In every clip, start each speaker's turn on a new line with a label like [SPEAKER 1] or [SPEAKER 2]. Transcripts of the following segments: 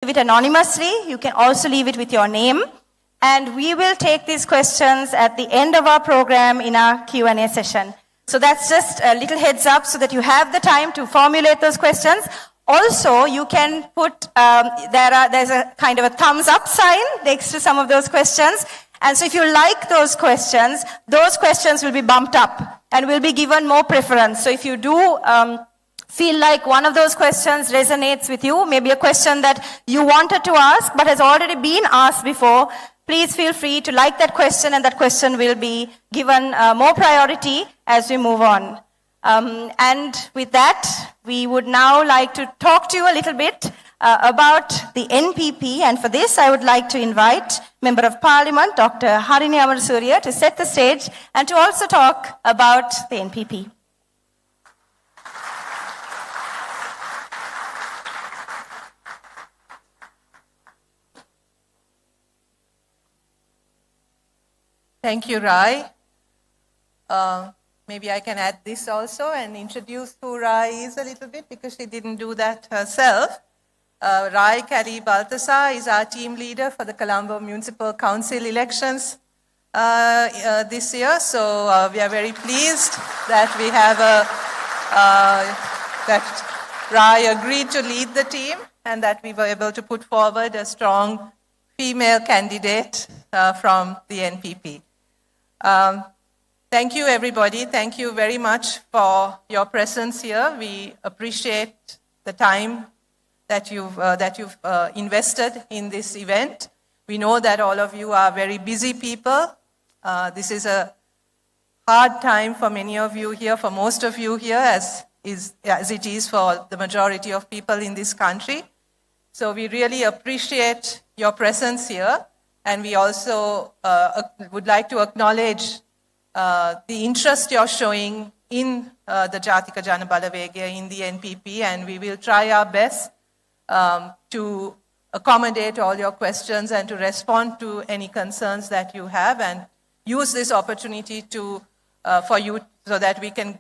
[SPEAKER 1] leave it anonymously. You can also leave it with your name. And we will take these questions at the end of our program in our Q&A session. So that's just a little heads up so that you have the time to formulate those questions. Also, you can put, there's a kind of a thumbs up sign next to some of those questions. And so if you like those questions will be bumped up and will be given more preference. So if you do feel like one of those questions resonates with you, maybe a question that you wanted to ask but has already been asked before, please feel free to like that question, and that question will be given more priority as we move on. And with that, we would now like to talk to you a little bit about the NPP. And for this, I would like to invite Member of Parliament, Dr. Harini Amarasuriya, to set the stage and to also talk about the NPP.
[SPEAKER 2] Thank you, Rai. Maybe I can add this also and introduce who Rai is a little bit, because she didn't do that herself. Rai Kari Baltasar is our team leader for the Colombo Municipal Council elections this year. So we are very pleased that we have that Rai agreed to lead the team and that we were able to put forward a strong female candidate from the NPP. Thank you, everybody. Thank you very much for your presence here. We appreciate the time that you've invested in this event. We know that all of you are very busy people. This is a hard time for many of you here, for most of you here, as it is for the majority of people in this country. So we really appreciate your presence here. And we also would like to acknowledge the interest you're showing in the Jatika Janabalava, in the NPP, and we will try our best to accommodate all your questions and to respond to any concerns that you have, and use this opportunity for you so that we can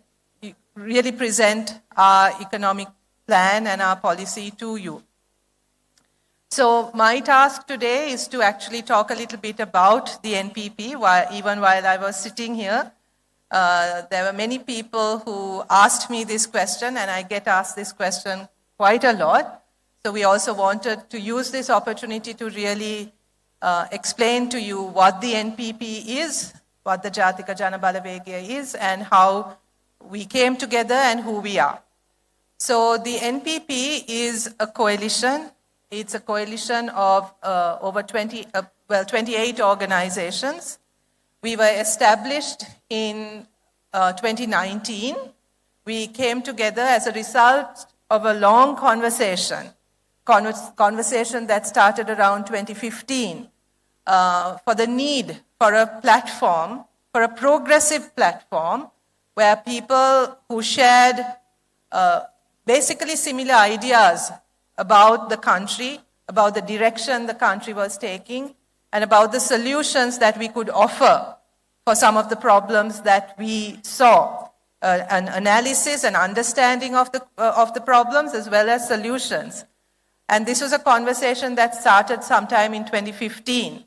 [SPEAKER 2] really present our economic plan and our policy to you. So my task today is to actually talk a little bit about the NPP. Even while I was sitting here, there were many people who asked me this question, and I get asked this question quite a lot. So we also wanted to use this opportunity to really explain to you what the NPP is, what the Jatika Janabalava is, and how we came together and who we are. So the NPP is a coalition. It's a coalition of over 28 organizations. We were established in 2019. We came together as a result of a long conversation that started around 2015 for the need for a platform, for a progressive platform where people who shared basically similar ideas about the country, about the direction the country was taking, and about the solutions that we could offer for some of the problems that we saw. An analysis and understanding of the problems as well as solutions. And this was a conversation that started sometime in 2015.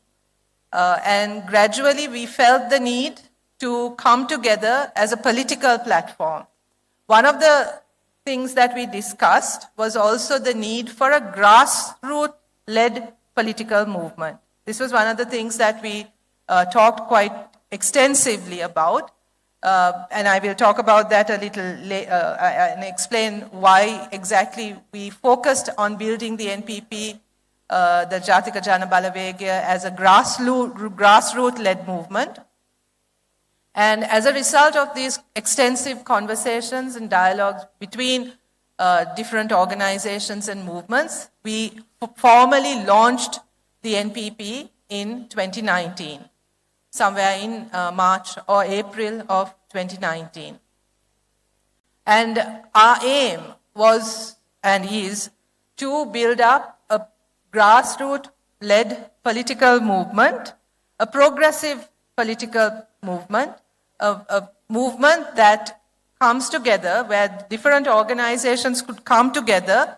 [SPEAKER 2] And gradually we felt the need to come together as a political platform. One of the things that we discussed was also the need for a grassroots-led political movement. This was one of the things that we talked quite extensively about, and I will talk about that a little later and explain why exactly we focused on building the NPP, the Jatika Janabalava, as a grassroots-led movement. And as a result of these extensive conversations and dialogues between different organizations and movements, we formally launched the NPP in 2019, somewhere in March or April of 2019. And our aim was and is to build up a grassroots-led political movement, a progressive political movement, a movement that comes together where different organizations could come together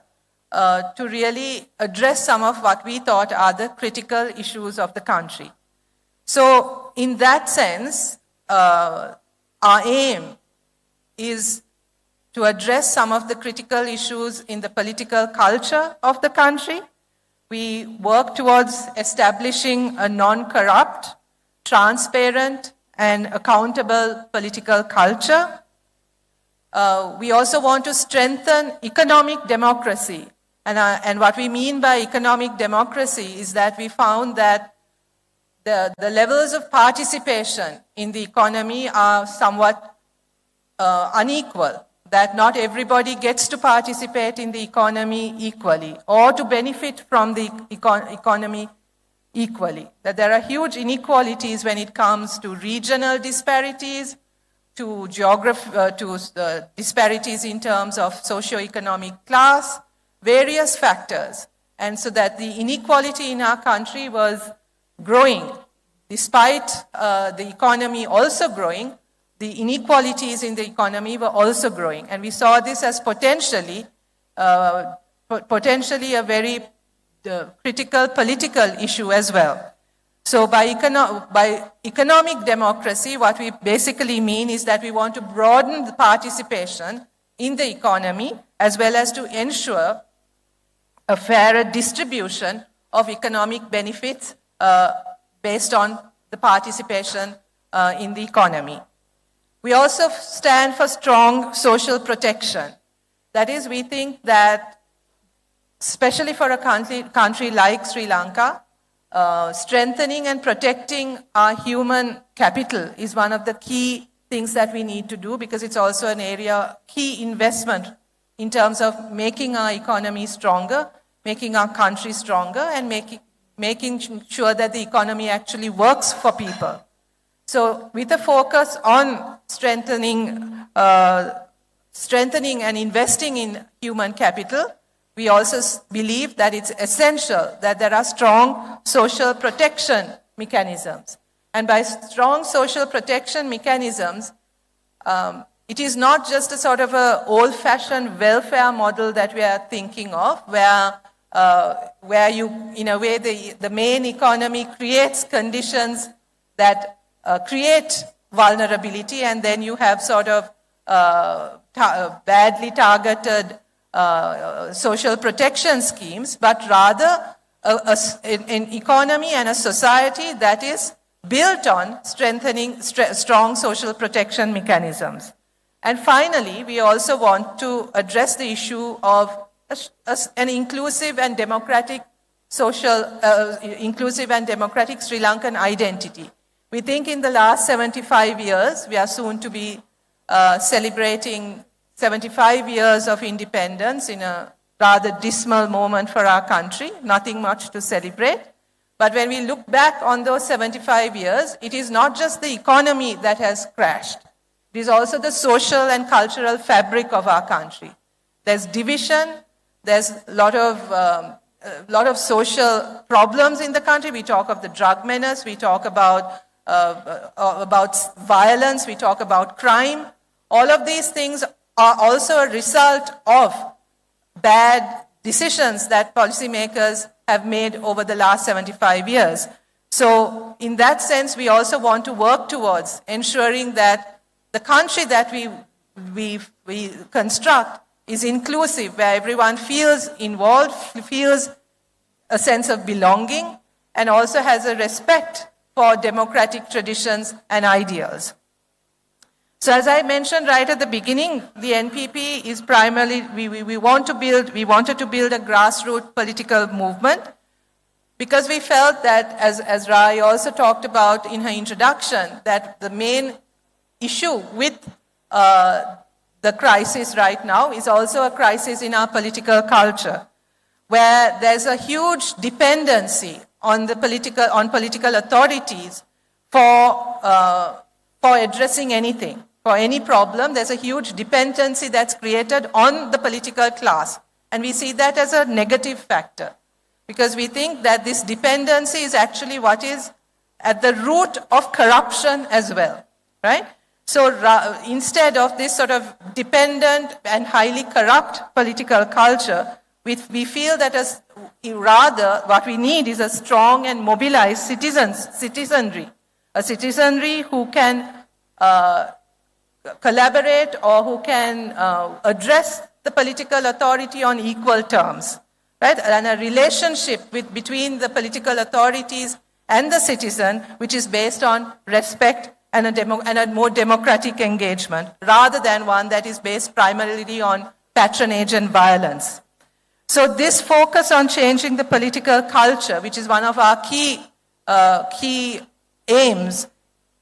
[SPEAKER 2] to really address some of what we thought are the critical issues of the country. So in that sense, our aim is to address some of the critical issues in the political culture of the country. We work towards establishing a non-corrupt, transparent, and accountable political culture. We also want to strengthen economic democracy. And what we mean by economic democracy is that we found that the levels of participation in the economy are somewhat unequal, that not everybody gets to participate in the economy equally or to benefit from the economy equally, that there are huge inequalities when it comes to regional disparities, to disparities in terms of socioeconomic class, various factors. And so that the inequality in our country was growing. Despite the economy also growing, the inequalities in the economy were also growing. And we saw this as potentially a very critical political issue as well. So by economic democracy, what we basically mean is that we want to broaden the participation in the economy as well as to ensure a fairer distribution of economic benefits based on the participation in the economy. We also stand for strong social protection. That is, we think that, especially for a country like Sri Lanka, strengthening and protecting our human capital is one of the key things that we need to do, because it's also an area, key investment in terms of making our economy stronger, making our country stronger, and making sure that the economy actually works for people. So with a focus on strengthening and investing in human capital, we also believe that it's essential that there are strong social protection mechanisms. And by strong social protection mechanisms, it is not just a sort of an old-fashioned welfare model that we are thinking of, where you, in a way, the main economy creates conditions that create vulnerability, and then you have sort of badly targeted social protection schemes, but rather an economy and a society that is built on strengthening strong social protection mechanisms. And finally, we also want to address the issue of an inclusive and democratic inclusive and democratic Sri Lankan identity. We think in the last 75 years, we are soon to be celebrating 75 years of independence in a rather dismal moment for our country, nothing much to celebrate. But when we look back on those 75 years, it is not just the economy that has crashed. It is also the social and cultural fabric of our country. There's division, there's a lot of social problems in the country. We talk of the drug menace, we talk about violence, we talk about crime. All of these things are also a result of bad decisions that policymakers have made over the last 75 years. So in that sense, we also want to work towards ensuring that the country that we construct is inclusive, where everyone feels involved, feels a sense of belonging, and also has a respect for democratic traditions and ideals. So as I mentioned right at the beginning, the NPP is primarily, we wanted to build a grassroots political movement, because we felt that, as Rai also talked about in her introduction, that the main issue with the crisis right now is also a crisis in our political culture, where there's a huge dependency on political authorities for addressing anything. For any problem, there's a huge dependency that's created on the political class. And we see that as a negative factor, because we think that this dependency is actually what is at the root of corruption as well, right? So instead of this sort of dependent and highly corrupt political culture, We feel that rather what we need is a strong and mobilized citizenry, a citizenry who can collaborate or who can address the political authority on equal terms, right? And a relationship between the political authorities and the citizen, which is based on respect and a more democratic engagement, rather than one that is based primarily on patronage and violence. So this focus on changing the political culture, which is one of our key aims,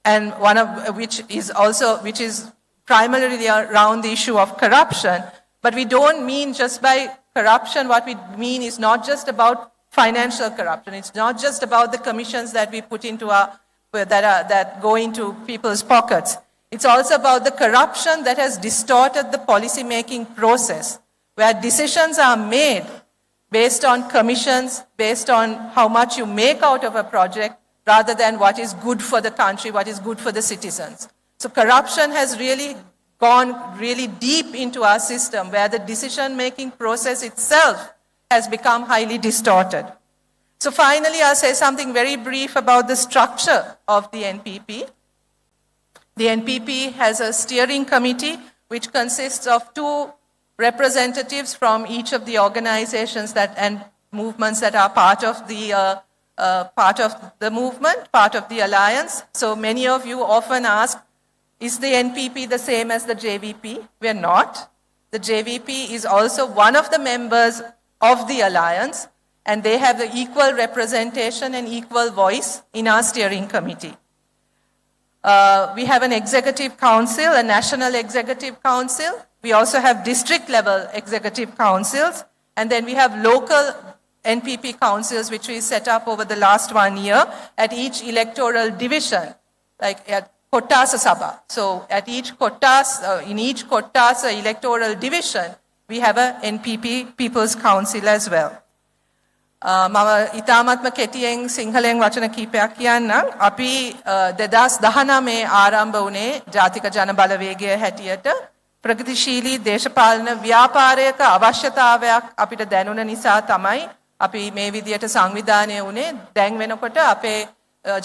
[SPEAKER 2] and one of which is primarily around the issue of corruption. But we don't mean just by corruption, what we mean is not just about financial corruption. It's not just about the commissions that we put into that go into people's pockets. It's also about the corruption that has distorted the policy-making process, where decisions are made based on commissions, based on how much you make out of a project, rather than what is good for the country, what is good for the citizens. So corruption has really gone really deep into our system, where the decision-making process itself has become highly distorted. So finally, I'll say something very brief about the structure of the NPP. The NPP has a steering committee which consists of 2 representatives from each of the organizations and movements that are part of the movement, part of the alliance. So many of you often ask, is the NPP the same as the JVP? We're not. The JVP is also one of the members of the alliance, and they have the equal representation and equal voice in our steering committee. We have an executive council, a national executive council. We also have district level executive councils, and then we have local NPP councils, which we set up over the last 1 year at each electoral division, like at Kottasa Sabha. So at each in each Kottasa electoral division, we have a NPP People's Council as well. මම ඉතාමත්ම කෙටියෙන් සිංහලෙන් වචන කීපයක් කියන්නම්. අපි 2019 ආරම්භ වුණේ ජාතික ජනබලවේගය හැටියට ප්‍රගතිශීලී දේශපාලන ව්‍යාපාරයක අවශ්‍යතාවයක් අපිට දැනුන නිසා තමයි අපි මේ විදියට සංවිධානය වුණේ. දැන් වෙනකොට අපේ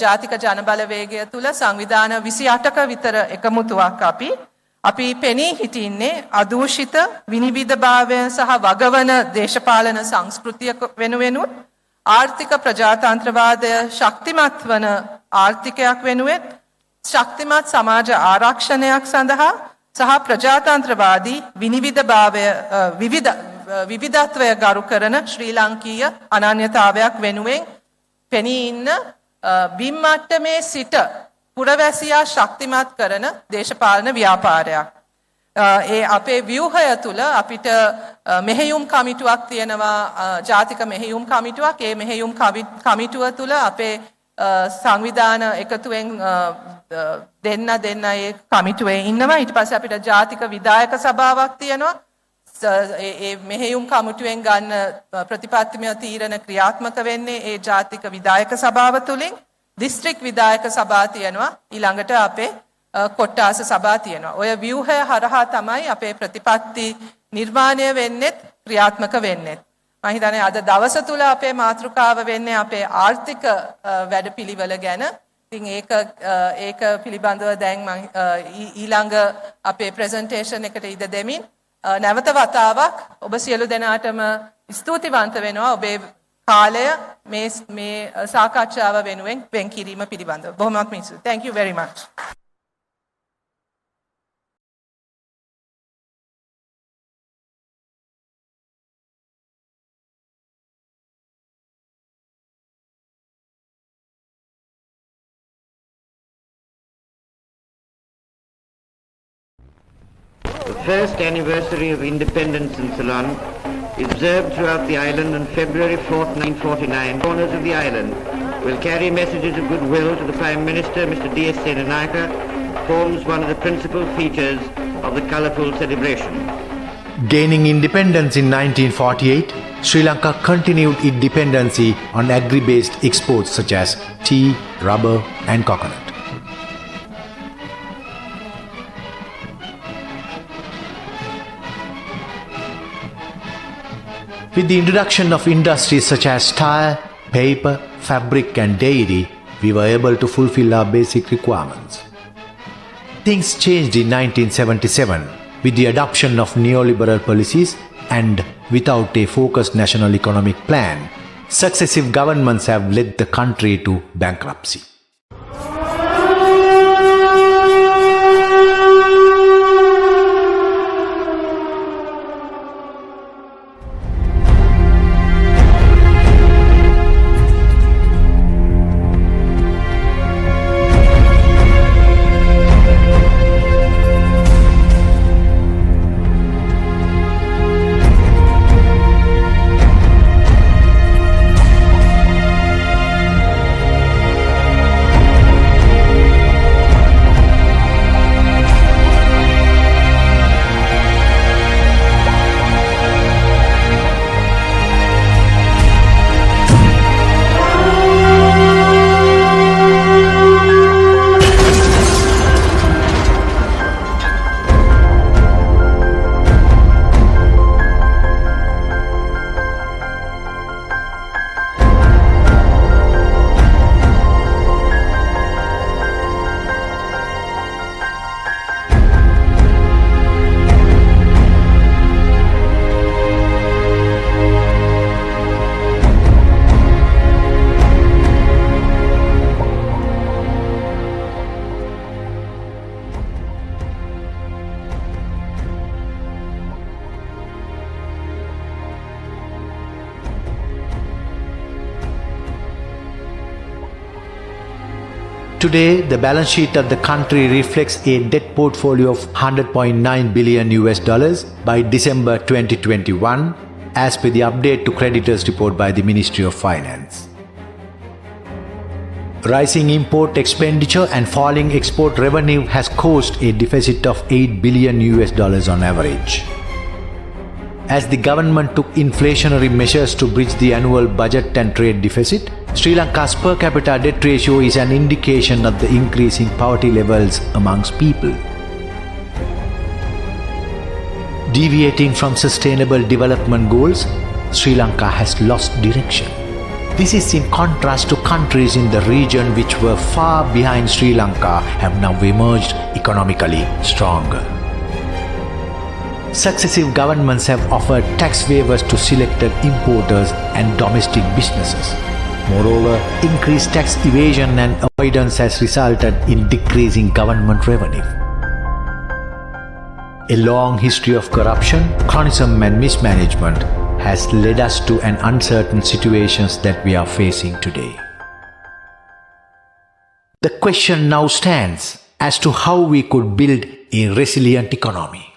[SPEAKER 2] ජාතික ජනබලවේගය තුල සංවිධාන 28ක විතර එකමුතුවක් අපි පෙනී හිටින්නේ අදූෂිත විනිවිදභාවය සහ වගවන දේශපාලන සංස්කෘතිය වෙනුවෙනුත් ආර්ථික ප්‍රජාතන්ත්‍රවාදය ශක්තිමත් වන ආර්ථිකයක් වෙනුවෙත් ශක්තිමත් සමාජ ආරක්ෂණයක් සඳහා සහ ප්‍රජාතන්ත්‍රවාදී විනිවිදභාවය විවිධත්වය ගරු කරන ශ්‍රී ලාංකීය අනන්‍යතාවයක් වෙනුවෙන් පෙනී ඉන්න බිම් මට්ටමේ සිට පුරවැසියා ශක්තිමත් කරන දේශපාලන ව්‍යාපාරයක්. ඒ අපේ ව්‍යුහය තුල අපිට මෙහෙයුම් කමිටුවක් තියෙනවා, ජාතික මෙහෙයුම් කමිටුවක්. ඒ මෙහෙයුම් කමිටුව තුල අපේ සංවිධාන එකතුවෙන් දෙන්න ඒ කමිටුවේ ඉන්නවා. ඊට පස්සේ අපිට ජාතික විධායක සභාවක් තියෙනවා. ඒ මෙහෙයුම් කමිටුවෙන් ගන්න ප්‍රතිපත්තිමය තීරණ ක්‍රියාත්මක වෙන්නේ ඒ ජාතික විධායක සභාව තුලින්. දිස්ත්‍රික් විධායක සභා තියෙනවා, ඊළඟට අපේ කොට්ටාස සභා තියෙනවා. ඔය ව්‍යුහය හරහා තමයි අපේ ප්‍රතිපත්ති නිර්මාණය වෙන්නේ, ක්‍රියාත්මක වෙන්නේ. මම හිතන්නේ අද දවස තුල අපේ මාතෘකාව වෙන්නේ අපේ ආර්ථික වැඩපිළිවෙල ගැන. ඉතින් ඒක පිළිබඳව දැන් මම ඊළඟ අපේ ප්‍රසන්ටේෂන් එකට ඉඩ දෙමින් නැවත වතාවක් ඔබ සියලු දෙනාටම ස්තුතිවන්ත වෙනවා ඔබේ කාලය මේ සාකච්ඡාව වෙනුවෙන් වෙන් කිරීම පිළිබඳව. බොහොමත්ම ස්තුතියි. Thank you very much.
[SPEAKER 3] The first anniversary of independence in Ceylon is observed throughout the island on February 4th, 1949. Corners of the island will carry messages of goodwill to the Prime Minister, Mr. D.S. Senanayake, forms one of the principal features of the colourful celebration.
[SPEAKER 4] Gaining independence in 1948, Sri Lanka continued its dependency on agri-based exports such as tea, rubber and coconut. With the introduction of industries such as tire, paper, fabric and dairy, we were able to fulfill our basic requirements. Things changed in 1977 with the adoption of neoliberal policies and without a focused national economic plan, successive governments have led the country to bankruptcy. Today, the balance sheet of the country reflects a debt portfolio of $100.9 billion by December 2021, as per the update to creditors report by the Ministry of Finance. Rising import expenditure and falling export revenue has caused a deficit of $8 billion on average. As the government took inflationary measures to bridge the annual budget and trade deficit, Sri Lanka's per capita debt ratio is an indication of the increasing poverty levels amongst people. Deviating from sustainable development goals, Sri Lanka has lost direction. This is in contrast to countries in the region which were far behind Sri Lanka have now emerged economically stronger. Successive governments have offered tax waivers to selected importers and domestic businesses. Moreover, increased tax evasion and avoidance has resulted in decreasing government revenue. A long history of corruption, cronyism and mismanagement has led us to an uncertain situations that we are facing today. The question now stands as to how we could build a resilient economy.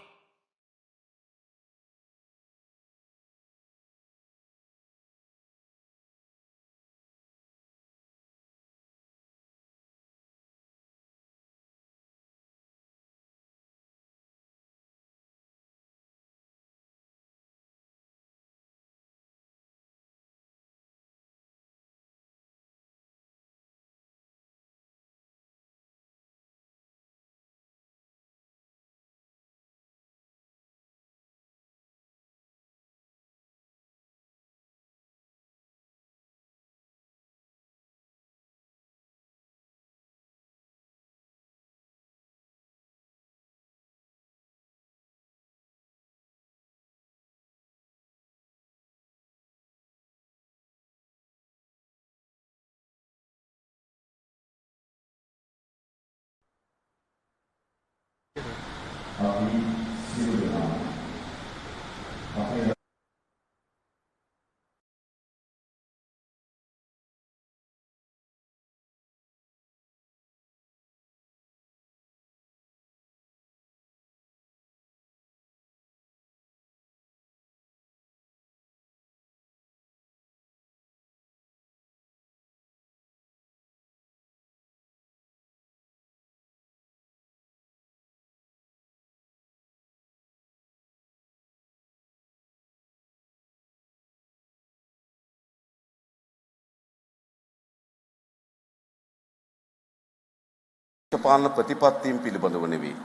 [SPEAKER 5] පාලන ප්‍රතිපත්තීන් පිළිබඳව නෙවෙයි.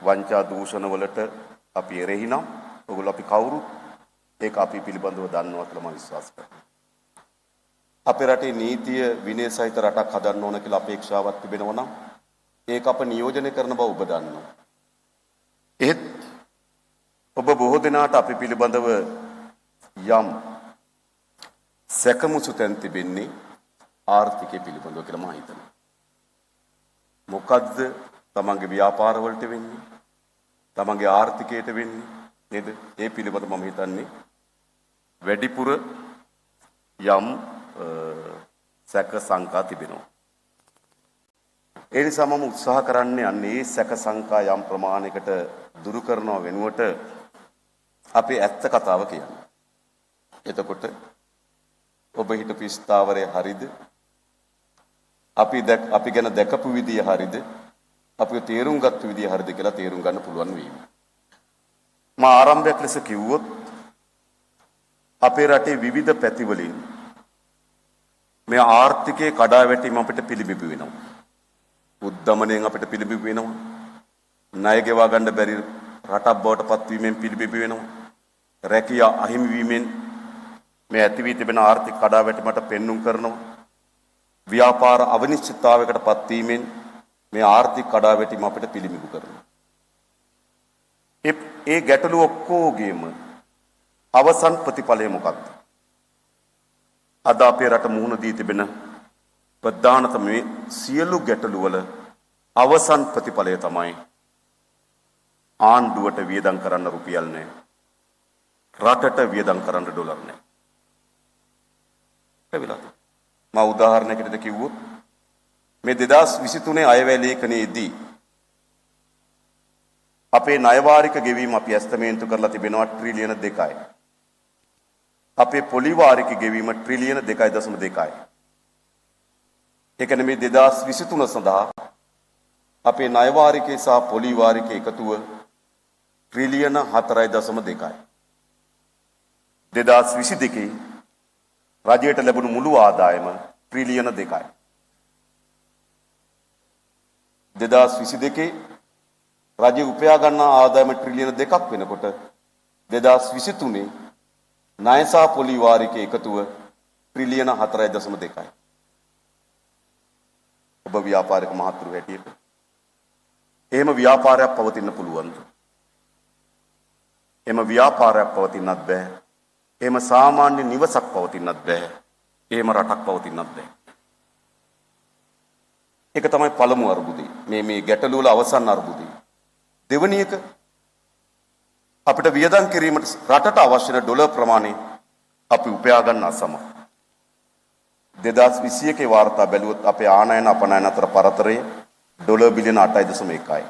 [SPEAKER 5] වංචා දූෂණ වලට අපි එරෙහි නම් ඔයගොල්ලෝ අපි කවුරුත් ඒක අපි පිළිබඳව දන්නවා කියලා මම විශ්වාස කරනවා. අපේ රටේ නීතිය විනය සහිත රටක් හදන්න ඕන කියලා අපේක්ෂාවක් තිබෙනවා නම් ඒක අප නියෝජනය කරන බව ඔබ දන්නවා. එහෙත් ඔබ බොහෝ දෙනාට අපි පිළිබඳව යම් සැකමුසු තැන් තිබෙන්නේ ආර්ථිකය පිළිබඳව කියලා මම හිතනවා. මොකද්ද තමන්ගේ ව්‍යාපාර වලට වෙන්නේ? තමන්ගේ ආර්ථිකයට වෙන්නේ නේද? ඒ පිළිබඳව මම හිතන්නේ වැඩිපුර යම් සැක සංකා තිබෙනවා. ඒ නිසා මම උත්සාහ කරන්නේ අන්නේ මේ සැක සංකා යම් ප්‍රමාණයකට දුරු කරනව වෙනුවට අපේ ඇත්ත කතාව කියන්නේ. එතකොට ඔබ හිතපු ස්ථාවරය හරිද? අපි ගැන දැකපු විදිය හරිද? අපි තේරුම් ගත්ත විදිය හරිද කියලා තේරුම් ගන්න පුළුවන් වීම. මා ආරම්භයක් ලෙස කිව්වොත් අපේ රටේ විවිධ පැතිවලින් මේ ආර්ථිකයේ කඩාවැටීම අපිට පිළිබිඹු වෙනවා. උද්දමණයෙන් අපිට පිළිබිඹු වෙනවා. ණය ගෙවා ගන්න බැරි රටක් බවට පත්වීමෙන් පිළිබිඹු වෙනවා. රැකියා අහිමි වීමෙන් මේ ඇති වී තිබෙන ආර්ථික කඩාවැටීමට පෙන්눔 කරනවා. ව්‍යාපාර අනිශ්චිතතාවයකට පත්වීමෙන් මේ ආර්ථික කඩාවැටීම අපිට පිළිබිඹු කරනවා. ඒ ගැටලු ඔක්කොගේම අවසන් ප්‍රතිඵලය මොකක්ද? අද අපේ රට මුහුණ දී තිබෙන ප්‍රධානතම මේ සියලු ගැටලු වල අවසන් ප්‍රතිඵලය තමයි ආණ්ඩුවට වියදම් කරන්න රුපියල් නැහැ. රටට වියදම් කරන්න ඩොලර් නැහැ. එවිලත් මම උදාහරණයකට කිව්වොත් මේ 2023 අයවැය ලේඛනයේදී අපේ ණය වාරික ගෙවීම අපි ඇස්තමේන්තු කරලා තිබෙනවා ට්‍රිලියන 2යි. අපේ පොලි වාරික ගෙවීම ට්‍රිලියන 2.2යි. ඒ කියන්නේ මේ 2023 සඳහා අපේ ණය වාරිකේ සහ පොලි වාරිකේ එකතුව ට්‍රිලියන 4.2යි. 2022 රජයට ලැබුණු මුළු ආදායම ට්‍රිලියන 2යි. 2022 රජය උපයා ගන්නා ආදායම ට්‍රිලියන 2ක් වෙනකොට 2023 ණය සහ පොලි වාරිකයේ එකතුව ට්‍රිලියන 4.2යි. ඔබ ව්‍යාපාරික මහත්තුරු හැටියට එහෙම ව්‍යාපාරයක් පවතින්න පුළුවන්ද? එහෙම ව්‍යාපාරයක් පවතින්නත් බෑ. එහෙම සාමාන්‍ය නිවසක් පවතින්නත් බෑ. එහෙම රටක් පවතින්නත් බෑ. ඒක තමයි පළමු අර්බුදේ. මේ ගැටලු වල අවසන් අර්බුදේ. දෙවැනි එක අපිට වියදම් කිරීමට රටට අවශ්‍ය වෙන ඩොලර් ප්‍රමාණය අපි උපයා ගන්න අසමත්. 2021 වාර්තා බැලුවොත් අපේ ආනයන අපනයන අතර පරතරය ඩොලර් බිලියන 8.1යි.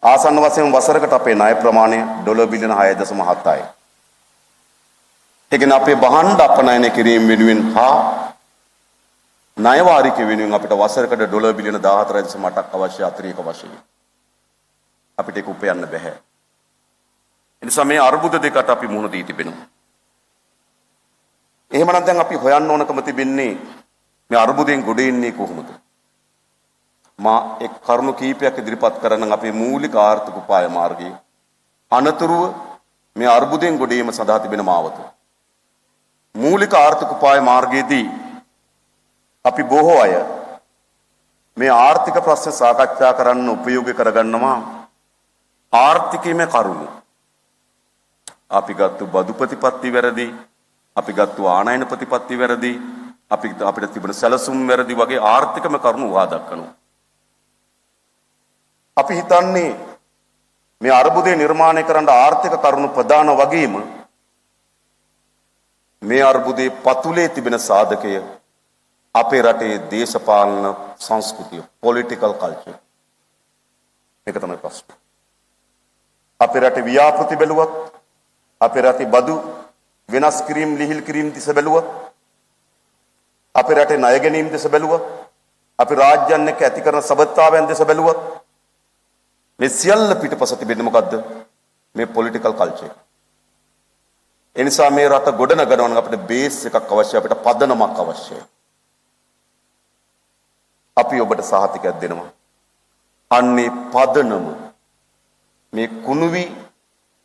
[SPEAKER 5] ආසන්න වශයෙන් වසරකට අපේ ණය ප්‍රමාණය ඩොලර් බිලියන 6.7යි. ඒ කියන්නේ අපේ බහණ්ඩ අපනයන කිරීම වෙනුවෙන් හා ණය වාරිකය වෙනුවෙන් අපිට වසරකට ඩොලර් බිලියන 14.8ක් අවශ්‍ය අතිරේක වශයෙන්. අපිට ඒක උපයන්න බෑ. එනිසා මේ අර්බුද දෙකට අපි මුහුණ දී තිබෙනවා. එහෙමනම් දැන් අපි හොයන්න ඕනකම තිබෙන්නේ මේ අර්බුදෙන් ගොඩ එන්නේ කොහොමද? මා එක් කරුණු කීපයක් ඉදිරිපත් කරන අපේ මූලික ආර්ථික උපාය මාර්ගයේ අනතුරුව මේ අර්බුදෙන් ගොඩ ඒම සඳහා තිබෙන මාවත. මූලික ආර්ථික උපාය මාර්ගයේදී අපි බොහෝ අය මේ ආර්ථික ප්‍රශ්න සාකච්ඡා කරන්න උපයෝගී කරගන්නවා ආර්ථිකයේ කරුණු. අපි ගත්තු බදු ප්‍රතිපත්ති වැරදි, අපි ගත්තු ආනයන ප්‍රතිපත්ති වැරදි, අපිට තිබෙන සැලසුම් වැරදි වගේ ආර්ථිකම කරුණු උවා දක්වනවා. අපි හිතන්නේ මේ අර්බුදය නිර්මාණය කරන්න ආර්ථික කරුණු ප්‍රධාන වගේම මේ අර්බුදයේ පතුලේ තිබෙන සාධකය අපේ රටේ දේශපාලන සංස්කෘතිය, political culture. මේක තමයි ප්‍රශ්නේ. අපේ රටේ ව්‍යාපෘති බැලුවත්, අපේ රටේ බදු වෙනස් කිරීම ලිහිල් කිරීම දිස බැලුවත්, අපේ රටේ ණය ගැනීම දිස බැලුවත්, අපි රාජ්‍යයන් එක්ක ඇති කරන සබඳතාවයන් දිස බැලුවත්, මේ සියල්ල පිටපස තිබෙන්නේ මොකද්ද? මේ political culture. ඒ නිසා මේ රට ගොඩනගනවා නම් අපිට බේස් එකක් අවශ්‍යයි, අපිට පදනමක් අවශ්‍යයි. අපි ඔබට සහතිකයක් දෙනවා. අන්නේ පදනම මේ කුණුවි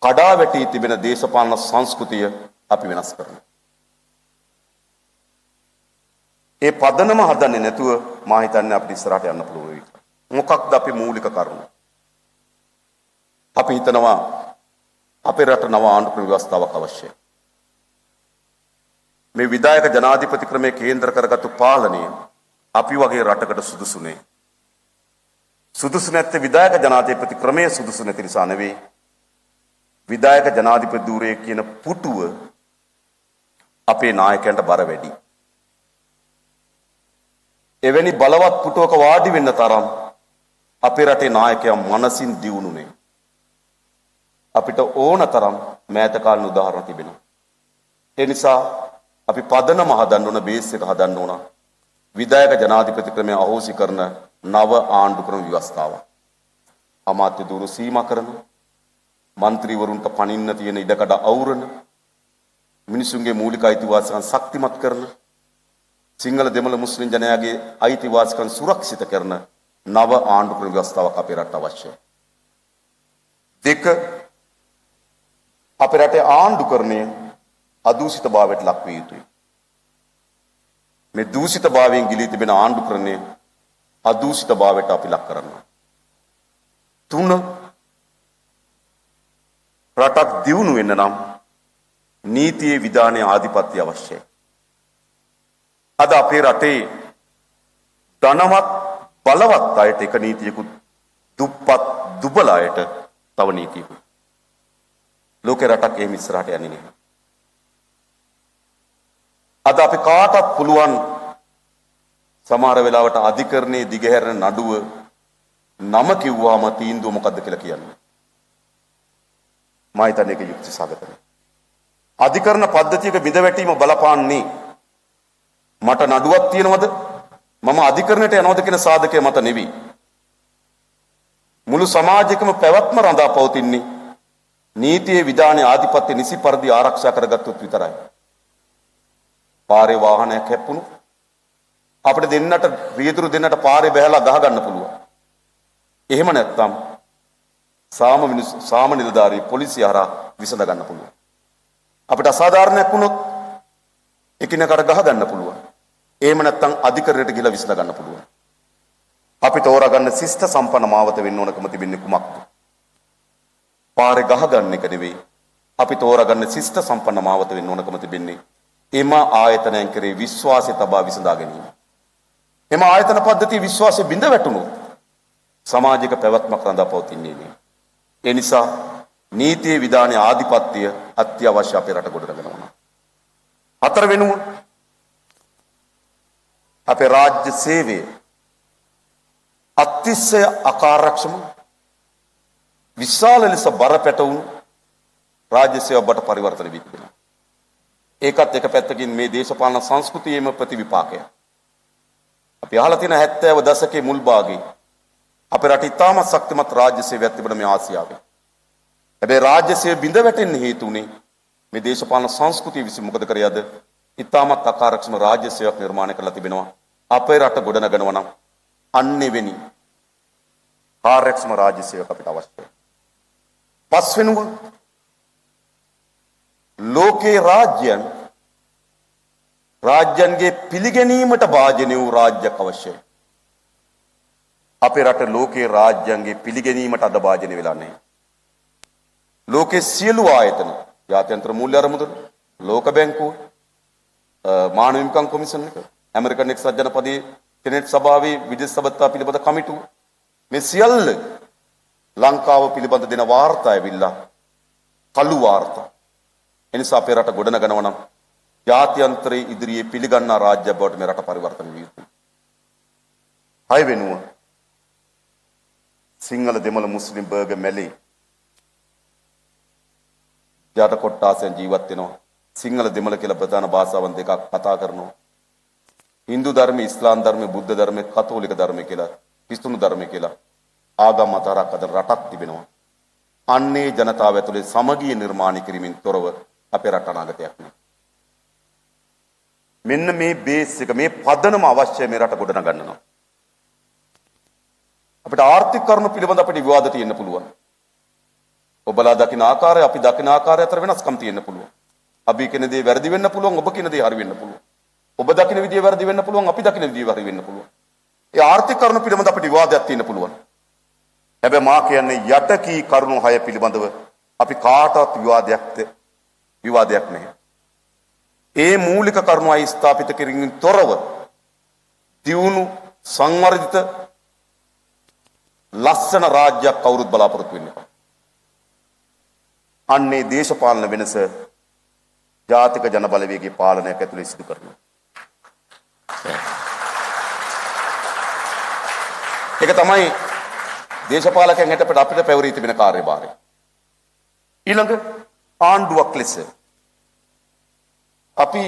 [SPEAKER 5] කඩා වැටී තිබෙන දේශපාලන සංස්කෘතිය අපි වෙනස් කරනවා. ඒ පදනම හදන්නේ නැතුව මා හිතන්නේ අපිට ඉස්සරහට යන්න පුළුවන් වෙයි. මොකක්ද අපේ මූලික කරුණ? අපි හිතනවා අපේ රට නව ආණ්ඩුක්‍රම ව්‍යවස්ථාවක් අවශ්‍යයි. මේ විධායක ජනාධිපති ක්‍රමයේ කේන්ද්‍ර කරගත්තු පාලනය අපි වගේ රටකට සුදුසු නෑ. සුදුසු නැත්තේ විධායක ජනාධිපති ක්‍රමයේ සුදුසු නැති නිසා නෙවෙයි. විධායක ජනාධිපති ධූරයේ කියන පුටුව අපේ නායකයන්ට බර වැඩි. එවැනි බලවත් පුටුවක වාඩි වෙන්න තරම් අපේ රටේ නායකයන් මනසින් දියුණු නේ. අපිට ඕන තරම් මෑත කාලේ උදාහරණ තිබෙනවා. ඒ නිසා අපි පදනම හදන්න ඕන, බේස් එක හදන්න ඕන. විධායක ජනාධිපති ක්‍රමය අහෝසි කරන නව ආණ්ඩුක්‍රම ව්‍යවස්ථාවක්. අමාත්‍ය ධූර සීමා කරන, മന്ത്രിවරුන්ට පනින්න තියෙන ඉඩකඩ අවුරන, මිනිසුන්ගේ මූලික අයිතිවාසිකම් ශක්තිමත් කරන, සිංහල දෙමළ මුස්ලිම් ජනයාගේ අයිතිවාසිකම් සුරක්ෂිත කරන නව ආණ්ඩුක්‍රම ව්‍යවස්ථාවක් අපේ රටට අවශ්‍යයි. දෙක, අපේ රටේ ආණ්ඩුකරණය අදූෂිතභාවයට ලක් විය යුතුයි. මේ දූෂිතභාවයෙන් ගිලී තිබෙන ආණ්ඩුකරණය අදූෂිතභාවයට අපි ලක් කරනවා. තුන, රටක් දියුණු වෙන්න නම් නීතියේ විධානයේ ආධිපත්‍ය අවශ්‍යයි. අද අපේ රටේ ධනවත් බලවත් අයට එක නීතියකුත්, දුප්පත් දුබල අයට තව නීතියකුත්. ලෝකේ රටක් එහෙම ඉස්සරහට යන්නේ නැහැ. අද අපි කාටත් පුළුවන් සමහර වෙලාවට අධිකරණයේ දිගහැරෙන නඩුව නම කිව්වම තීන්දුව මොකද්ද කියලා කියන්නේ. මා හිතන්නේ ඒක යුක්ති සාගතයි. අධිකරණ පද්ධතියක බිඳවැටීම බලපාන්නේ මට නඩුවක් තියනවද, මම අධිකරණයට යනවද කියන සාධකය මත නෙවෙයි. මුළු සමාජයකම පැවැත්ම රඳා පවතින්නේ නීතියේ විධානයේ ආධිපත්‍ය නිසි පරිදි ආරක්ෂා කරගත්තොත් විතරයි. පාරේ වාහනයක් හැප්පුණු අපිට දෙන්නට රියදුරු දෙන්නට පාරේ බැහැලා ගහ ගන්න පුළුවන්. එහෙම නැත්නම් සාම නිලධාරී පොලිසිය හරහා විසඳ ගන්න පුළුවන්. අපිට අසාධාරණයක් වුණොත් එකිනෙකට ගහ ගන්න පුළුවන්. එහෙම නැත්නම් අධිකරණයට ගිහලා විසඳ ගන්න පුළුවන්. අපි තෝරාගන්න ශිෂ්ට සම්පන්න මාවත වෙන්න ඕනකම තිබෙන්නේ කුමක්ද? පාරේ ගහ ගන්න එක නෙවෙයි. අපි තෝරාගන්න ශිෂ්ට සම්පන්න මාවත වෙන්න ඕනකම තිබෙන්නේ එම ආයතනයන් කෙරේ විශ්වාසය තබා විසඳා ගැනීම. එම ආයතන පද්ධතිය විශ්වාසය බිඳ වැටුණොත් සමාජික පැවැත්මක් රඳා පවතින්නේ නැහැ. ඒ නිසා නීතියේ විධානයේ ආධිපත්‍ය අත්‍යවශ්‍ය අපේ රට ගොඩනගන්න ඕන. හතර වෙනුව අපේ රාජ්‍ය සේවය අතිශය අකාර්යක්ෂම විශාල ලෙස බරපැටවුණු රාජ්‍ය සේවයට පරිවර්තන වී තිබෙනවා. ඒකත් එක පැත්තකින් මේ දේශපාලන සංස්කෘතියේම ප්‍රතිවිපාකයක්. අපි අහලා තියෙන 70 දශකයේ මුල් භාගයේ අපේ රට ඉතාමත් ශක්තිමත් රාජ්‍ය සේවයක් තිබුණ මේ ආසියාවේ. හැබැයි රාජ්‍ය සේවය බිඳ වැටෙන්න හේතු උනේ මේ දේශපාලන සංස්කෘතිය විසින්. මොකද කරේද? ඉතාමත් අකාර්යක්ෂම රාජ්‍ය සේවයක් නිර්මාණය කරලා තිබෙනවා. අපේ රට ගොඩනගනවා නම් අන්නෙවෙනි කාර්යක්ෂම රාජ්‍ය සේවයක් අපිට අවශ්‍යයි. පස්වෙනුව ලෝකේ රාජ්‍යයන්ගේ පිළිගැනීමට භාජනය වූ රාජ්‍යයක් අවශ්‍යයි. අපේ රට ලෝකේ රාජ්‍යයන්ගේ පිළිගැනීමට අද භාජනය වෙලා නැහැ. ලෝකේ සියලු ආයතන, ජාත්‍යන්තර මූල්‍ය අරමුදල, ලෝක බැංකුව, මානව හිමිකම් කොමිෂන් එක, ඇමරිකන් එක්සත් ජනපදයේ සෙනෙට් සභාවේ විදේශ සබඳතා පිළිබඳ කමිටුව, මේ සියල්ල ලංකාව පිළිබඳ දෙන වාර්තා ඇවිල්ලා කළු වාර්තා. එනිසා අපේ රට ගොඩනගනවා නම් ජාත්‍යන්තරයේ ඉදිරියේ පිළිගන්නා රාජ්‍යයක් බවට මේ රට පරිවර්තන විය යුතුයි. 6 වෙනුව සිංහල දෙමළ මුස්ලිම් බර්ග මැලේ ජාත කොට්ටාසෙන් ජීවත් වෙනවා. සිංහල දෙමළ කියලා ප්‍රධාන භාෂාවන් දෙකක් කතා කරනවා. හින්දු ධර්මයේ, ඉස්ලාම් ධර්මයේ, බුද්ධ ධර්මයේ, කතෝලික ධර්මයේ කියලා, ක්‍රිස්තුණු ධර්මයේ කියලා ආගම් අතරක් අතර රටක් තිබෙනවා. අන්නේ ජනතාව ඇතුලේ සමගිය නිර්මාණය කිරීමෙන් තොරව අපේ රට අනාගතයක් නෑ. මෙන්න මේ බේස් එක, මේ පදනම අවශ්‍යයි මේ රට ගොඩනගන්න නම්. අපිට ආර්ථික කරුණු පිළිබඳ අපිට විවාද තියෙන්න පුළුවන්. ඔබලා දකින ආකාරය අපි දකින ආකාරය අතර වෙනස්කම් තියෙන්න පුළුවන්. අපි කියන දේ වැරදි වෙන්න පුළුවන්, ඔබ කියන දේ හරි වෙන්න පුළුවන්. ඔබ දකින විදිය වැරදි වෙන්න පුළුවන්, අපි දකින විදිය හරි වෙන්න පුළුවන්. ඒ ආර්ථික කරුණු පිළිබඳ අපිට විවාදයක් තියෙන්න පුළුවන්. හැබැයි මා කියන්නේ යටකී කරුණු 6 පිළිබඳව අපි කාටවත් විවාදයක් නැහැ. ඒ මූලික කරුණු 6 ස්ථාපිත කිරීමෙන් තොරව දියුණු සංවර්ධිත ලස්සන රාජ්‍යයක් කවුරුත් බලාපොරොත්තු වෙන්නේ නැහැ. අන්නේ දේශපාලන වෙනස ජාතික ජනබලවේගයේ පාලනයක් ඇතුළේ සිදු කරනවා. ඒක තමයි දේශපාලකයන් හැටියට අපිට පැවරී තිබෙන කාර්යභාරය. ඊළඟ ආණ්ඩුවක් ලෙස අපි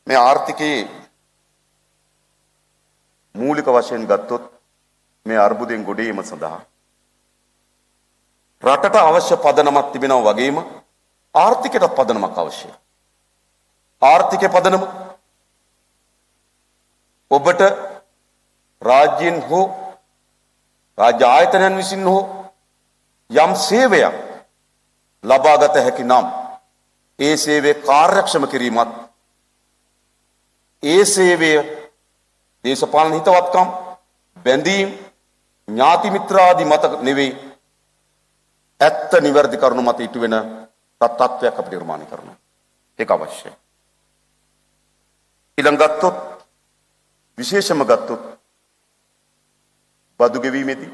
[SPEAKER 5] මේ ආර්ථිකයේ මූලික වශයෙන් ගත්තොත් මේ අර්බුදයෙන් ගොඩ ඒම සඳහා රටට අවශ්‍ය පදනමක් තිබෙනවා වගේම ආර්ථිකයට පදනමක් අවශ්‍යයි. ආර්ථිකයේ පදනම ඔබට රාජ්‍යයෙන් හෝ රාජ්‍ය ආයතනයන් විසින් හෝ යම් සේවයක් ලබාගත හැකි නම් ඒ සේවය කාර්යක්ෂම කිරීමත් ඒ සේවය දේශපාලන හිතවත්කම් බැඳීම් ඥාති මිත්‍රාදී මත නෙවෙයි ඇත්ත නිවැරදි කරුණු මත ඉටු වෙන තත්ත්වයක් අපිට නිර්මාණය කරනවා. ඒක අවශ්‍යයි. ඊළඟ ගත්තොත් විශේෂම ගත්තොත් බදු ගෙවීමේදී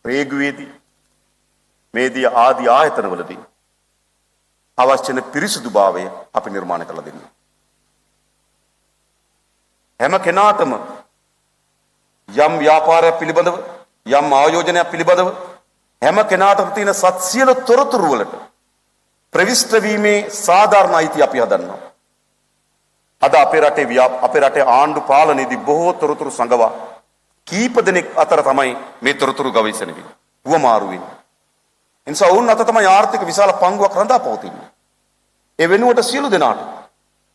[SPEAKER 5] රේගුවේදී මේදී ආදී ආයතනවලදී අවශ්‍ය වෙන පිරිසුදුභාවය අපි නිර්මාණය කරලා දෙන්න. හැම කෙනාටම යම් ව්‍යාපාරයක් පිළිබඳව යම් ආයෝජනයක් පිළිබඳව හැම කෙනාටම තියෙන සත්සියලු තොරතුරු වලට ප්‍රවිෂ්ඨ වීමේ සාධාරණ අයිතිය අපි හදන්නවා. අද අපේ රටේ ආණ්ඩු පාලනයේදී බොහෝ තොරතුරු සංගවා කීප දෙනෙක් අතර තමයි මේ තොරතුරු ගවේෂණය වෙන්නේ. වමාරු වෙන්නේ. එනිසා වුන් අත තමයි ආර්ථික විශාල පංගුවක් රඳා පවතින්නේ. ඒ වෙනුවට සියලු දෙනාට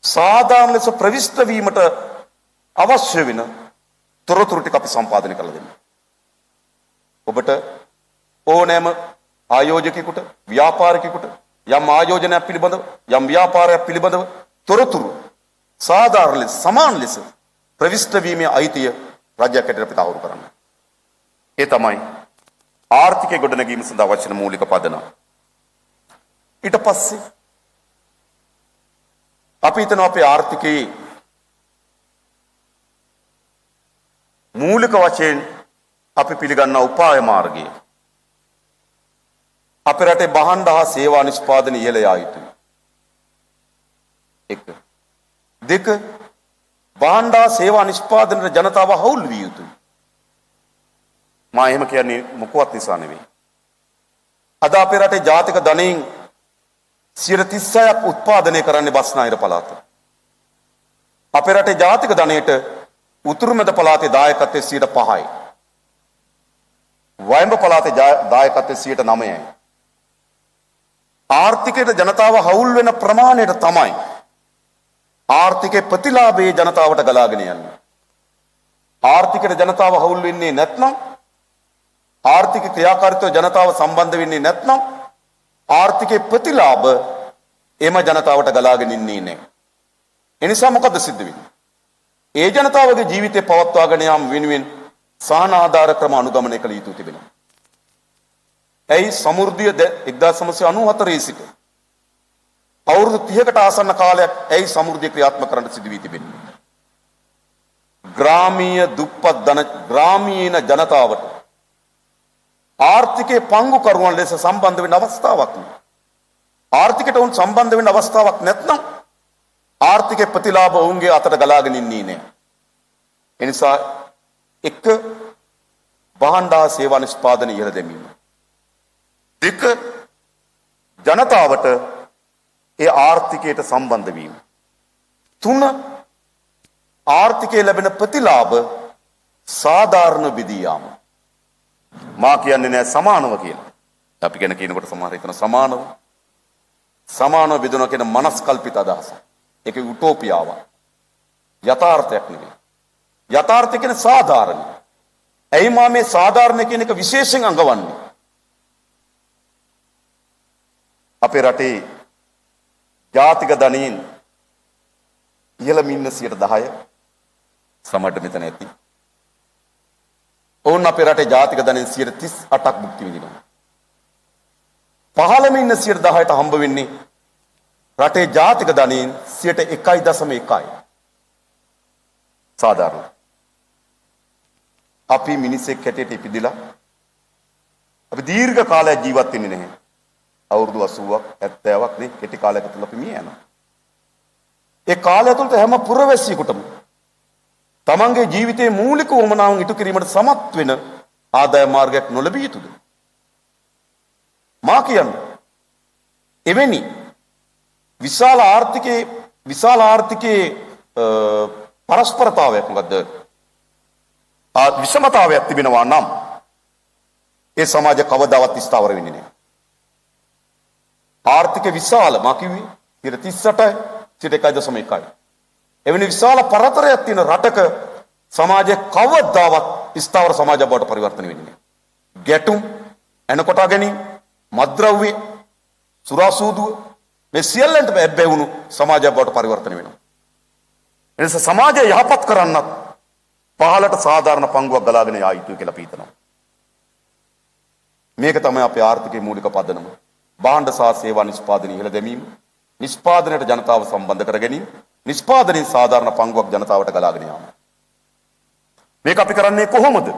[SPEAKER 5] සාධාරණ ලෙස ප්‍රවිෂ්ඨ වීමට අවශ්‍ය වෙන තොරතුරු ටික අපි සම්පාදනය කරලා දෙන්න. ඔබට ඕනෑම ආයෝජකයෙකුට ව්‍යාපාරිකයෙකුට යම් ආයෝජනයක් පිළිබඳව යම් ව්‍යාපාරයක් පිළිබඳව තොරතුරු සාධාරණ ලෙස සමාන ලෙස ප්‍රවිෂ්ඨ වීමේ අයිතිය රාජ්‍යයක් හැටියට අපි තහවුරු කරන්න. ඒ තමයි ආර්ථිකය ගොඩනැගීම සඳහා අවශ්‍ය මූලික පදනම. ඊට පස්සේ අපි හිතනවා අපේ ආර්ථිකයේ මූලික වශයෙන් අපි පිළිගන්නා උපාය මාර්ගය අපේ රටේ භාණ්ඩ හා සේවා නිෂ්පාදන ඉහළ යා යුතුයි. 1. 2. භාණ්ඩ හා සේවා නිෂ්පාදනයේ ජනතාව හවුල් විය යුතුයි. මා එහෙම කියන්නේ මොකවත් නිසා නෙවෙයි. අද අපේ රටේ ජාතික ධනයෙන් 36ක් උත්පාදනය කරන්නේ බස්නාහිර පළාත. අපේ රටේ ජාතික ධනයට උතුරු මැද පළාතේ දායකත්වයේ 5%යි. වයඹ පළාතේ දායකත්වයේ 9%යි. ආර්ථිකයට ජනතාව හවුල් වෙන ප්‍රමාණයට තමයි ආර්ථිකේ ප්‍රතිලාභයේ ජනතාවට ගලාගෙන යන්නේ. ආර්ථිකයට ජනතාව හවුල් වෙන්නේ නැත්නම් ආර්ථික ක්‍රියාකාරීත්වය ජනතාව සම්බන්ධ වෙන්නේ නැත්නම් ආර්ථිකේ ප්‍රතිලාභ එම ජනතාවට ගලාගෙන ඉන්නේ නැහැ. එනිසා මොකද සිද්ධ වෙන්නේ? ඒ ජනතාවගේ ජීවිතේ පවත්වාගෙන යාම වෙනුවෙන් සහන ආධාර ක්‍රම අනුගමනය කළ යුතු තිබෙනවා. ඇයි සමෘද්ධිය 1994 සිට අවුරුදු 30කට ආසන්න කාලයක් ඇයි සමෘද්ධිය ක්‍රියාත්මක කරන්න සිදු වී තිබෙන්නේ? ග්‍රාමීය දුප්පත් ග්‍රාමීණ ජනතාවට ආර්ථිකයේ පංගුකරුවන් ලෙස සම්බන්ධ වෙන්න අවස්ථාවක් නෑ. ආර්ථිකයට උන් සම්බන්ධ වෙන්න අවස්ථාවක් නැත්නම් ආර්ථිකයේ ප්‍රතිලාභ ඔවුන්ගේ අතට ගලාගෙන ඉන්නේ නෑ. එනිසා 1. භාණ්ඩ හා සේවා නිෂ්පාදන ඉහළ දැමීම. 2. ජනතාවට ඒ ආර්ථිකයට සම්බන්ධ වීම. 3. ආර්ථිකයේ ලැබෙන ප්‍රතිලාභ සාධාරණ බෙදී යාම. මා කියන්නේ නෑ සමානව කියලා. අපි ගැන කියනකොට සමහර හිතන සමානව. සමානව බෙදනවා කියන මනස්කල්පිත අදහස. ඒක යුටෝපියාවක්. යථාර්ථයක් නෙවෙයි. යථාර්ථය කියන්නේ සාධාරණ. ඇයි මා මේ සාධාරණ කියන එක විශේෂයෙන් අඟවන්නේ? අපේ රටේ ජාතික ධනයෙන් ඉහළම ඉන්න 10% සමහරට මෙතන ඇති. ඕන් අපේ රටේ ජාතික ධනයෙන් 38ක් භුක්ති විඳිනවා. පහළම ඉන්න 10%ට හම්බ වෙන්නේ රටේ ජාතික ධනයෙන් 1.1%. සාධාරණ. අපි මිනිසෙක් හැටියට ඉපදිලා අපි දීර්ඝ කාලයක් ජීවත් වෙන්නේ නැහැ. අවුරුදු 80ක් 70ක් නේ කෙටි කාලයක තුල අපි මිය යනවා. ඒ කාලය තුළත හැම පුරවැසියෙකුටම තමන්ගේ ජීවිතයේ මූලික වමනාවන් ඉටු කිරීමට සමත් වෙන ආදායම් මාර්ගයක් නොලැබිය යුතුද? මා කියන්නේ එවැනි විශාල ආර්ථිකයේ පරස්පරතාවයක් මොකද්ද? විෂමතාවයක් තිබෙනවා නම් ඒ සමාජය කවදාවත් ස්ථාවර වෙන්නේ නැහැ. ආර්ථික විශාල මා කිව්වේ 38යි 1.1%. එවැනි විශාල පරතරයක් තියෙන රටක සමාජය කවදාවත් ස්ථාවර සමාජයක් බවට පරිවර්තන වෙන්නේ නැහැ. ගැටුම්, එනකොටා ගැනීම, මත්ද්‍රව්‍ය, සුරාසූදුව මේ සියල්ලන්ට බැහැවුණු සමාජයක් බවට පරිවර්තන වෙනවා. එනිසා සමාජය යහපත් කරන්නත් පහළට සාධාරණ පංගුවක් ගලාගෙන යා යුතුයි කියලා අපි හිතනවා. මේක තමයි අපේ ආර්ථිකයේ මූලික පදනම. භාණ්ඩ සහ සේවා නිෂ්පාදනය ඉහළ දැමීම, නිෂ්පාදනයට ජනතාව සම්බන්ධ කර ගැනීම, නිෂ්පාදනයේ සාධාරණ පංගුවක් ජනතාවට ගලාගෙන යාම. මේක අපි කරන්නේ කොහොමද?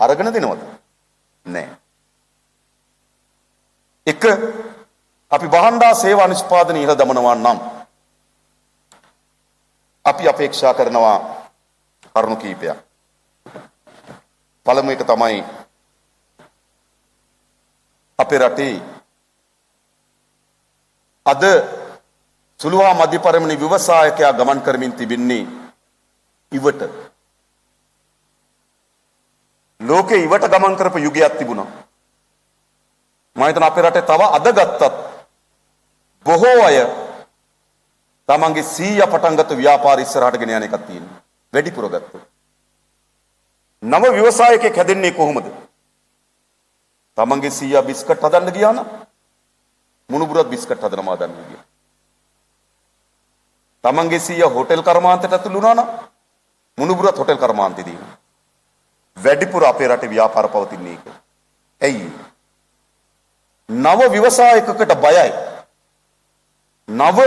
[SPEAKER 5] අරගෙන දෙනවද? නෑ. එක අපි භාණ්ඩ සේවා නිෂ්පාදනය ඉහළ දමනවා නම් අපි අපේක්ෂා කරනවා කරුණු කීපයක්. පළමු එක තමයි අපේ රටේ අද සුළු හා මධ්‍ය පරිමාණ ව්‍යවසායකයා ගමන් කරමින් තිබෙන්නේ ඉවට. ලෝකේ ඉවට ගමන් කරපු යුගයක් තිබුණා. මම හිතන අපේ රටේ තව අද ගත්තත් බොහෝ අය තමන්ගේ 100 පටන් ගත්ත ව්‍යාපාර ඉස්සරහට ගෙන යන එකක් තියෙනවා. වැඩිපුර ගත්තොත්. නව ව්‍යවසායකයෙක් හැදෙන්නේ කොහොමද? තමන්ගේ 100 බිස්කට් හදන්න ගියා නම් මුණුබුරත් බිස්කට් හදනම හදන්න ගියා. තමන්ගේ 100 හොටෙල් කර්මාන්තයට ඇතුළු වුණා නම් මුණුබුරත් හොටෙල් කර්මාන්තෙ දිනවා. වැඩිපුර අපේ රටේ ව්‍යාපාර පවතින්නේ ඒක. ඇයි? නව ව්‍යවසායකකට බයයි. නව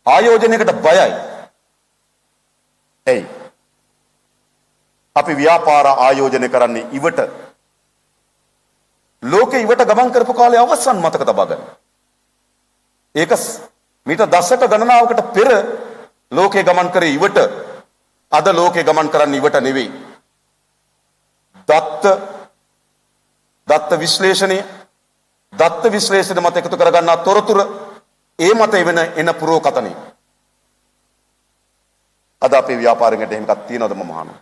[SPEAKER 5] ආයෝජනයකට බයයි. ඇයි? අපි ව්‍යාපාර ආයෝජනය කරන්නේ ඉවට. ලෝකේ ඉවට ගමන් කරපු කාලේ අවසන් මතක තබා ගන්න. ඒක මීට දශක ගණනාවකට පෙර ලෝකේ ගමන් කරේ ඉවට. අද ලෝකේ ගමන් කරන්නේ ඉවට නෙවෙයි. දත්ත විශ්ලේෂණය මත එකතු කරගන්නා තොරතුරු ඒ මත එන පුරෝකතනෙ. අද අපේ ව්‍යාපාරයකට එහෙම එකක් තියනවද මම අහනවා.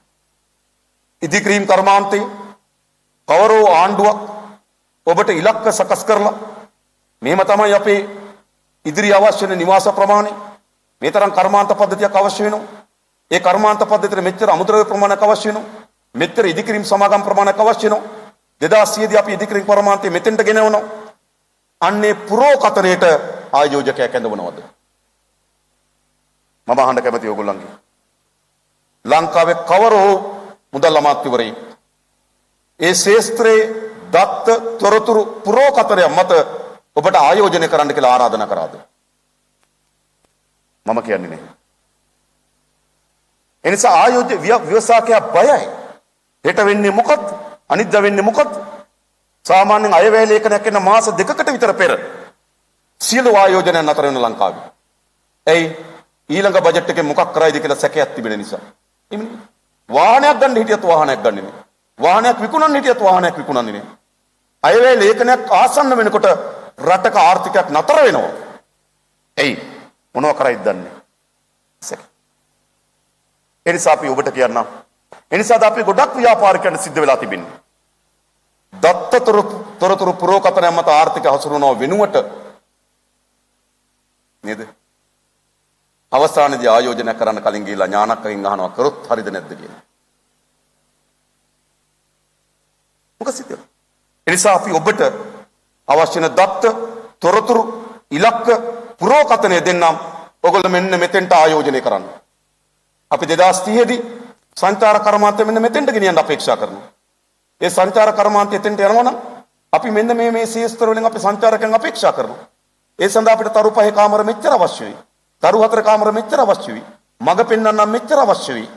[SPEAKER 5] ඉදික්‍රීම් කර්මාන්තේ කවරෝ ආණ්ඩුවක් ඔබට ඉලක්ක සකස් කරලා මේම තමයි අපේ ඉදිරි අවශ්‍ය වෙන නිවාස ප්‍රමාණය. මේ තරම් කර්මාන්ත පද්ධතියක් අවශ්‍ය වෙනවා. ඒ කර්මාන්ත පද්ධතියට මෙච්චර අමුද්‍රව්‍ය ප්‍රමාණයක් අවශ්‍ය වෙනවා. මෙච්චර ඉදික්‍රීම් සමාගම් ප්‍රමාණයක් අවශ්‍ය වෙනවා. 2000 දී අපි ඉදික්‍රීම් කර්මාන්තය මෙතෙන්ට ගෙනවනවා. අන්නේ පුරෝකතනයේට ආයෝජකයා කැඳවනවද? මම අහන්න කැමති ඕගොල්ලන්ගේ. ලංකාවේ කවරෝ මුදල් අමාත්‍යවරයෙක් ඒ ශේස්ත්‍රයේ දත්ත තොරතුරු පුරෝකතනය මත ඔබට ආයෝජනය කරන්න කියලා ආරාධනා කරාද? මම කියන්නේ නැහැ. එනිසා ආයෝජ්‍ය ව්‍යවසායකයා බයයි. හෙට වෙන්නේ මොකද්ද? අනිද්දා වෙන්නේ මොකද්ද? සාමාන්‍යයෙන් අයවැය ලේඛනයක් එන මාස දෙකකට විතර පෙර සියලු ආයෝජනයන් අතර වෙන ලංකාවේ. එයි ඊළඟ බජට් එකේ මොකක් කරයිද කියලා සැකයක් තිබෙන නිසා. එමුනේ වාහනයක් ගන්න හිටියත් වාහනයක් ගන්නෙ නෑ. වාහනයක් විකුණන්න හිටියත් වාහනයක් විකුණන්නේ නෑ. අයවැය ලේඛනයක් ආසන්න වෙනකොට රටක ආර්ථිකයක් නතර වෙනවා. එයි මොනවා කරයිද දන්නේ සැක. එනිසා අපි ඔබට කියන්නම්. එනිසාද අපි ගොඩක් ව්‍යාපාරිකයන්ට සිද්ධ වෙලා තිබෙන්නේ. දත්ත තොරතුරු පුරෝකතනය මත ආර්ථික හසුරුවනවා වෙනුවට නේද? අවසානයේදී ආයෝජනය කරන්න කලින් ගිහිල්ලා ඥානක්කගෙන් අහනවා කරොත් හරිද නැද්ද කියලා. මොකද සිද්ධ වෙන්නේ? ඒ නිසා අපි ඔබට අවශ්‍ය වෙන දත්ත, තොරතුරු, ඉලක්ක පුරෝකථනය දෙන්නම්. ඔයගොල්ලෝ මෙන්න මෙතෙන්ට ආයෝජනය කරන්න. අපි 2030 දී සංචාර කර්මාන්තය මෙන්න මෙතෙන්ට ගෙනියන්න අපේක්ෂා කරනවා. ඒ සංචාර කර්මාන්තය එතෙන්ට යනවා නම් අපි මෙන්න මේ ශේෂ්ත්‍ර වලින් අපි සංචාරකයන් අපේක්ෂා කරනවා. ඒ සඳහා අපිට තරු 5 කාමර මෙච්චර අවශ්‍ය වෙයි. තරු 4 කාමර මෙච්චර අවශ්‍ය වෙයි. මඟ පෙන්වන්නම් මෙච්චර අවශ්‍ය වෙයි.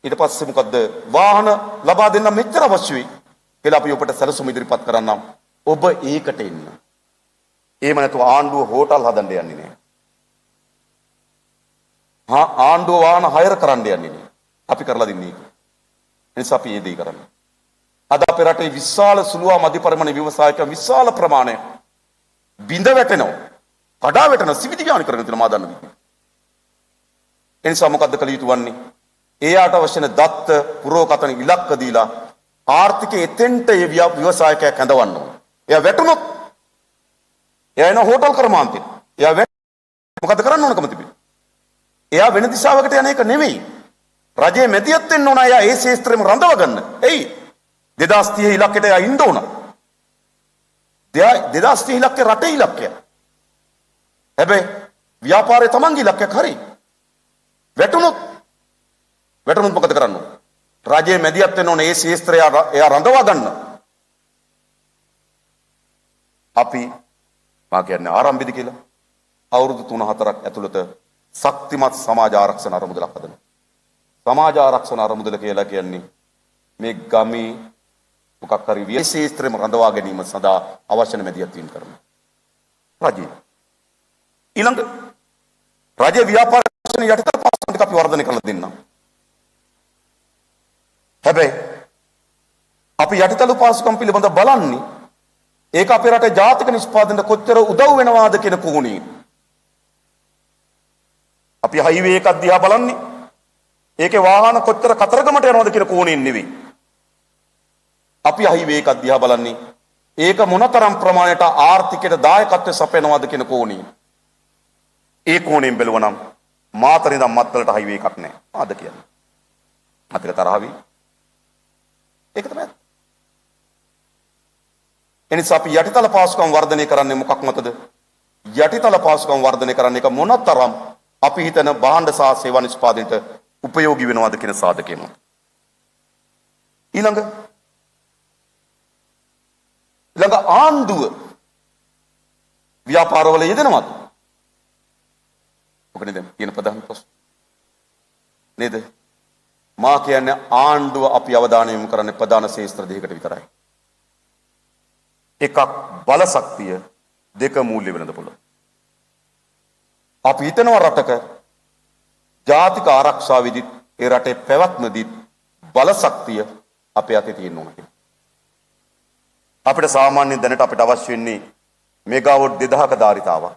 [SPEAKER 5] ඊට පස්සේ මොකද්ද? වාහන ලබා දෙන්න මෙච්චර අවශ්‍ය වෙයි. කියලා අපි ඔබට සැලසුම් ඉදිරිපත් කරන්නම්. ඔබ ඒකට එන්න. එහෙම නැතුව ආණ්ඩුව හෝටල් හදන්න යන්නේ නැහැ. ආණ්ඩුව වාහන හයර කරන්න යන්නේ නැහැ. අපි කරලා දෙන්නේ ඒක. ඒ නිසා අපි මේ දේ කරන්නේ. අද අපේ රටේ විශාල සුළුවා මධ්‍ය පරිමාණ ව්‍යවසායකයන් විශාල ප්‍රමාණයක් බිඳ වැටෙනවා. කඩා වැටෙනවා. සිවිදි ගාන කරගෙන තියෙනවා මා දන්න විදිහට. ඒ නිසා මොකද්ද කළ යුතු වන්නේ? එයාට අවශ්‍ය වෙන දත්ත පුරෝකථන ඉලක්ක දීලා ආර්ථිකයේ එතෙන්ට ඒ ව්‍යවසායකයා කැඳවන්න ඕන. එයා වැටුනොත් එයා එන හෝටල් කර්මාන්තේ. එයා මොකද කරන්න ඕනකම තිබෙන්නේ? එයා වෙන දිශාවකට යන එක නෙවෙයි. රජයේ මැදිහත් වෙන්න ඕන. එයා ඒ ශේෂ්ත්‍රෙම රඳව ගන්න. එයි 2030 ඉලක්කයට එයා ඉන්න ඕන. 2030 ඉලක්කේ රටේ ඉලක්කය. හැබැයි ව්‍යාපාරයේ තමන්ගේ ඉලක්කයක් හරි. වැටුනොත් මොකද කරන්න ඕන? රජයේ මැදිහත් වෙන්න ඕන. ඒ ශේෂ්ත්‍රය එයා රඳවා ගන්න. අපි මා කියන්නේ ආරම්භයේදී කියලා අවුරුදු 3-4ක් ඇතුළත ශක්තිමත් සමාජ ආරක්ෂණ අරමුදලක් හදනවා. සමාජ ආරක්ෂණ අරමුදල කියලා කියන්නේ මේ ගමේ මොකක් හරි විශේෂත්‍රම රඳවා ගැනීම සඳහා අවශ්‍ය මැදිහත් වීම කරනවා. රජය ඊළඟ රජයේ ව්‍යාපාර යටිතල පාසුකම් ටික අපි වර්ධනය කරලා දෙන්නම්. හැබැයි අපි යටිතල පාසුකම් පිළිබඳ බලන්නේ ඒක අපේ රටේ ජාතික නිෂ්පාදනයට කොච්චර උදව් වෙනවාද කියන කෝණේ. අපි හයිවේ එකක් දිහා බලන්නේ ඒකේ වාහන කොච්චර කතරගමට යනවද කියන කෝණයෙන් නෙවෙයි. අපි හයිවේ එකක් දිහා බලන්නේ ඒක මොනතරම් ප්‍රමාණයට ආර්ථිකයට දායකත්වය සපයනවද කියන කෝණයෙන්. ඒ කෝණයෙන් බැලුවනම් මාතර ඉඳන් මත්තලට හයිවේ එකක් නැහැ. ආද කියන්නේ. මතක තරහවි. ඒක තමයි. එනිසා අපි යටිතල පාසුකම් වර්ධනය කරන්නේ මොකක් මතද? යටිතල පාසුකම් වර්ධනය කරන්නේ එක මොනතරම් අපි හිතන භාණ්ඩ සහ සේවා නිෂ්පාදනයට උපයෝගී වෙනවද කියන සාධකයම. ඊළඟ ආණ්ඩුව ව්‍යාපාරවල යෙදෙනවද? ඔක නේද කියන ප්‍රධාන ප්‍රශ්න. නේද? මා කියන්නේ ආණ්ඩුව අපි අවධානය යොමු කරන්නේ ප්‍රධාන ශේෂ්ත්‍ර දෙකකට විතරයි. එකක් බල ශක්තිය, දෙක මූල්‍ය වෙළඳපොළ. අපි හිතනවා රටක ජාතික ආරක්ෂාවේදීත් ඒ රටේ පැවැත්මදීත් බල ශක්තිය අපේ අතේ තියෙන්න ඕන කියලා. අපිට සාමාන්‍ය දැනට අපිට අවශ්‍ය වෙන්නේ මෙගාවොට් 2000ක ධාරිතාවක්.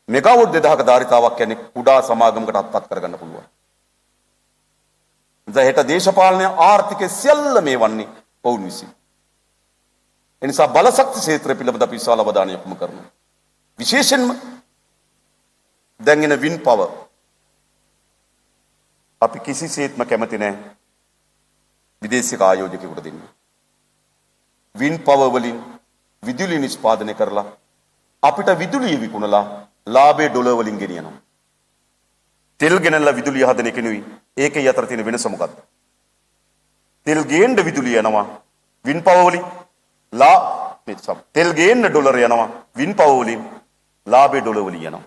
[SPEAKER 5] මෙගාවොට් 2000ක ධාරිතාවක් කියන්නේ කුඩා සමාගමකට අත්පත් කරගන්න පුළුවන්. දැන් දේශපාලන ආර්ථික සියල්ල මේ වන්නේ ඔවුන් විසින්. එනිසා බල ශක්ති ක්ෂේත්‍රය පිළිබඳ අපි විශාල අවධානයක් යොමු කරනවා. විශේෂයෙන්ම දැන් එන වින් පවර් අපි කිසිසේත්ම කැමති නැහැ විදේශික ආයෝජකයෙකුට දෙන්න. වින් පවර් වලින් විදුලි නිෂ්පාදනය කරලා අපිට විදුලිය විකුණලා ලාභයේ ඩොලර් වලින් ගෙනියනවා. තෙල් ගෙනල්ලා විදුලිය හදන එක නෙවෙයි. ඒකේ අතර තියෙන වෙනස මොකද්ද? තෙල් ගේන්න විදුලිය යනවා වින් පවර් වලින්. තෙල් ගේන්න ඩොලර් යනවා වින් පවර් වලින්. ලාභයේ ඩොලර් වලින් යනවා.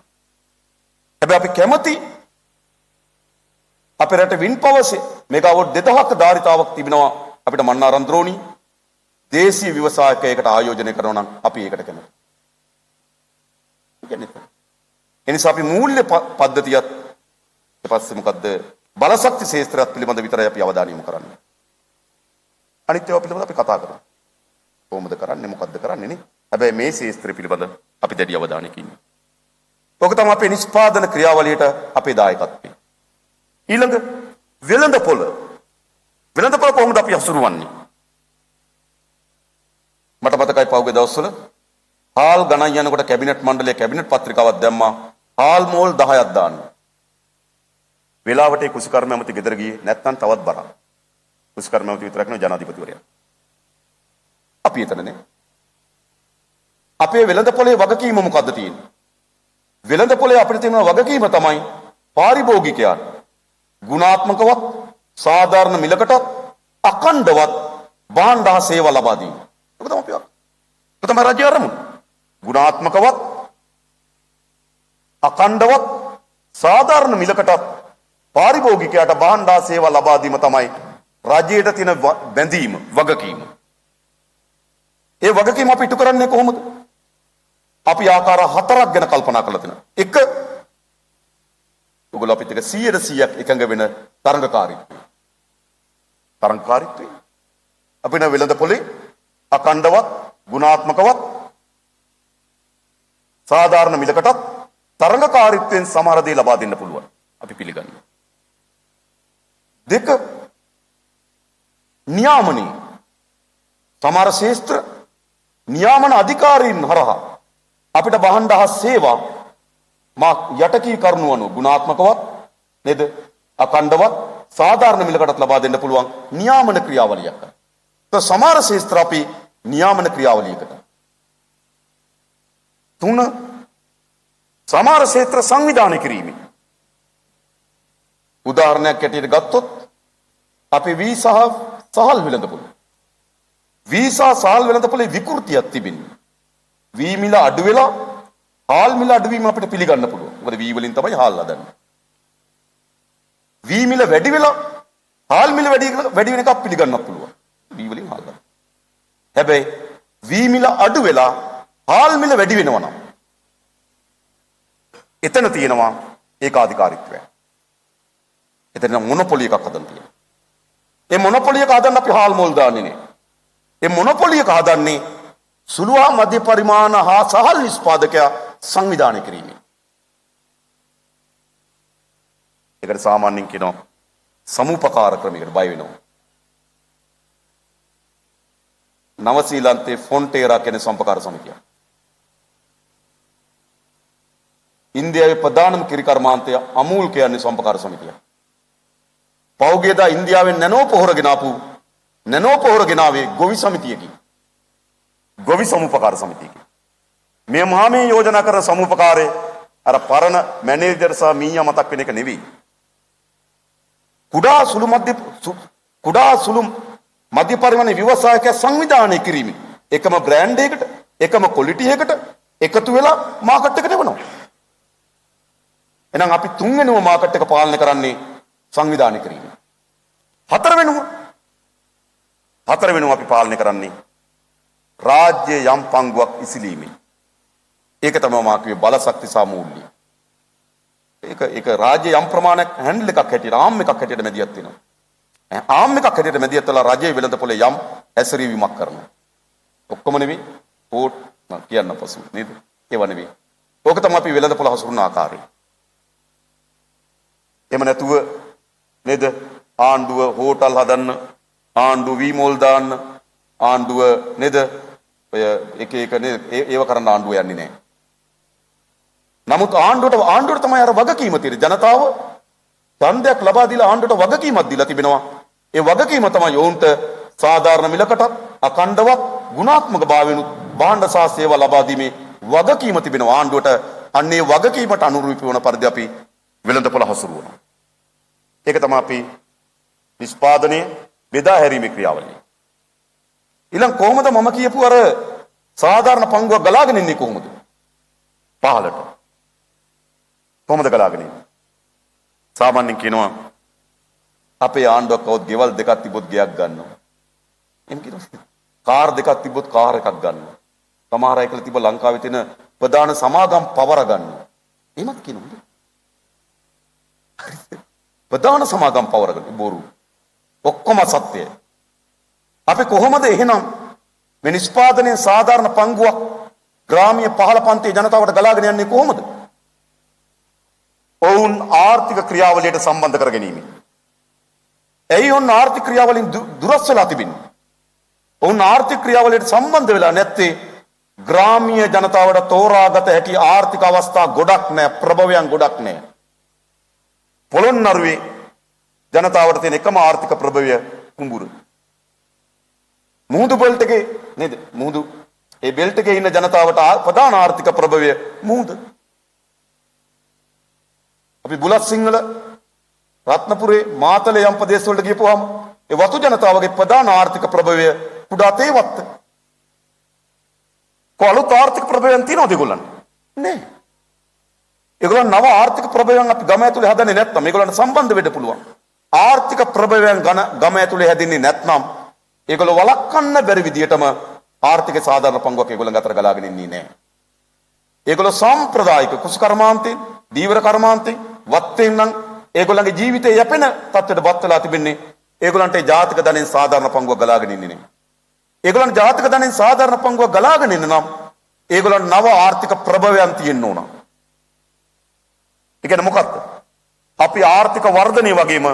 [SPEAKER 5] හැබැයි අපි කැමති අපේ රට වින් පවර්සේ මෙගාවොට් 2000ක ධාරිතාවක් තිබෙනවා අපිට මන්නාරම් ද්‍රෝණී දේශීය ව්‍යවසායකයකට ආයෝජනය කරනවා නම් අපි ඒකට කැමතියි. එනිසා අපි මූල්‍ය පද්ධතියත් ඊපස්සේ මොකද්ද බලශක්ති ශේත්‍රයත් පිළිබඳ විතරයි අපි අවධානය යොමු කරන්නේ. අනිත් ඒවා පිළිබඳ අපි කතා කරමු. කොහොමද කරන්නේ මොකද්ද කරන්නේ නේ? හැබැයි මේ ශේත්‍රය පිළිබඳ අපි දැඩි අවධානයක ඉන්නේ. ඔක තමයි අපේ නිෂ්පාදන ක්‍රියාවලියට අපේ දායකත්වය. ඊළඟ වෙළඳපොළ කොහොමද අපි හසුරුවන්නේ? මට මතකයි පහුගිය දවස්වල හාල් ගණන් යනකොට කැබිනට් මණ්ඩලයේ කැබිනට් පත්‍රිකාවක් දැම්මා හාල් මෝල් 10ක් දාන්න. වෙලාවට ඒ කුසකර්ම ඇමති ගෙදර ගියේ නැත්නම් තවත් බරක්. කුසකර්ම ඇමති විතරක් නෙවෙයි ජනාධිපතිවරයා. අපි එතනනේ. අපේ වෙළඳපොලේ වගකීම මොකද්ද තියෙන්නේ? වෙළඳපොලේ අපිට තියෙන වගකීම තමයි පාරිභෝගිකයන් ගුණාත්මකවත් සාධාරණ මිලකටත් අඛණ්ඩවත් භාණ්ඩ හා සේවා ලබා දීම. ඒක තමයි අපි ඒක තමයි රජය අරමුණ. ගුණාත්මකවත් අඛණ්ඩවත් සාධාරණ මිලකටත් පාරිභෝගිකයාට භාණ්ඩ හා සේවා ලබා දීම තමයි රජයට තියෙන බැඳීම වගකීම. ඒ වගකීම අපි ඉටු කරන්නේ කොහොමද? අපි ආකාර හතරක් ගැන කල්පනා කරලා තියෙනවා. එක ඔයගොල්ලෝ අපිට 100% එකඟ වෙන තරඟකාරීත්වය. තරඟකාරීත්වය. අපිට වෙළඳපොලේ අඛණ්ඩවත් ගුණාත්මකවත් සාධාරණ මිලකටත් තරඟකාරීත්වයෙන් සමහර දේ ලබා දෙන්න පුළුවන්. අපි පිළිගන්නවා. දෙක නියාමනයේ සමහර ශේෂ්ත්‍ර නියාමන අධිකාරීන් හරහා අපිට බහණ්ඩ හා සේවා මා යටකී කරුණු අනුව ගුණාත්මකවත් නේද අඛණ්ඩවත් සාධාරණ මිලකටත් ලබා දෙන්න පුළුවන් නියාමන ක්‍රියාවලියක් කරා. તો සමහර ශේෂ්ත්‍ර අපි නියාමන ක්‍රියාවලියකට. තුන සමහර ක්ෂේත්‍ර සංවිධානය කිරීම. උදාහරණයක් ඇටියට ගත්තොත් අපි වීසා සහල් වෙළඳපොළ. වීසා සහල් වෙළඳපොළේ විකෘතියක් තිබෙනවා. වී මිල අඩු වෙලා හාල් මිල අඩු වීම අපිට පිළිගන්න පුළුවන්. මොකද වී වලින් තමයි හාල් හදන්නේ. වී මිල වැඩි වෙලා හාල් මිල වැඩි වෙන එකක් පිළිගන්නත් පුළුවන්. වී වලින් හාල් හදන්න. හැබැයි වී මිල අඩු වෙලා හාල් මිල වැඩි වෙනවා නම් එතන තියෙනවා ඒකාධිකාරීත්වය. එතන මොනොපොලි එකක් හදන්න තියෙනවා. ඒ මොනොපොලි එක හදන්න අපි හාල් මොල් දාන්නේ නේ. ඒ මොනොපොලි එක හදන්නේ සුළු හා මධ්‍ය පරිමාණ හා සහල් නිෂ්පාදකයා සංවිධානය කිරීම. ඒකට සාමාන්‍යයෙන් කියනවා සමුපකාර ක්‍රමයකට බය වෙනවා. නව ශ්‍රීලන්තයේ ෆොන්ටේරා කියන සම්පකාර සමිතිය. ඉන්දියාවේ ප්‍රධානම කිරි කර්මාන්තය අමූල් කියන්නේ සම්පකාර සමිතිය. පෞගේදා ඉන්දියාවෙන් නැනෝ පොහොර ගෙනාවේ ගොවි සමිතියකින්. ගොවි සමුපකාර සමිතියකින්. මේ මහා යෝජනා කරන සමුපකාරයේ අර පරණ මැනේජර් සහ මීයා මතක් වෙන එක නෙවෙයි. කුඩා සුළු මධ්‍ය පරිමාණ ව්‍යවසායකයා සංවිධානය කිරීම. එකම බ්‍රෑන්ඩ් එකකට, එකම ක්වොලිටි එකකට එකතු වෙලා මාකට් එකට එවනවා. එහෙනම් අපි තුන්වෙනිම මාකට් එක පාලනය කරන්නේ සංවිධානය කිරීම. හතරවෙනුව අපි පාලනය කරන්නේ රාජ්‍ය යම් පංගුවක් ඉසිලීමේ. ඒක තමයි මා කිව්වේ බලශක්ති සහ මූල්‍ය. ඒක රාජ්‍ය යම් ප්‍රමාණයක් හැන්ඩල් එකක් හැටියට ආම් එකක් හැටියට මැදිහත් වෙනවා. ආම් එකක් හැටියට මැදිහත් වෙලා රජයේ වෙළඳපොලේ යම් හැසිරීමක් කරනවා. ඔක්කොම නෙවෙයි පෝට් කියන්න පසු නේද? ඒව නෙවෙයි. ඕක තමයි අපි වෙළඳපොළ හසුරුවන ආකාරය. එහෙම නැතුව නේද ආණ්ඩුව හෝටල් හදන්න ආණ්ඩුව වීමෝල් දාන්න ආණ්ඩුව නේද ඔය එක නේද ඒව කරන්න ආණ්ඩුව යන්නේ නැහැ. නමුත් ආණ්ඩුවට තමයි අර වගකීම තියෙන්නේ. ජනතාව ඡන්දයක් ලබා දීලා ආණ්ඩුවට වගකීමක් දීලා තිබෙනවා. ඒ වගකීම තමයි ඔවුන්ට සාධාරණ මිලකටත් අඛණ්ඩවත් ගුණාත්මක භාවයෙන්ුත් භාණ්ඩ සහ සේවා ලබා දීමේ වගකීම තිබෙනවා ආණ්ඩුවට. අන්නේ වගකීමට අනුරූප වන පරිදි අපි වෙළඳපොළ හසුරුවනවා. ඒක තමයි අපි නිෂ්පාදනයේ බෙදා හැරීමේ ක්‍රියාවලිය. ඊළඟ කොහොමද මම කියපු අර සාධාරණ පංගුවක් ගලාගෙන ඉන්නේ කොහොමද? පහලට. කොහොමද ගලාගෙන ඉන්නේ? සාමාන්‍යයෙන් කියනවා අපේ ආණ්ඩුවක් කවොත් ගෙවල් දෙකක් තිබොත් ගෙයක් ගන්නවා. එහෙම කියනවා. කාර් දෙකක් තිබොත් කාර් එකක් ගන්නවා. සමහර අය කියලා තිබ්බ ලංකාවේ තියෙන ප්‍රධාන සමාගම් පවර ගන්නවා. එහෙමත් කියනවා. ප්‍රධාන සමාගම් පවර ගන්න බොරු. ඔක්කොම සත්‍යයි. අපි කොහොමද එහෙනම් මේ නිෂ්පාදනයේ සාධාරණ පංගුවක් ග්‍රාමීය පහළ පන්තියේ ජනතාවට ගලාගෙන යන්නේ කොහොමද? ඔවුන් ආර්ථික ක්‍රියාවලියට සම්බන්ධ කර ගැනීම. ඇයි ඔවුන් ආර්ථික ක්‍රියාවලින් දුරස් වෙලා තිබෙන්නේ? ඔවුන් ආර්ථික ක්‍රියාවලියට සම්බන්ධ වෙලා නැත්තේ ග්‍රාමීය ජනතාවට තෝරාගත හැකි ආර්ථික අවස්ථා ගොඩක් නැහැ, ප්‍රභවයන් ගොඩක් නැහැ. පොළොන්නරුවේ ජනතාවට තියෙන එකම ආර්ථික ප්‍රභවය කුඹුර. මුහුදු බෙල්ට් එකේ නේද? මුහුදු ඒ බෙල්ට් එකේ ඉන්න ජනතාවට ප්‍රධාන ආර්ථික ප්‍රභවය මුහුද. අපි බුලත් සිංහල රත්නපුරේ මාතලේ යම් ප්‍රදේශ වලට ගියපුවාම ඒ වතු ජනතාවගේ ප්‍රධාන ආර්ථික ප්‍රභවය කුඩා තේවත්ත. කොළොත් ආර්ථික ප්‍රභවයන් තියෙනවද ඒගොල්ලන්ට? නෑ. ඒගොල්ලන් නව ආර්ථික ප්‍රභවයන් අපි ගම ඇතුලේ හදන්නේ නැත්නම් ඒගොල්ලන්ට සම්බන්ධ වෙන්න පුළුවන්. ආර්ථික ප්‍රභවයන් ගම ඇතුලේ හැදින්නේ නැත්නම් ඒගොල්ලෝ වළක්වන්න බැරි විදියටම ආර්ථික සාධාරණ පංගුවක් ඒගොල්ලන් අතර ගලාගෙන ඉන්නේ නෑ. ඒගොල්ලෝ සම්ප්‍රදායික කුසු කර්මාන්තයෙන්, දීවර කර්මාන්තයෙන්, වත්තෙන් නම් ඒගොල්ලන්ගේ ජීවිතේ යැපෙන තත්ත්වයට බත් වෙලා තිබෙන්නේ. ඒගොල්ලන්ට ජාතික ධනෙන් සාධාරණ පංගුවක් ගලාගෙන ඉන්නේ නෑ. ඒගොල්ලන් ජාතික ධනෙන් සාධාරණ පංගුවක් ගලාගෙන ඉන්න නම් ඒගොල්ලන් නව ආර්ථික ප්‍රභවයන් තියෙන්න ඕන. ඒ කියන්නේ මොකක්ද? අපි ආර්ථික වර්ධනය වගේම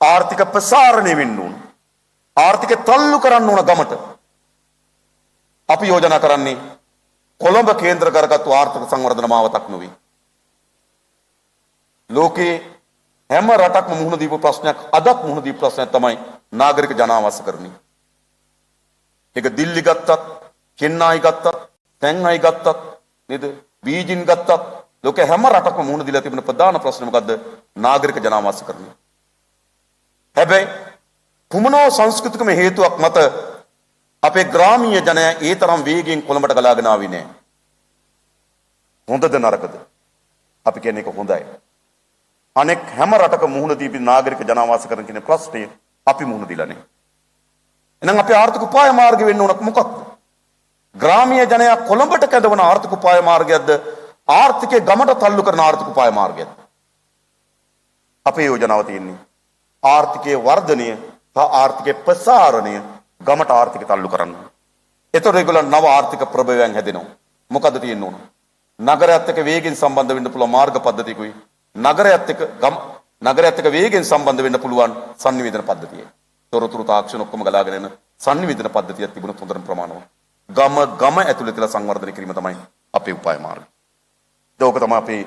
[SPEAKER 5] ආර්ථික ප්‍රසාරණය වෙන්න ඕන. ආර්ථික තල්ලු කරන්න ඕන ගමට. අපි යෝජනා කරන්නේ කොළඹ කේන්ද්‍ර කරගත්තු ආර්ථික සංවර්ධන මාවතක් නොවේ. ලෝකේ හැම රටක්ම මුහුණ දීපු ප්‍රශ්නයක් අදත් මුහුණ දීපු ප්‍රශ්නයක් තමයි නාගරික ජනාවාසකරණය. ඒක දිල්ලි ගත්තත්, චෙන්නයි ගත්තත්, තැන්හයි ගත්තත්, නේද? බීජින් ගත්තත් ලෝකේ හැම රටක්ම මුහුණ දීලා තිබෙන ප්‍රධාන ප්‍රශ්නේ මොකද්ද? නාගරික ජනාවාසකරණය. හැබැයි කුමනෝ සංස්කෘතිකම හේතුවක් මත අපේ ග්‍රාමීය ජනයා ඒ තරම් වේගයෙන් කොළඹට ගලාගෙන ආවේ නැහැ. හොඳද නරකද? අපි කියන්නේ ඒක හොඳයි. අනෙක් හැම රටක මුහුණ දීපි නාගරික ජනාවාසකරණ කියන ප්‍රශ්නේ අපි මුහුණ දීලා නැහැ. එහෙනම් අපේ ආර්ථික උපාය මාර්ග වෙන්න ඕන මොකක්ද? ග්‍රාමීය ජනයා කොළඹට කැඳවන ආර්ථික උපාය මාර්ගයක්ද? ආර්ථිකයේ ගමට තල්ලු කරන ආර්ථික උපාය මාර්ගයක්ද? අපේ යෝජනාව තියෙන්නේ ආර්ථිකයේ වර්ධනය සහ ආර්ථිකයේ ප්‍රසාරණය ගමට ආර්ථික තල්ලු කරන්න. එතකොට ඒගොල්ලන් නව ආර්ථික ප්‍රභවයන් හැදෙනවා. මොකද්ද තියෙන්න ඕන? නගරයත් එක්ක වේගෙන් සම්බන්ධ වෙන්න පුළුවන් මාර්ග පද්ධතියකුයි. නගරයත් එක්ක වේගෙන් සම්බන්ධ වෙන්න පුළුවන් sannivedana පද්ධතියයි. තොරතුරු තාක්ෂණ ඔක්කොම ගලාගෙන යන sannivedana පද්ධතියක් තිබුණොත් හොඳට ප්‍රමාණවත්. ගම ඇතුළේ තියලා සංවර්ධනය කිරීම තමයි අපේ උපාය මාර්ගය. ඒක තමයි අපේ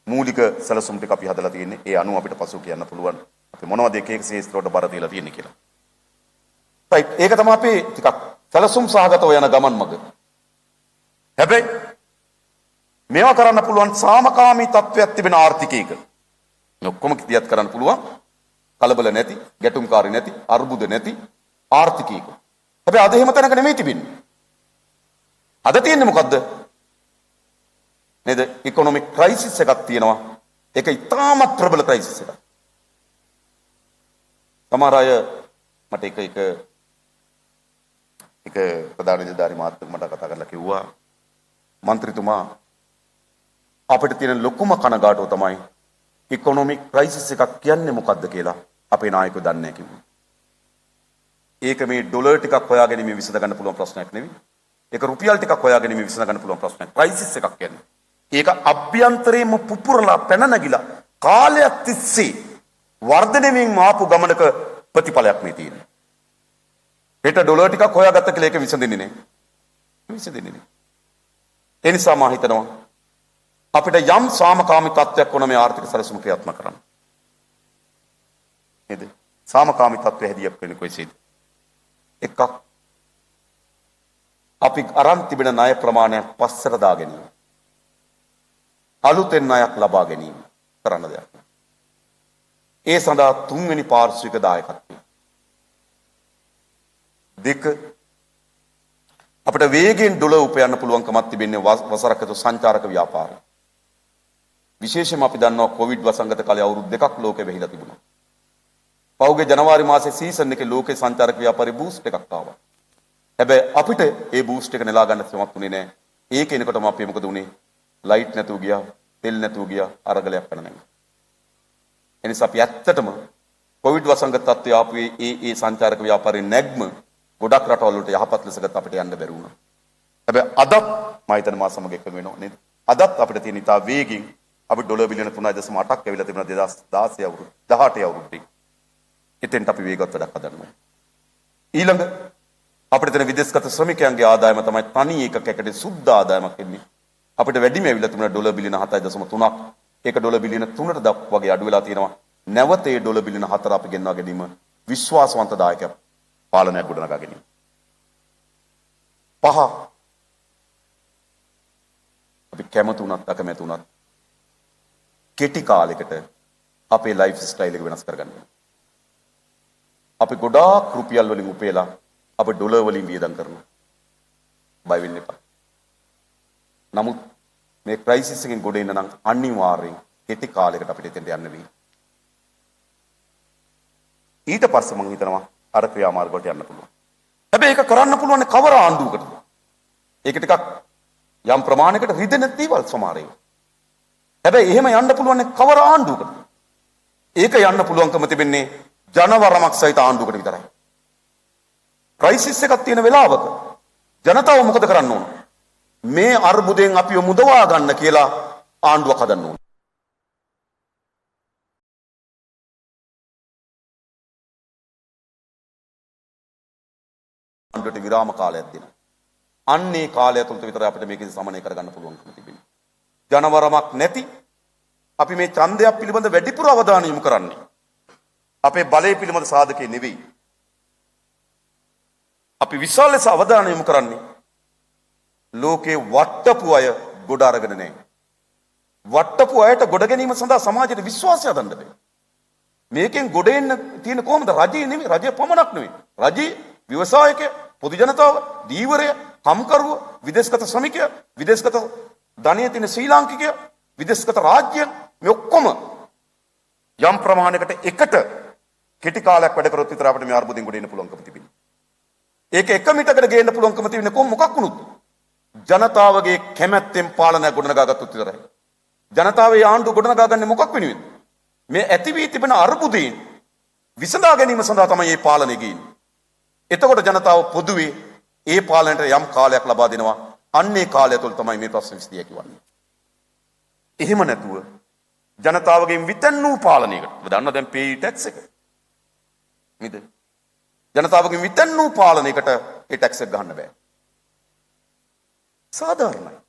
[SPEAKER 5] මූලික සැලසුම් ටික අපි හදලා තියෙන්නේ. ඒ අනුව අපිට පසු කියන්න පුළුවන් අපි මොනවද එක එක ශේෂ්ත්‍රවලට බර දීලා තියෙන්නේ කියලා. right ඒක තමයි අපි ටිකක් සැලසුම් සහගතව යන ගමන් මඟ. හැබැයි මේවා කරන්න පුළුවන් සාමකාමී තත්වයක් තිබෙන ආර්ථිකයක. මේ ඔක්කොම කිතියත් කරන්න පුළුවන් කලබල නැති, ගැටුම්කාරී නැති, අර්බුද නැති ආර්ථිකයක. හැබැයි අද එහෙම තැනක නෙමෙයි තිබෙන්නේ. අද තියෙන්නේ මොකද්ද? නේද? ඉකොනොමික් ක්‍රයිසිස් එකක් තියෙනවා. ඒක ඉතාමත් ප්‍රබල ක්‍රයිසිස් එකක්. සමහර අය මට එක ප්‍රධාන නිලධාරි මහත්මයෙක් මට කතා කරලා කිව්වා මන්ත්‍රීතුමා අපිට තියෙන ලොකුම කනගාටුව තමයි ඉකොනොමික් ක්‍රයිසිස් එකක් කියන්නේ මොකද්ද කියලා අපේ නායකයෝ දන්නේ නැහැ කිව්වා. ඒක මේ ඩොලර් ටිකක් හොයාගෙන මේ විසඳ ගන්න පුළුවන් ප්‍රශ්නයක් නෙවෙයි. ඒක රුපියල් ටිකක් හොයාගෙන මේ විසඳ ගන්න පුළුවන් ප්‍රශ්නයක්. ක්‍රයිසිස් එකක් කියන්නේ. ඒක අභ්‍යන්තරයෙන්ම පුපුරලා පැන නැගිලා කාලයක් තිස්සේ වර්ධනය වෙමින් ආපු ගමනක ප්‍රතිඵලයක් මේ තියෙන්නේ. හෙට ඩොලර් ටිකක් හොයාගත්ත කියලා ඒක විසඳෙන්නේ නැහැ. විසඳෙන්නේ නැහැ. ඒ නිසා මම හිතනවා අපිට යම් සාමකාමී තත්ත්වයක් වුණ මේ ආර්ථික සැලසුම ක්‍රියාත්මක කරන්න. නේද? සාමකාමී තත්ත්වය හැදියක් වෙන්නේ කොයිසෙද? එකක් අපි අරන් තිබෙන ණය ප්‍රමාණයක් පස්සට දා ගැනීම. අලුතෙන් ණයක් ලබා ගැනීම කරන්න දෙයක්. ඒ සඳහා තුන්වෙනි පාර්ශ්වික දායකත්වය. දෙක අපිට වේගෙන් ඩොලර් උපයන්න පුළුවන්කමක් තිබෙන්නේ වසරකට සංචාරක ව්‍යාපාරය. විශේෂයෙන්ම අපි දන්නවා කොවිඩ් වසංගත කාලේ අවුරුදු දෙකක් ලෝකෙ වෙහිලා තිබුණා. පහුගිය ජනවාරි මාසේ සීසන් එකේ ලෝකේ සංචාරක ව්‍යාපාරේ බූස්ට් එකක් ආවා. හැබැයි අපිට ඒ බූස්ට් එක නෙලා ගන්න සමත් වුණේ නැහැ. ඒක එනකොටම අපි මොකද උනේ? ලයිට් නැතුව ගියා, තෙල් නැතුව ගියා, අරගලයක් පැන නැගිලා. එනිසා අපි ඇත්තටම කොවිඩ් වසංගත තත්ත්වයේ ආපු ඒ සංචාරක ව්‍යාපාරේ නැග්ම ගොඩක් රටවල් වලට යහපත් ලෙස ගත්ත අපිට යන්න බැරි වුණා. හැබැයි අදත් මම හිතන්නේ මා සමග එකම වෙනවා නේද? අදත් අපිට තියෙන ඉතා වේගින් අපි ඩොලර් බිලියන 3.8ක් ඇවිල්ලා තිබුණා 2016 අවුරුදු 18 අවුරුද්දේ. එතෙන්ට අපි වේගවත් වැඩක් හදන්න ඕනේ. ඊළඟ අපිට තියෙන විදේශගත ශ්‍රමිකයන්ගේ ආදායම තමයි තනි ඒකකයකට සුද්ධ ආදායමක් එන්නේ. අපිට වැඩිම ඇවිල්ලා තිබුණා ඩොලර් බිලියන 7.3ක්. ඒක ඩොලර් බිලියන 3ට දක්වා වගේ අඩු වෙලා තියෙනවා. නැවත ඒ ඩොලර් බිලියන 4 අපි ගෙන්වා ගැනීම විශ්වාසවන්ත දායකයක් පාලනයක් ගොඩනගා ගැනීම. පහ අපි කැමති උනත් අකමැති උනත් කෙටි කාලයකට අපේ ලයිෆ් ස්ටයිල් එක වෙනස් කරගන්න. අපි ගොඩාක් රුපියල් වලින් උපයලා අපි ඩොලර් වලින් වියදම් කරනවා. බය වෙන්න එපා. නමුත් මේ ක්‍රයිසිස් එකෙන් ගොඩ එන්න නම් අනිවාර්යෙන් කෙටි කාලයකට අපිට එතෙන්ට යන්න වෙයි. ඊට පස්සේ මම හිතනවා අර ක්‍රියාමාර්ග වලට යන්න පුළුවන්. හැබැයි ඒක කරන්න පුළුවන් කවර ආණ්ඩුවකටද? ඒක ටිකක් යම් ප්‍රමාණයකට රිදෙන දේවල් සමහර ඒවා. හැබැයි එහෙම යන්න පුළුවන් කවර ආණ්ඩුවකටද? ඒක යන්න පුළුවන්කම තිබෙන්නේ ජනවරමක් සහිත ආණ්ඩුවකට විතරයි. ක්‍රයිසිස් එකක් තියෙන වෙලාවක ජනතාව මොකද කරන්න ඕන? මේ අර්බුදයෙන් අපිව මුදවා ගන්න කියලා ආණ්ඩුවක් හදන්න ඕන. ආණ්ඩුවට විරාම කාලයක් දෙන්න. අන්නේ කාලය තුළත විතර අපිට මේක සමනය කරගන්න පුළුවන්කම තිබෙනවා. ජනවරමක් නැති අපි මේ ඡන්දයක් පිළිබඳ වැඩිපුර අවධානය යොමු කරන්නේ අපේ බලය පිළිබඳ සාධකේ නෙවෙයි. අපි විශාල ලෙස අවධානය යොමු කරන්නේ ලෝකේ වට්ටපු අය ගොඩ අරගෙන නැහැ. වට්ටපු අයට ගොඩ ගැනීම සඳහා සමාජයට විශ්වාසය හදන්න බෑ. මේකෙන් ගොඩ එන්න තියෙන කොහොමද? රජය නෙවෙයි, රජය පමණක් නෙවෙයි. රජයේ ව්‍යවසායකය, පොදු ජනතාව, දීවරය, කම්කරුව, විදේශගත ශ්‍රමිකය, විදේශගත ධනිය තියෙන ශ්‍රී ලාංකිකය, විදේශගත රාජ්‍යයන් මේ ඔක්කොම යම් ප්‍රමාණයකට එකට කෙටි කාලයක් වැඩ කරොත් විතර අපිට මේ අර්බුදෙන් ගොඩ එන්න පුළුවන්කම තිබෙනවා. ඒක එක මිටකට ගේන්න පුළුවන්කම තිබෙන්නේ කොහොම මොකක් වුණොත්? ජනතාවගේ කැමැත්තෙන් පාලනය ගොඩනගාගත්තොත් විතරයි. ජනතාවේ ආණ්ඩුව ගොඩනගාගන්නේ මොකක් වෙනුවෙන්ද? මේ ඇති වී තිබෙන අර්බුදයෙන් විසඳා ගැනීම සඳහා තමයි මේ පාලනය ගේන්නේ. එතකොට ජනතාව පොදුවේ ඒ පාලනයට යම් කාලයක් ලබා දෙනවා. අන්නේ කාලය තුළ තමයි මේ ප්‍රශ්න විසඳිය හැකි වන්නේ. එහෙම නැතුව ජනතාවගෙන් විතන් වූ පාලනයකට ඔබ දන්නවා දැන් පේ ටැක්ස් එක නේද? ජනතාවගෙන් විතන් වූ පාලනයකට ඒ ටැක්ස් එක ගන්න බෑ. සාධාරණයි.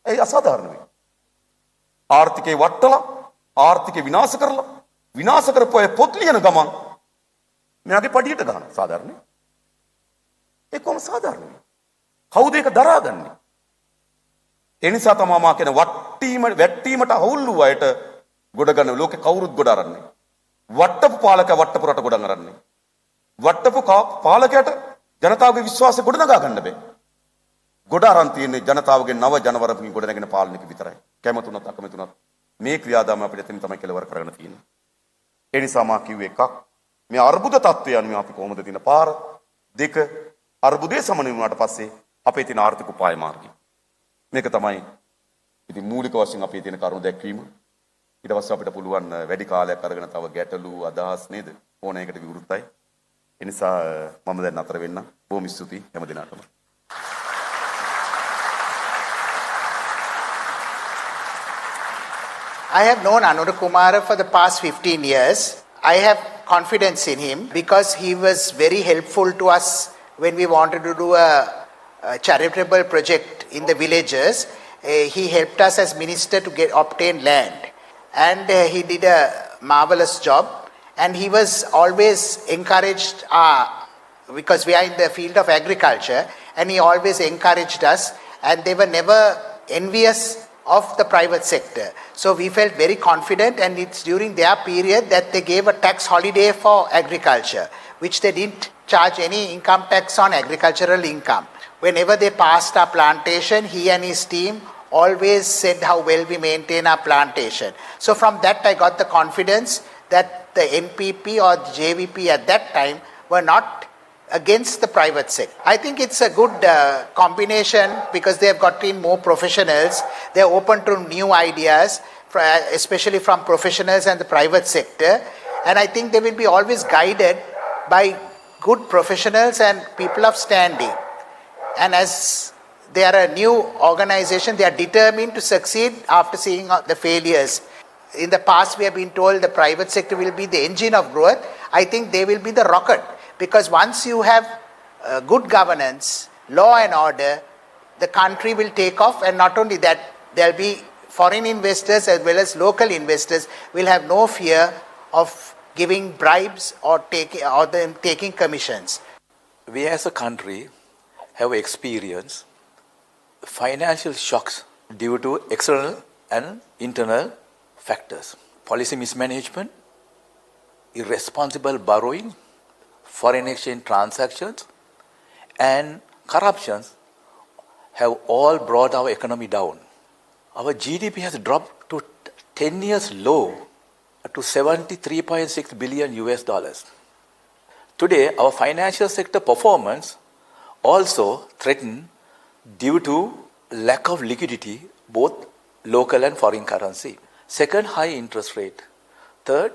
[SPEAKER 5] ඒ අසාධාරණ වෙයි. ආර්ථිකේ වට්ටලා ආර්ථිකේ විනාශ කරලා විනාශ කරපු අය පොත් ලියන ගමන් මෙයාගේ පඩියට ගන්නවා. සාධාරණයි. ඒක කොහොම සාධාරණයි? කවුද ඒක දරාගන්නේ? ඒ නිසා තමයි මා කියන වැට්ටීමට අවුල් වූ අයට ගොඩ ගන්න ලෝකේ කවුරුත් ගොඩ අරන්නේ. වට්ටපු පාලකයා වට්ටපු රට ගොඩ අරන්නේ. වට්ටපු පාලකයාට ජනතාවගේ විශ්වාසය ගොඩ නගා ගන්න බෑ. ගොඩ අරන් තියෙන්නේ ජනතාවගේ නව ජනවරකින් ගොඩ නැගෙන පාලනයක විතරයි. කැමතුණත් අකමැතුණත් මේ ක්‍රියාදාම අපිට එතන තමයි කෙලවර කරගෙන තියෙන්නේ. ඒ නිසා මා කිව්වේ එකක් මේ අර්බුද තත්ත්වය අනුව අපි කොහොමද තියෙන පාර, දෙක අර්බුදයේ සමනය වුණාට පස්සේ අපේ තියෙන ආර්ථික උපාය මාර්ගය. මේක තමයි ඉතින් මූලික වශයෙන් අපේ තියෙන කරුණු දැක්වීම. ඊට පස්සේ අපිට පුළුවන් වැඩි කාලයක් අරගෙන තව ගැටලු අදහස් නේද ඕන එකට විවෘතයි. ඒ නිසා මම දැන් අතර වෙන්න. බොහොම ස්තුතියි හැම දිනකටම.
[SPEAKER 6] I have known Anuruddha Kumara for the past 15 years. I have confidence in him because he was very helpful to us when we wanted to do a charitable project in the villages. He helped us as minister to obtain land, and he did a marvelous job. And he was always encouraged because we are in the field of agriculture, and he always encouraged us, and they were never envious of the private sector. So we felt very confident, and it's during their period that they gave a tax holiday for agriculture, which they didn't charge any income tax on agricultural income. Whenever they passed our plantation, he and his team always said how well we maintain our plantation. So from that I got the confidence that the NPP or the JVP at that time were not against the private sector. I think it's a good combination because they have got in more professionals. They are open to new ideas, especially from professionals and the private sector. And I think they will be always guided by good professionals and people of standing. And as they are a new organization, they are determined to succeed after seeing the failures. In the past, we have been told the private sector will be the engine of growth. I think they will be the rocket. Because once you have good governance, law and order, the country will take off, and not only that, there will be foreign investors as well as local investors will have no fear of giving bribes or taking commissions.
[SPEAKER 7] We as a country have experienced financial shocks due to external and internal factors. Policy mismanagement, irresponsible borrowing, foreign exchange transactions, and corruptions have all brought our economy down. Our GDP has dropped to 10 years low to 73.6 billion US dollars. Today, our financial sector performance also threatened due to lack of liquidity, both local and foreign currency. Second, high interest rate. Third,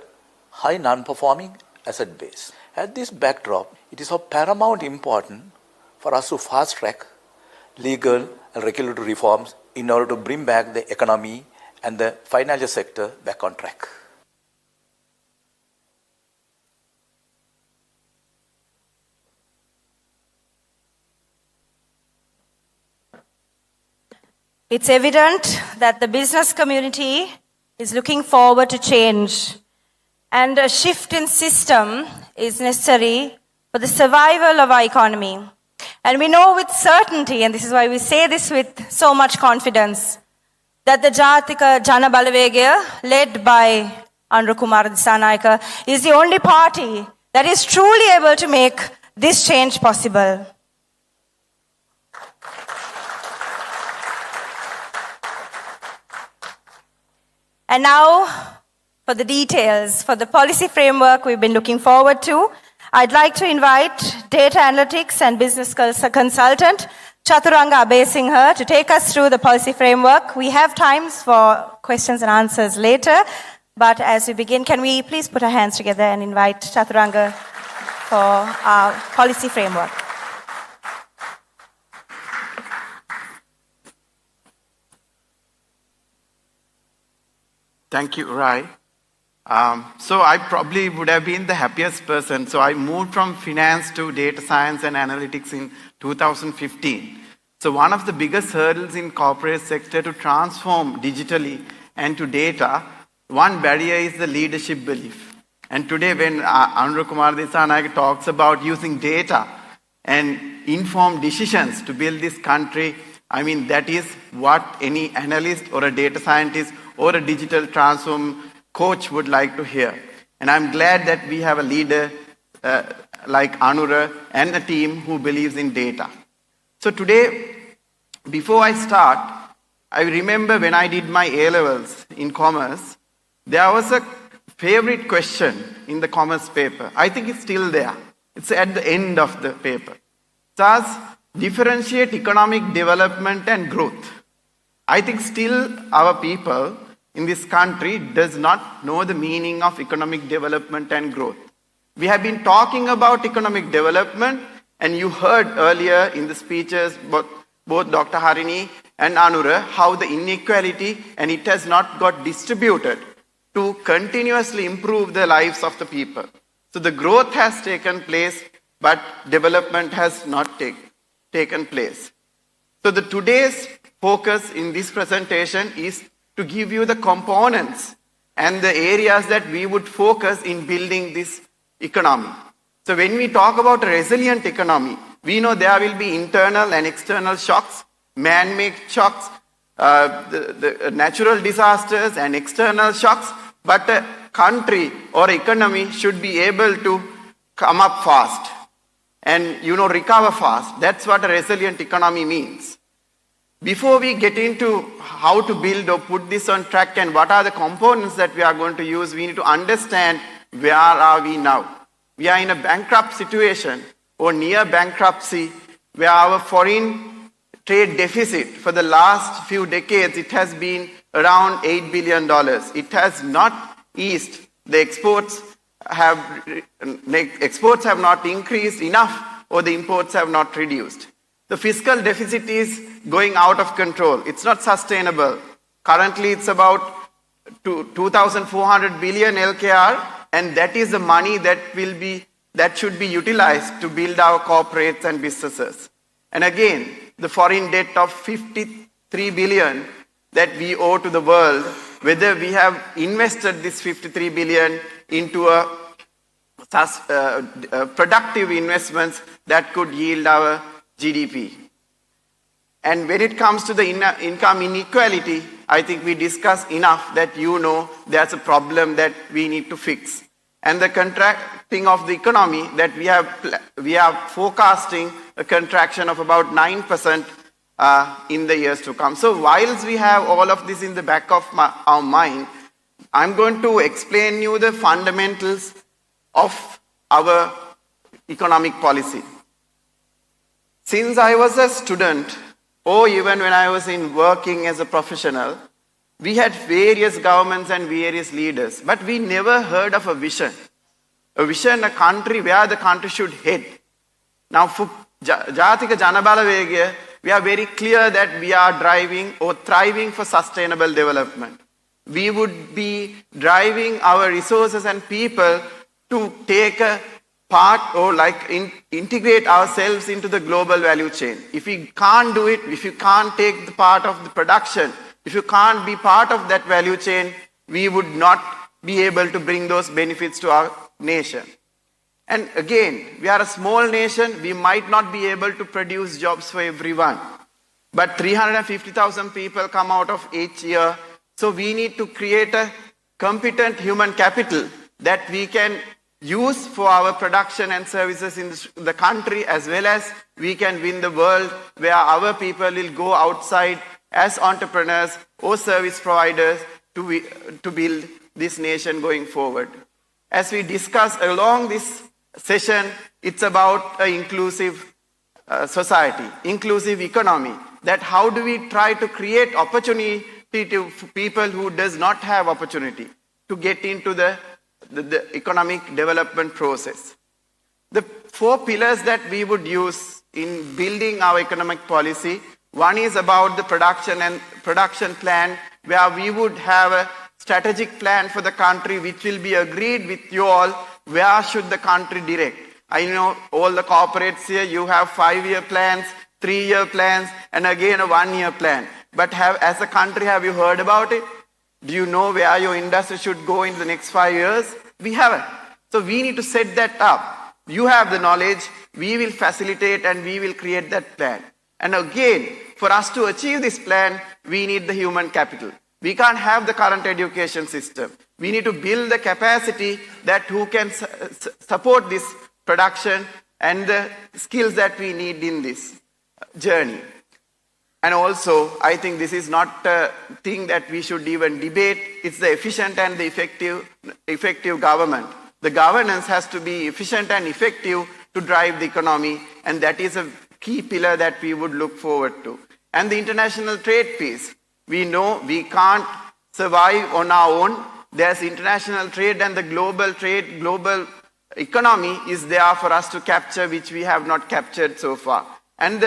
[SPEAKER 7] high non-performing asset base. At this backdrop, it is of paramount importance for us to fast-track legal and regulatory reforms in order to bring back the economy and the financial sector back on track.
[SPEAKER 1] It's evident that the business community is looking forward to change, and a shift in system is necessary for the survival of our economy. And we know with certainty, and this is why we say this with so much confidence, that the Jatika Janabalava, led by Anura Kumara Disanayake, is the only party that is truly able to make this change possible. And now, for the details, for the policy framework we've been looking forward to, I'd like to invite data analytics and business consultant Chaturanga Abesinghe to take us through the policy framework. We have times for questions and answers later, but as we begin, can we please put our hands together and invite Chaturanga for our policy framework.
[SPEAKER 8] Thank you, Rai. So I probably would have been the happiest person. So I moved from finance to data science and analytics in 2015. So one of the biggest hurdles in corporate sector to transform digitally and to data, one barrier is the leadership belief. And today when Anura Kumara Disanayake talks about using data and informed decisions to build this country, I mean, that is what any analyst or a data scientist or a digital transform coach would like to hear. And I'm glad that we have a leader like Anura and a team who believes in data. So today, before I start, I remember when I did my A-levels in commerce, there was a favorite question in the commerce paper. I think it's still there. It's at the end of the paper. Thus, differentiate economic development and growth. I think still our people in this country does not know the meaning of economic development and growth. We have been talking about economic development, and you heard earlier in the speeches both Dr. Harini and Anura how the inequality and it has not got distributed to continuously improve the lives of the people. So the growth has taken place, but development has not taken place. So the today's focus in this presentation is to give you the components and the areas that we would focus in building this economy. So when we talk about a resilient economy, we know there will be internal and external shocks, man-made shocks, the natural disasters and external shocks, but a country or economy should be able to come up fast and recover fast. That's what a resilient economy means. Before we get into how to build or put this on track and what are the components that we are going to use, we need to understand where are we now. We are in a bankrupt situation or near bankruptcy where our foreign trade deficit for the last few decades, it has been around $8 billion. It has not eased. The exports have not increased enough or the imports have not reduced. The fiscal deficit is going out of control. It's not sustainable. Currently, it's about 2,400 billion LKR, and that is the money that should be utilized to build our corporates and businesses. And again, the foreign debt of 53 billion that we owe to the world, whether we have invested this 53 billion into productive investments that could yield our GDP. And when it comes to the income inequality, I think we discussed enough that you know there's a problem that we need to fix. And the contracting of the economy that we are forecasting a contraction of about 9% in the years to come. So whilst we have all of this in the back of our mind, I'm going to explain you the fundamentals of our economic policy. Since I was a student, or even when I was working as a professional, we had various governments and various leaders, but we never heard of a vision, a country where the country should head. Now, for Jatika Janabalava, we are very clear that we are driving or thriving for sustainable development. We would be driving our resources and people to take a part or integrate ourselves into the global value chain. If we can't do it, if you can't take the part of the production, if you can't be part of that value chain, we would not be able to bring those benefits to our nation. And again, we are a small nation, we might not be able to produce jobs for everyone. But 350,000 people come out of each year, so we need to create a competent human capital that we can use for our production and services in the country, as well as we can win the world where our people will go outside as entrepreneurs or service providers to build this nation going forward. As we discuss along this session, it's about an inclusive society, inclusive economy, that how do we try to create opportunity to people who does not have opportunity to get into the economic development process. The 4 pillars that we would use in building our economic policy, one is about the production plan, where we would have a strategic plan for the country which will be agreed with you all, where should the country direct. I know all the corporates here, you have 5-year plans, 3-year plans, and again a 1-year plan. But as a country, have you heard about it? Do you know where your industry should go in the next 5 years? We haven't. So we need to set that up. You have the knowledge, we will facilitate and we will create that plan. And again, for us to achieve this plan, we need the human capital. We can't have the current education system. We need to build the capacity that who can support this production and the skills that we need in this journey. And also, I think this is not a thing that we should even debate. It's the efficient and the effective government. The governance has to be efficient and effective to drive the economy, and that is a key pillar that we would look forward to. And the international trade piece. We know we can't survive on our own. There's international trade, and the global trade, global economy is there for us to capture, which we have not captured so far. And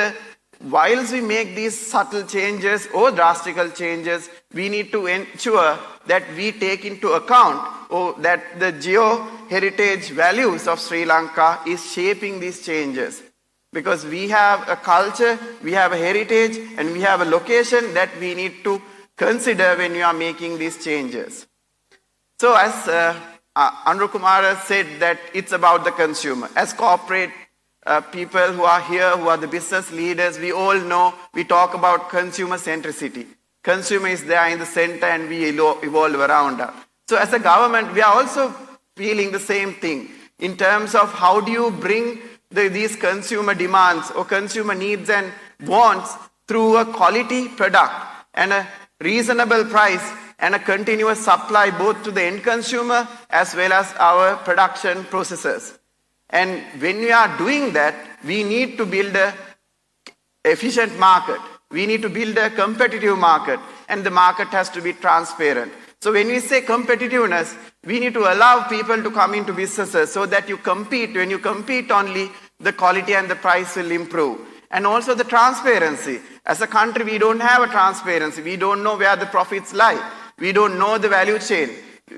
[SPEAKER 8] whilst we make these subtle changes or drastic changes, we need to ensure that we take into account that the geo-heritage values of Sri Lanka is shaping these changes. Because we have a culture, we have a heritage, and we have a location that we need to consider when we are making these changes. So as Anru Kumara said, that it's about the consumer. As corporate people who are here, who are the business leaders, we all know, we talk about consumer centricity. Consumer is there in the center and we evolve around her. So as a government, we are also feeling the same thing in terms of how do you bring these consumer demands or consumer needs and wants through a quality product and a reasonable price and a continuous supply both to the end consumer as well as our production processes. And when we are doing that, we need to build an efficient market. We need to build a competitive market, and the market has to be transparent. So when we say competitiveness, we need to allow people to come into businesses so that you compete. When you compete only, the quality and the price will improve. And also the transparency. As a country, we don't have a transparency. We don't know where the profits lie. We don't know the value chain.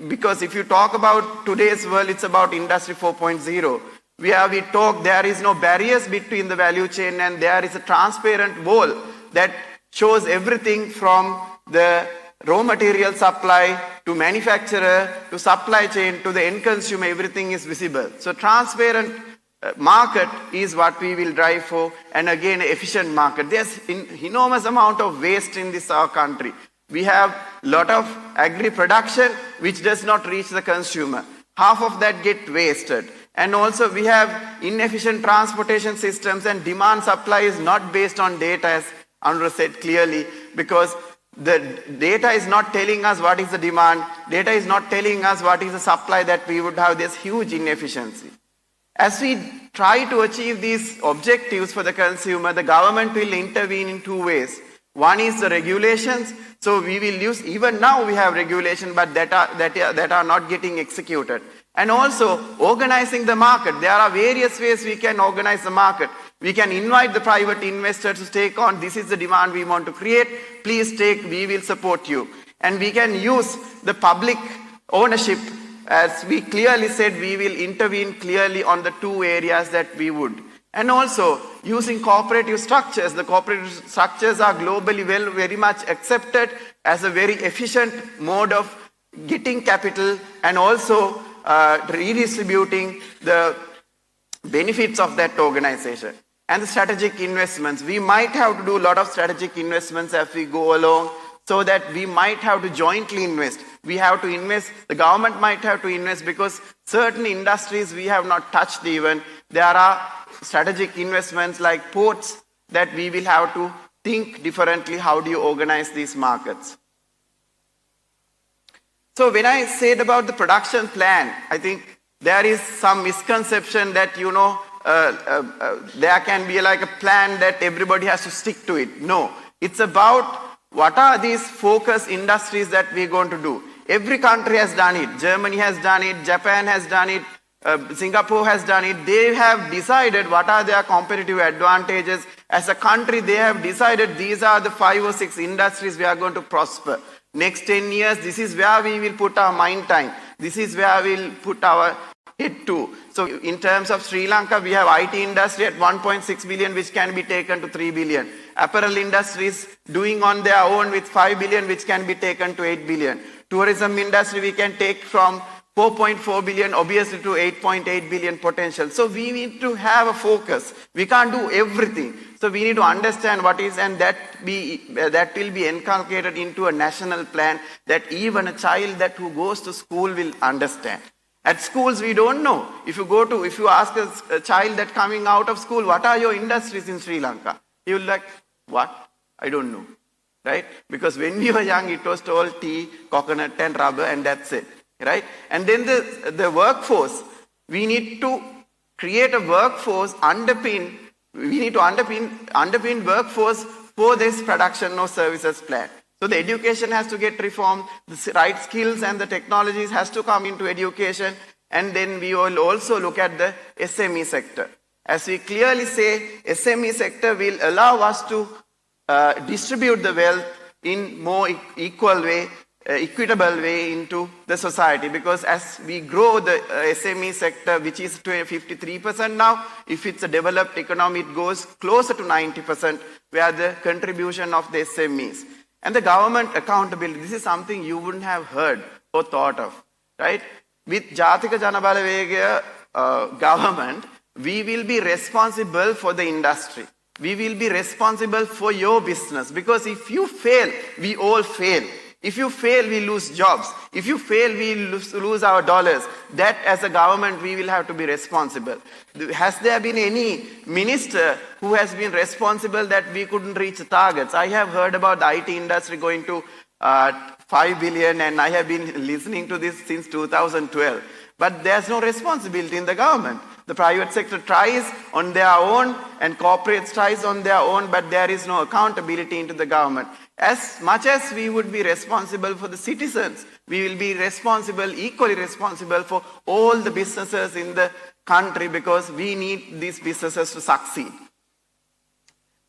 [SPEAKER 8] Because if you talk about today's world, it's about Industry 4.0. Where we talk, there is no barriers between the value chain, and there is a transparent wall that shows everything from the raw material supply to manufacturer to supply chain to the end consumer. Everything is visible. So transparent market is what we will drive for, and again efficient market. There's enormous amount of waste in this our country. We have lot of agri production which does not reach the consumer. Half of that get wasted. And also we have inefficient transportation systems, and demand supply is not based on data, as Andrew said clearly, because the data is not telling us what is the demand, data is not telling us what is the supply that we would have. This huge inefficiency. As we try to achieve these objectives for the consumer, the government will intervene in two ways. One is the regulations. So we will use, even now we have regulation, but that are not getting executed. And also organizing the market. There are various ways we can organize the market. We can invite the private investors to take on, this is the demand we want to create, please take, we will support you. And we can use the public ownership. As we clearly said, we will intervene clearly on the two areas that we would. And also using cooperative structures. The cooperative structures are globally very much accepted as a very efficient mode of getting capital and also redistributing the benefits of that organization. And the strategic investments. We might have to do a lot of strategic investments as we go along, so that we might have to jointly invest. We have to invest, the government might have to invest, because certain industries we have not touched even. There are strategic investments like ports that we will have to think differently. How do you organize these markets? So when I said about the production plan, I think there is some misconception that, there can be like a plan that everybody has to stick to it. No, it's about what are these focus industries that we're going to do. Every country has done it. Germany has done it, Japan has done it, Singapore has done it. They have decided what are their competitive advantages. As a country, they have decided these are the 5 or 6 industries we are going to prosper. Next 10 years, this is where we will put our mind time. This is where we'll put our head to. So in terms of Sri Lanka, we have IT industry at 1.6 billion, which can be taken to 3 billion. Apparel industries doing on their own with 5 billion, which can be taken to 8 billion. Tourism industry, we can take from 4.4 billion obviously to 8.8 billion potential. So we need to have a focus. We can't do everything. So we need to understand what is, and that will be inculcated into a national plan that even a child who goes to school will understand. At schools, we don't know. If you ask a child that coming out of school, what are your industries in Sri Lanka? He will like, what? I don't know. Right? Because when we were young, it was all tea, coconut and rubber, and that's it. Right? And then the workforce, we need to create a workforce we need to underpin workforce for this production or services plan. So the education has to get reformed, the right skills and the technologies has to come into education, and then we will also look at the SME sector. As we clearly say, SME sector will allow us to distribute the wealth in more equitable way into the society, because as we grow the SME sector, which is 53% now, if it's a developed economy, it goes closer to 90%, where the contribution of the SMEs. And the government accountability, this is something you wouldn't have heard or thought of, right? With Jatika Janabalava government, we will be responsible for the industry. We will be responsible for your business, because if you fail, we all fail. If you fail, we lose jobs. If you fail, we lose our dollars. That as a government, we will have to be responsible. Has there been any minister who has been responsible that we couldn't reach the targets? I have heard about the IT industry going to 5 billion, and I have been listening to this since 2012. But there's no responsibility in the government. The private sector tries on their own and corporates tries on their own, but there is no accountability into the government. As much as we would be responsible for the citizens, we will be equally responsible for all the businesses in the country, because we need these businesses to succeed.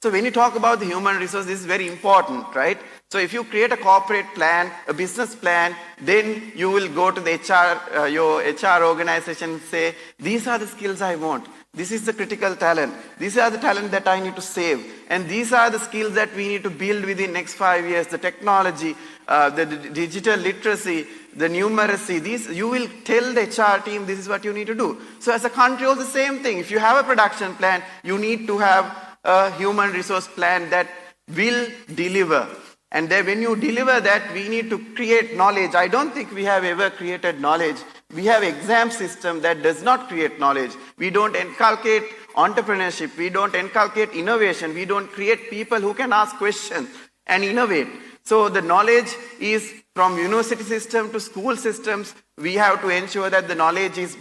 [SPEAKER 8] So when you talk about the human resource, this is very important, right? So if you create a corporate plan, a business plan, then you will go to the your HR organization and say, these are the skills I want. This is the critical talent. These are the talent that I need to save. And these are the skills that we need to build within next 5 years. The technology, the digital literacy, the numeracy. These, you will tell the HR team this is what you need to do. So as a country, also the same thing. If you have a production plan, you need to have a human resource plan that will deliver. And then when you deliver that, we need to create knowledge. I don't think we have ever created knowledge. We have exam system that does not create knowledge. We don't inculcate entrepreneurship. We don't inculcate innovation. We don't create people who can ask questions and innovate. So the knowledge is from university system to school systems. We have to ensure that the knowledge is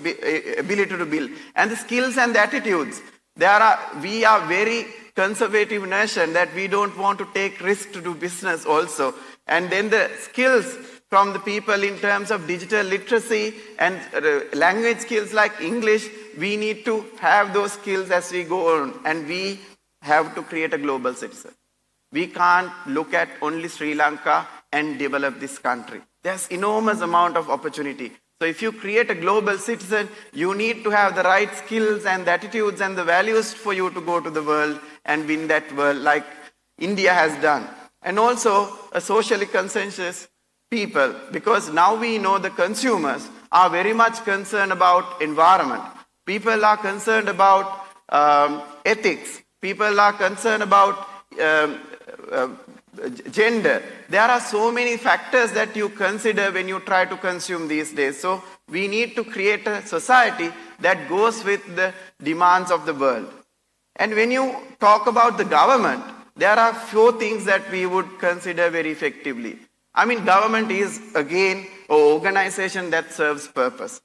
[SPEAKER 8] ability to build. And the skills and the attitudes. We are very conservative nation that we don't want to take risk to do business also. And then the skills from the people in terms of digital literacy and language skills like English, we need to have those skills as we go on. And we have to create a global citizen. We can't look at only Sri Lanka and develop this country. There's enormous amount of opportunity. So if you create a global citizen, you need to have the right skills and the attitudes and the values for you to go to the world and win that world like India has done. And also a socially conscientious people, because now we know the consumers are very much concerned about environment. People are concerned about ethics. People are concerned about gender. There are so many factors that you consider when you try to consume these days. So we need to create a society that goes with the demands of the world. And when you talk about the government, there are few things that we would consider very effectively. I mean, government is, again, an organization that serves purpose,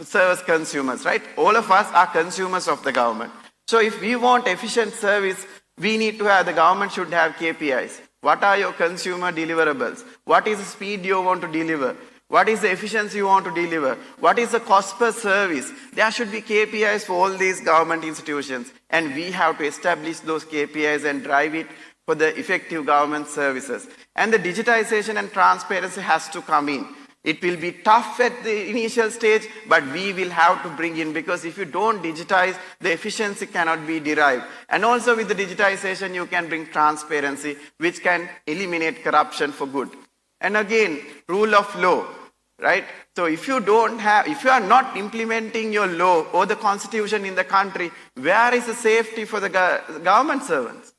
[SPEAKER 8] serves consumers, right? All of us are consumers of the government. So if we want efficient service, we need to have, the government should have KPIs. What are your consumer deliverables? What is the speed you want to deliver? What is the efficiency you want to deliver? What is the cost per service? There should be KPIs for all these government institutions. And we have to establish those KPIs and drive it for the effective government services. And the digitization and transparency has to come in. It will be tough at the initial stage, but we will have to bring in, because if you don't digitize, the efficiency cannot be derived. And also with the digitization, you can bring transparency, which can eliminate corruption for good. And again, rule of law, right? So if you are not implementing your law or the constitution in the country, where is the safety for the government servants?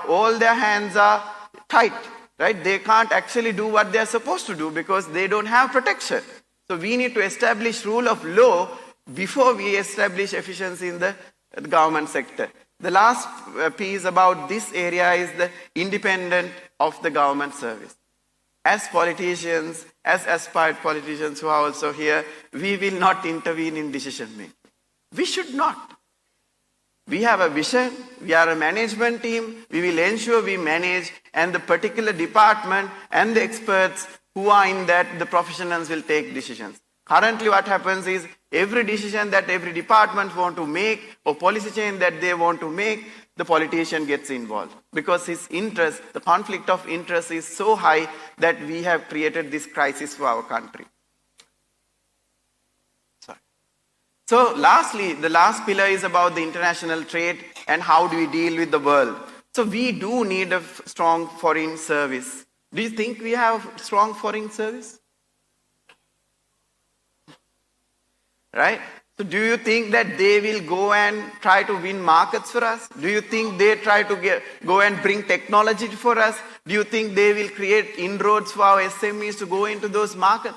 [SPEAKER 8] All their hands are tight, right? They can't actually do what they're supposed to do because they don't have protection. So we need to establish rule of law before we establish efficiency in the government sector. The last piece about this area is the independence of the government service. As politicians, as aspired politicians who are also here, we will not intervene in decision making. We should not. We have a vision, we are a management team, we will ensure we manage, and the particular department and the experts who are in that, the professionals will take decisions. Currently what happens is, every decision that every department want to make, or policy change that they want to make, the politician gets involved. Because his interest, the conflict of interest is so high that we have created this crisis for our country. So lastly, the last pillar is about the international trade and how do we deal with the world. So we do need a strong foreign service. Do you think we have strong foreign service? Right? So do you think that they will go and try to win markets for us? Do you think they try to go and bring technology for us? Do you think they will create inroads for our SMEs to go into those markets?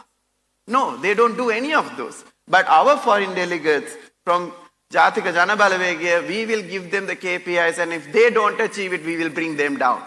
[SPEAKER 8] No, they don't do any of those. But our foreign delegates from ජනබලව, we will give them the KPIs, and if they don't achieve it, we will bring them down.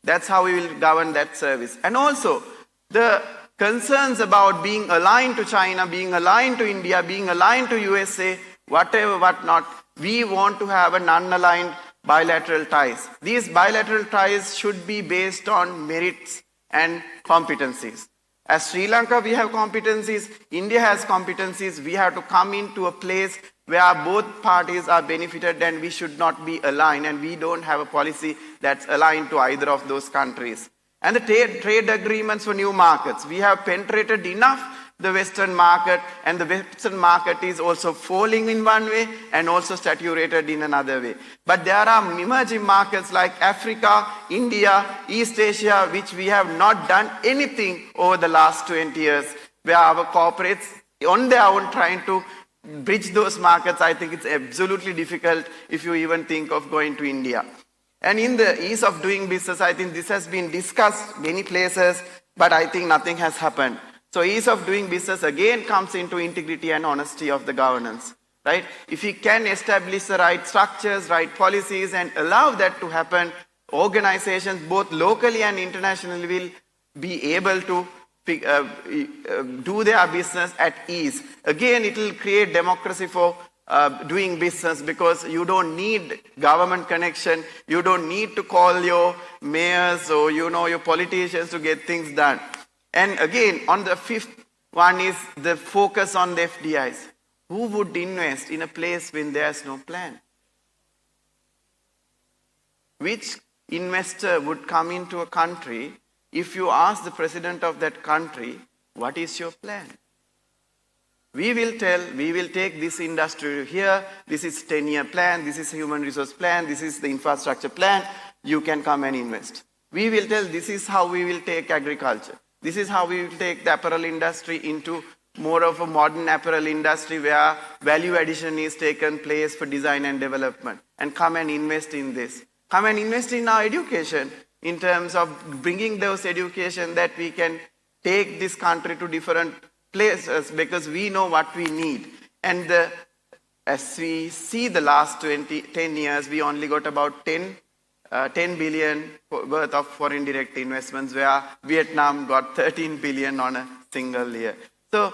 [SPEAKER 8] That's how we will govern that service. And also, the concerns about being aligned to China, being aligned to India, being aligned to USA, whatever, whatnot, we want to have a non-aligned bilateral ties. These bilateral ties should be based on merits and competencies. As Sri Lanka, we have competencies, India has competencies, we have to come into a place where both parties are benefited, and we should not be aligned, and we don't have a policy that's aligned to either of those countries. And the trade agreements for new markets. We have penetrated enough the Western market, and the Western market is also falling in one way and also saturated in another way. But there are emerging markets like Africa, India, East Asia, which we have not done anything over the last 20 years, where our corporates on their own trying to bridge those markets. I think it's absolutely difficult if you even think of going to India. And in the ease of doing business, I think this has been discussed many places, but I think nothing has happened. So ease of doing business again comes into integrity and honesty of the governance, right? If we can establish the right structures, right policies, and allow that to happen, organizations both locally and internationally will be able to do their business at ease. Again, it will create democracy for doing business, because you don't need government connection. You don't need to call your mayors or your politicians to get things done. And again, on the fifth one is the focus on the FDIs. Who would invest in a place when there's no plan? Which investor would come into a country if you ask the president of that country, what is your plan? We will take this industry here, this is 10-year plan, this is human resource plan, this is the infrastructure plan, you can come and invest. We will tell this is how we will take agriculture. This is how we will take the apparel industry into more of a modern apparel industry where value addition is taken place for design and development. And come and invest in this. Come and invest in our education in terms of bringing those education that we can take this country to different places, because we know what we need. And as we see the last 10 years, we only got about 10 billion worth of foreign direct investments, where Vietnam got 13 billion on a single year. So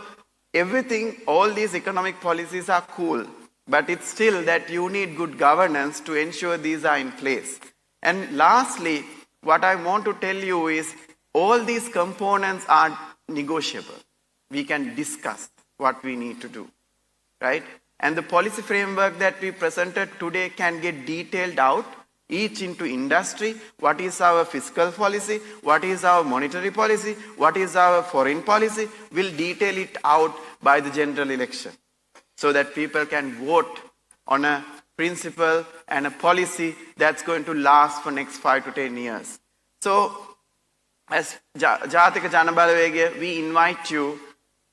[SPEAKER 8] everything, all these economic policies are cool, but it's still that you need good governance to ensure these are in place. And lastly, what I want to tell you is all these components are negotiable. We can discuss what we need to do, right? And the policy framework that we presented today can get detailed out, each into industry, what is our fiscal policy, what is our monetary policy, what is our foreign policy. We'll detail it out by the general election so that people can vote on a principle and a policy that's going to last for next 5 to 10 years. So as Jatika Janabalawege, we invite you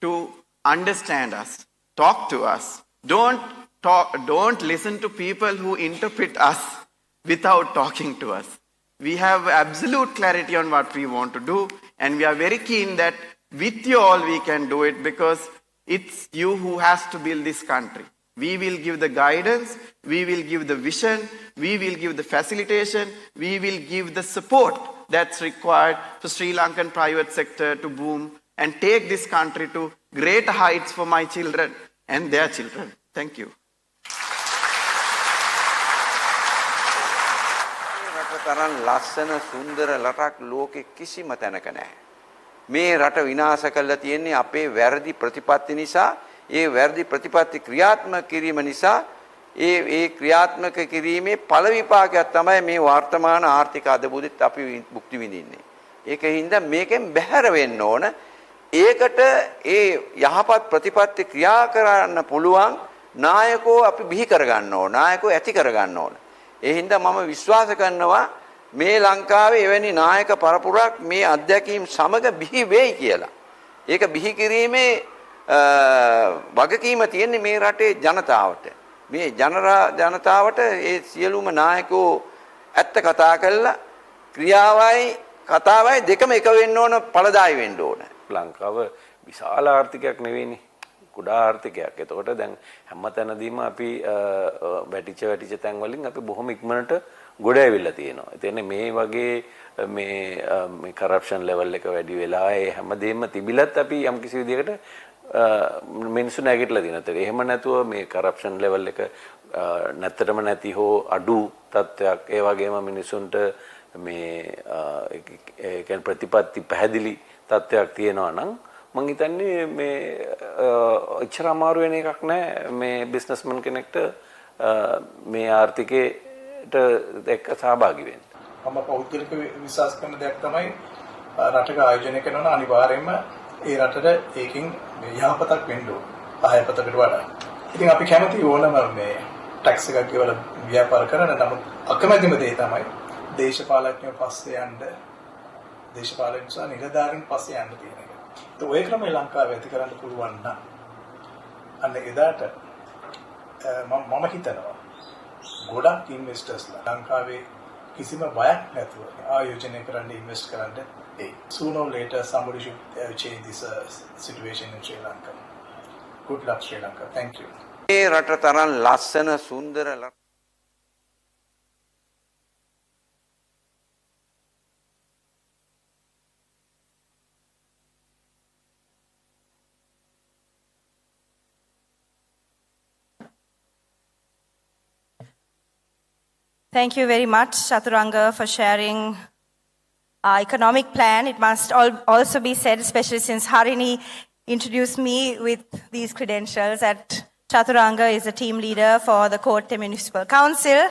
[SPEAKER 8] to understand us, talk to us. Don't listen to people who interpret us without talking to us. We have absolute clarity on what we want to do, and we are very keen that with you all we can do it, because it's you who has to build this country. We will give the guidance, we will give the vision, we will give the facilitation, we will give the support that's required for Sri Lankan private sector to boom and take this country to great heights for my children and their children. Thank you.
[SPEAKER 9] තරම් ලස්සන සුන්දර රටක් ලෝකෙ කිසිම තැනක නැහැ. මේ රට විනාශ කරලා තියෙන්නේ අපේ වැරදි ප්‍රතිපත්ති නිසා. ඒ වැරදි ප්‍රතිපත්ති ක්‍රියාත්මක කිරීම නිසා ඒ ක්‍රියාත්මක කිරීමේ ඵල විපාකයක් තමයි මේ වර්තමාන ආර්ථික අදබුදෙත් අපි භුක්ති විඳින්නේ. ඒකින්ද මේකෙන් බැහැර වෙන්න ඕන. ඒකට ඒ යහපත් ප්‍රතිපත්ති ක්‍රියා කරන්න පුළුවන් නායකෝ අපි බිහි කරගන්න ඕන. නායකෝ ඇති කරගන්න ඕන. ඒ හින්දා මම විශ්වාස කරනවා මේ ලංකාවේ එවැනි නායක පරපුරක් මේ අධ්‍යක්ීම් සමග බිහි වෙයි කියලා. ඒක බිහි කිරීමේ වගකීම තියෙන්නේ මේ රටේ ජනතාවට. මේ ජනතාවට ඒ සියලුම නායකෝ ඇත්ත කතා කරලා ක්‍රියාවයි කතාවයි දෙකම එක වෙන්න ඕන, ඵලදායී වෙන්න ඕන.
[SPEAKER 10] ලංකාව විශාල ආර්ථිකයක් නෙවෙයිනේ. කුඩා ආර්ථිකයක්. එතකොට දැන් හැමතැනදීම අපි වැටිච්ච තැන් වලින් අපි බොහොම ඉක්මනට ගොඩ ඇවිල්ලා තියෙනවා. ඉතින් මේ වගේ මේ කරප්ෂන් ලෙවල් එක වැඩි වෙලා ඒ හැමදේම තිබිලත් අපි යම් කිසි විදිහකට මිනිස්සු නැගිටලා තියෙනවා. එහෙම නැතුව මේ කරප්ෂන් ලෙවල් එක නැත්තටම නැති හෝ අඩු තත්ත්වයක්, ඒ වගේම මිනිසුන්ට මේ ඒ කියන්නේ ප්‍රතිපත්ති පැහැදිලි තත්ත්වයක් තියෙනවා නම් මම හිතන්නේ මේ ඉච්ඡා අමාරු වෙන එකක් නෑ මේ බිස්නස්මන් කෙනෙක්ට මේ ආර්ථිකයට එක්ක සහභාගී වෙන්න.
[SPEAKER 11] මම පෞද්ගලික විශ්වාස කරන දෙයක් තමයි රටක ආයෝජනය කරනවා අනිවාර්යයෙන්ම ඒ රටට ඒකෙන් යහපතක් වෙන්න ඕන. අයහපතකට වඩා. ඉතින් අපි කැමති ඕනම මේ ටැක්ස් එකක් ගෙවලා ව්‍යාපාර කරන්න. නමුත් අකමැතිම දේ තමයි දේශපාලඥයෝ පස්සේ යන්න දේශපාලන නිසා නිලධාරීන් පස්සේ යන්න තියෙන එක. ඒ ඔය ක්‍රමය ලංකාවේ ඇති කරන්න පුළුවන් නම් අන්න එදාට මම හිතනවා ගොඩක් ඉන්වෙස්ටර්ස්ලා ලංකාවේ කිසිම බයක් නැතුව ආයෝජනය කරන්න ඉන්වෙස්ට් කරන්න ඒ sooner or later somebody should change this situation in Sri Lanka. Good luck Sri Lanka. Thank you.
[SPEAKER 9] මේ රට තරම් ලස්සන සුන්දර
[SPEAKER 1] Thank you very much, Chaturanga, for sharing our economic plan. It must also be said, especially since Harini introduced me with these credentials, that Chaturanga is a team leader for the Kotte Municipal Council.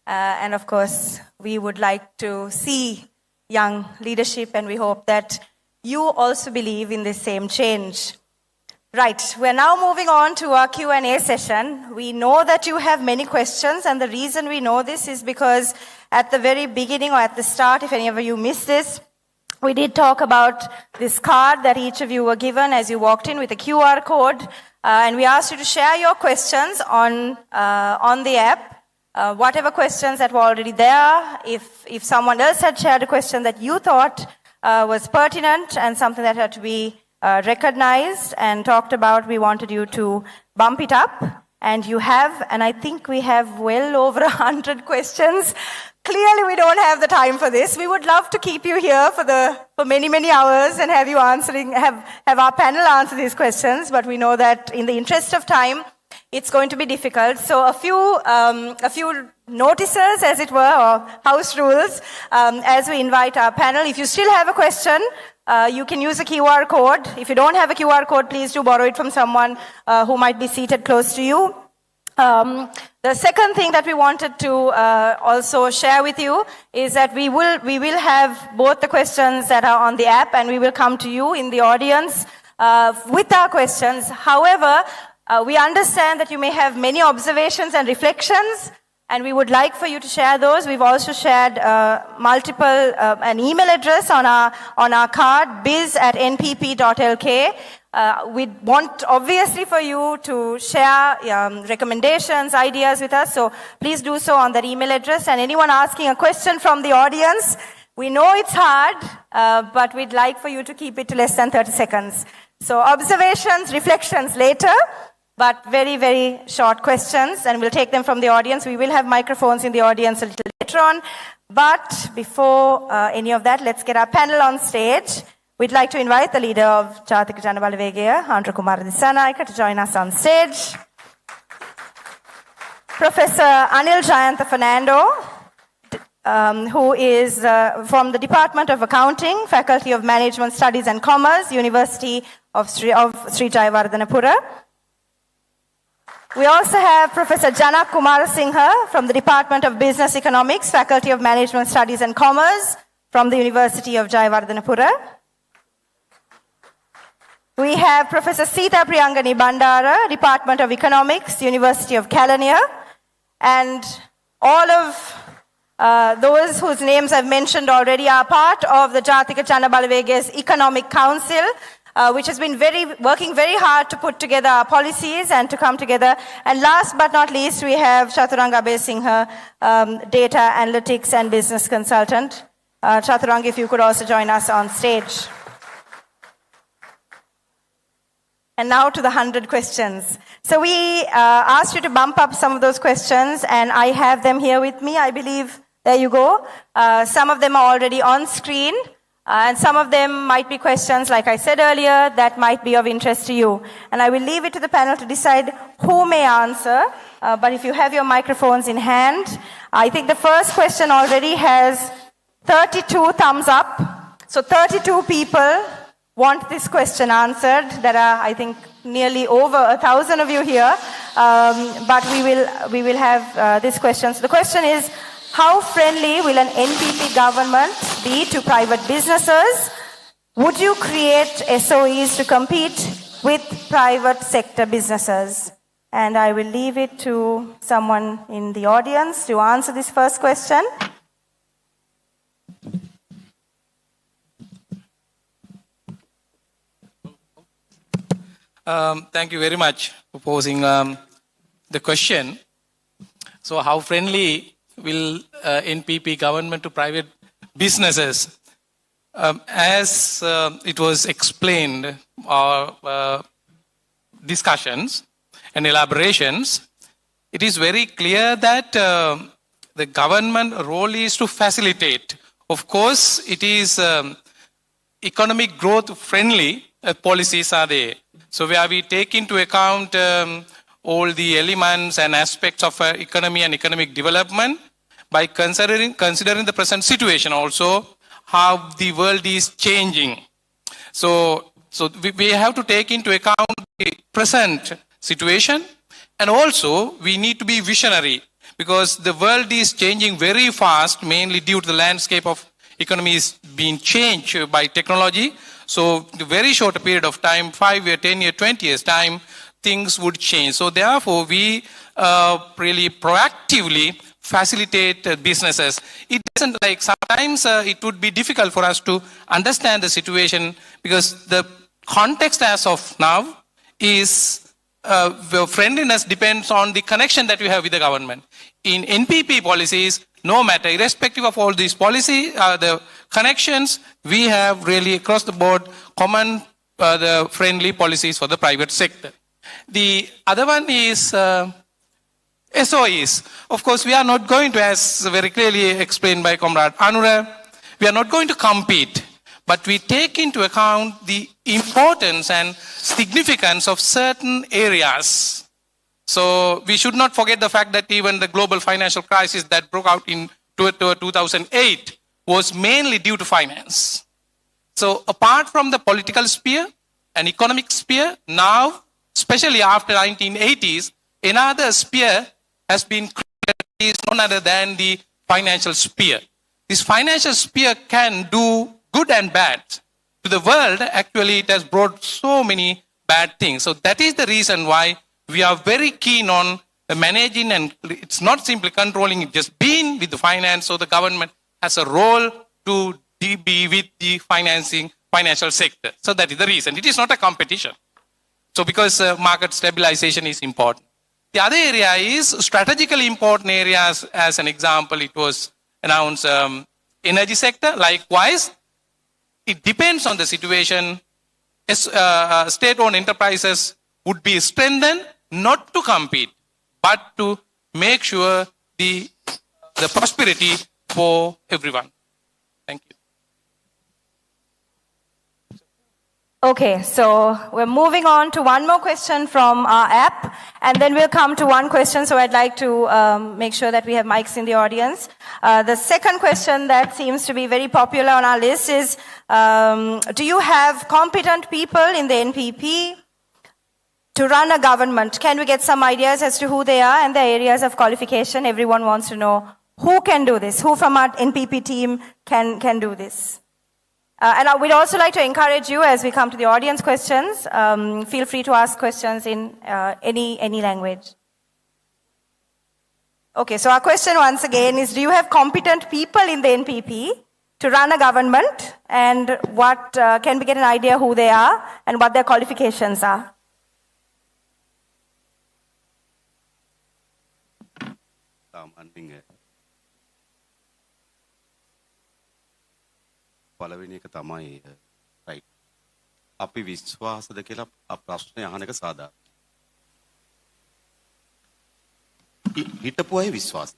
[SPEAKER 1] And of course, we would like to see young leadership, and we hope that you also believe in this same change. Right, we're now moving on to our Q&A session. We know that you have many questions, and the reason we know this is because at the very beginning or at the start, if any of you missed this, we did talk about this card that each of you were given as you walked in with a QR code, and we asked you to share your questions on the app. Whatever questions that were already there, if someone else had shared a question that you thought was pertinent and something that had to be recognized and talked about, we wanted you to bump it up, and you have, and I think we have well over 100 questions. Clearly we don't have the time for this. We would love to keep you here for many hours and have you have our panel answer these questions, but we know that in the interest of time it's going to be difficult. So a few notices, as it were, or house rules, as we invite our panel. If you still have a question, you can use a QR code. If you don't have a QR code, please do borrow it from someone who might be seated close to you. The second thing that we wanted to also share with you is that we will have both the questions that are on the app, and we will come to you in the audience with our questions. However, we understand that you may have many observations and reflections, and we would like for you to share those. We've also shared an email address on our card, biz@npp.lk. We want, obviously, for you to share recommendations, ideas with us, so please do so on that email address. And anyone asking a question from the audience, we know it's hard, but we'd like for you to keep it to less than 30 seconds. So observations, reflections later, but very short questions, and we'll take them from the audience. We will have microphones in the audience a little later on. But before any of that, let's get our panel on stage. We'd like to invite the leader of Jathika Janabalawegaya, Andra Kumara Dissanayake, to join us on stage. Professor Anil Jayantha Fernando, who is from the Department of Accounting, Faculty of Management Studies and Commerce, University of Sri Jayawardhanapura. We also have Professor Janak Kumarasinghe from the Department of Business Economics, Faculty of Management Studies and Commerce from the University of Jayawardhanapura. We have Professor Sita Priyangani Bandara, Department of Economics, University of Kelaniya, and all of those whose names I've mentioned already are part of the Jathika Janabalawegay's Economic Council, which has been working very hard to put together our policies and to come together. And last but not least, we have Chaturanga Abesinghe, Data Analytics and Business Consultant. Chaturanga, if you could also join us on stage. And now to the 100 questions. So we asked you to bump up some of those questions, and I have them here with me. I believe, there you go. Some of them are already on screen. And some of them might be questions, like I said earlier, that might be of interest to you. And I will leave it to the panel to decide who may answer. But if you have your microphones in hand, I think the first question already has 32 thumbs up. So 32 people want this question answered. There are, I think, nearly over 1,000 of you here. But we will have this question. So the question is, how friendly will an NPP government be to private businesses would you create SOEs to compete with private sector businesses? And I will leave it to someone in the audience to answer this first question.
[SPEAKER 12] Thank you very much for posing the question. So how friendly will NPP government to private businesses? As it was explained, our discussions and elaborations, it is very clear that the government role is to facilitate. Of course, it is economic growth friendly policies are there. So where we take into account all the elements and aspects of economy and economic development by considering the present situation also, how the world is changing. So we have to take into account the present situation, and also we need to be visionary because the world is changing very fast, mainly due to the landscape of economy is being changed by technology. So in a very short period of time, 5 years, 10 years, 20 years time, things would change. So therefore, we really proactively facilitate businesses. It doesn't like sometimes it would be difficult for us to understand the situation because the context as of now is friendliness depends on the connection that you have with the government. In NPP policies, no matter, irrespective of all these policy, the connections, we have really across the board common the friendly policies for the private sector. The other one is SOEs. Of course, we are not going to, as very clearly explained by Comrade Anura, we are not going to compete, but we take into account the importance and significance of certain areas. So we should not forget the fact that even the global financial crisis that broke out in 2008 was mainly due to finance. So apart from the political sphere and economic sphere, now, especially after 1980s, another sphere has been created, is none other than the financial sphere. This financial sphere can do good and bad. To the world, actually, it has brought so many bad things. So that is the reason why we are very keen on managing, and it's not simply controlling, it just being with the finance. So the government has a role to be with the financial sector. So that is the reason. It is not a competition. So because market stabilization is important. The other area is strategically important areas. As an example, it was announced energy sector. Likewise, it depends on the situation. State-owned enterprises would be strengthened not to compete, but to make sure the prosperity for everyone. Thank you.
[SPEAKER 1] Okay, so we're moving on to one more question from our app, and then we'll come to one question. So I'd like to make sure that we have mics in the audience. The second question that seems to be very popular on our list is, do you have competent people in the NPP to run a government? Can we get some ideas as to who they are and their areas of qualification? Everyone wants to know who can do this, who from our NPP team can do this. And we'd also like to encourage you as we come to the audience questions, feel free to ask questions in any language. Okay, so our question once again is, do you have competent people in the NPP to run a government, and what can we get an idea who they are and what their qualifications are?
[SPEAKER 5] පළවෙනි එක තමයි right. අපි විශ්වාසද කියලා ප්‍රශ්නේ අහන එක සාධාරණයි. හිටපු අය විශ්වාස.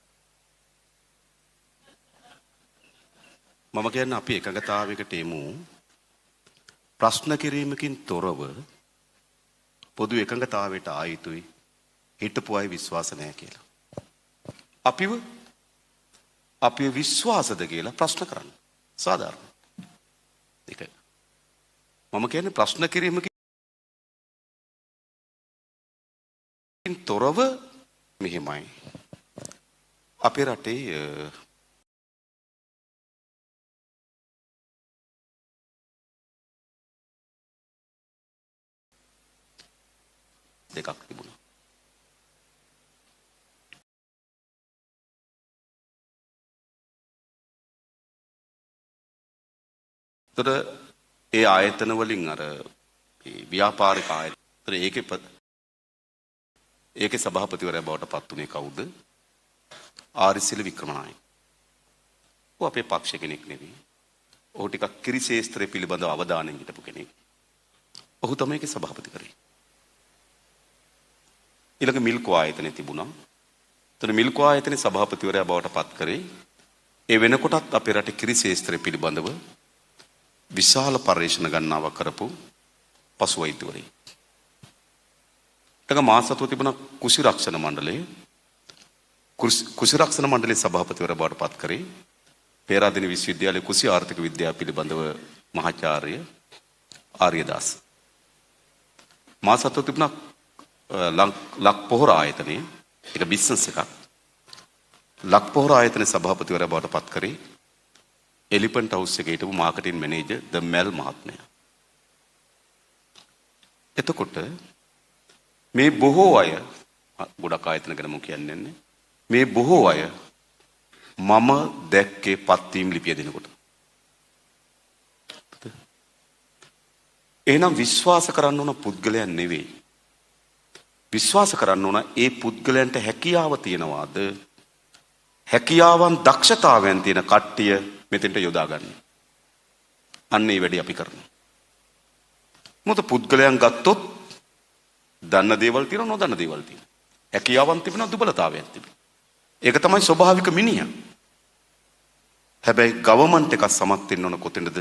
[SPEAKER 5] මම කියන්නේ අපි එකඟතාවයකට එමු. ප්‍රශ්න කිරීමකින් තොරව පොදු එකඟතාවයට ආයුතුයි හිටපු අය විශ්වාස නැහැ කියලා. අපිව විශ්වාසද කියලා ප්‍රශ්න කරන්න. සාධාරණයි. ඒක මම කියන්නේ ප්‍රශ්න කිරීමකින් තොරව මෙහෙමයි. අපේ රටේ
[SPEAKER 13] දෙකක් තිබුණා. තොර ඒ ආයතන වලින් අර ව්‍යාපාරික ආයතන ඒකේ සභාපතිවරයා බවට පත් වුණේ කවුද? ආරිසිල වික්‍රමනායක. ඔහු අපේ පක්ෂ කෙනෙක් නෙවෙයි. ඔහු ටිකක් කිරි ශේස්ත්‍රය පිළිබඳව අවධානයෙන් හිටපු කෙනෙක්. ඔහු තමයි ඒකේ සභාපති කරේ. ඊළඟ මිල්කෝ ආයතනය තිබුණා. එතන මිල්කෝ ආයතනයේ සභාපතිවරයා බවට පත් කරේ ඒ වෙනකොටත් අපේ රටේ කිරි ශේස්ත්‍රය පිළිබඳව විශාල පරිශ්‍රණ ගණනාවක් කරපු පසු වෛද්‍යවරයෙක්. ඊට මා සතුව තිබුණා කුසි රක්ෂණ මණ්ඩලයේ කුසි රක්ෂණ මණ්ඩලයේ සභාපතිවරයා බවට පත් කරේ පේරාදෙණි විශ්වවිද්‍යාලයේ කුසි ආර්ථික විද්‍යාව පිළිබඳව මහාචාර්ය ආර්යදාස. මා සතුව තිබුණා ලක් පොහොර ආයතනයේ ඒක බිස්නස් එකක්. ලක් පොහොර ආයතනයේ සභාපතිවරයා බවට පත් කරේ එලිෆන්ට් හවුස් එකේ හිටපු මාකටිං මැනේජර් ද මෙල් මහත්මයා. එතකොට මේ බොහෝ අය ගොඩක් ආයතන ගැන මම කියන්නේ නැහැ. මේ බොහෝ අය මම දැක්කේ පත්වීම් ලිපිය දෙනකොට. එහෙනම් විශ්වාස කරන්න ඕන පුද්ගලයන් නෙවෙයි. විශ්වාස කරන්න ඕන ඒ පුද්ගලයන්ට හැකියාව තියනවාද? හැකියාවන් දක්ෂතාවයන් තියෙන කට්ටිය මෙතෙන්ට යොදා ගන්න. අන්න ඒ වැඩේ අපි කරනවා. මොකද පුද්ගලයන් ගත්තොත් දන්න දේවල් තියෙනවා නොදන්න දේවල් තියෙනවා. හැකියාවන් තිබෙනවා දුබලතාවයන් තිබෙනවා. ඒක තමයි ස්වභාවික මිනිහා. හැබැයි ගවර්න්මන්ට් එකක් සමත් වෙන්න ඕන කොතැනද?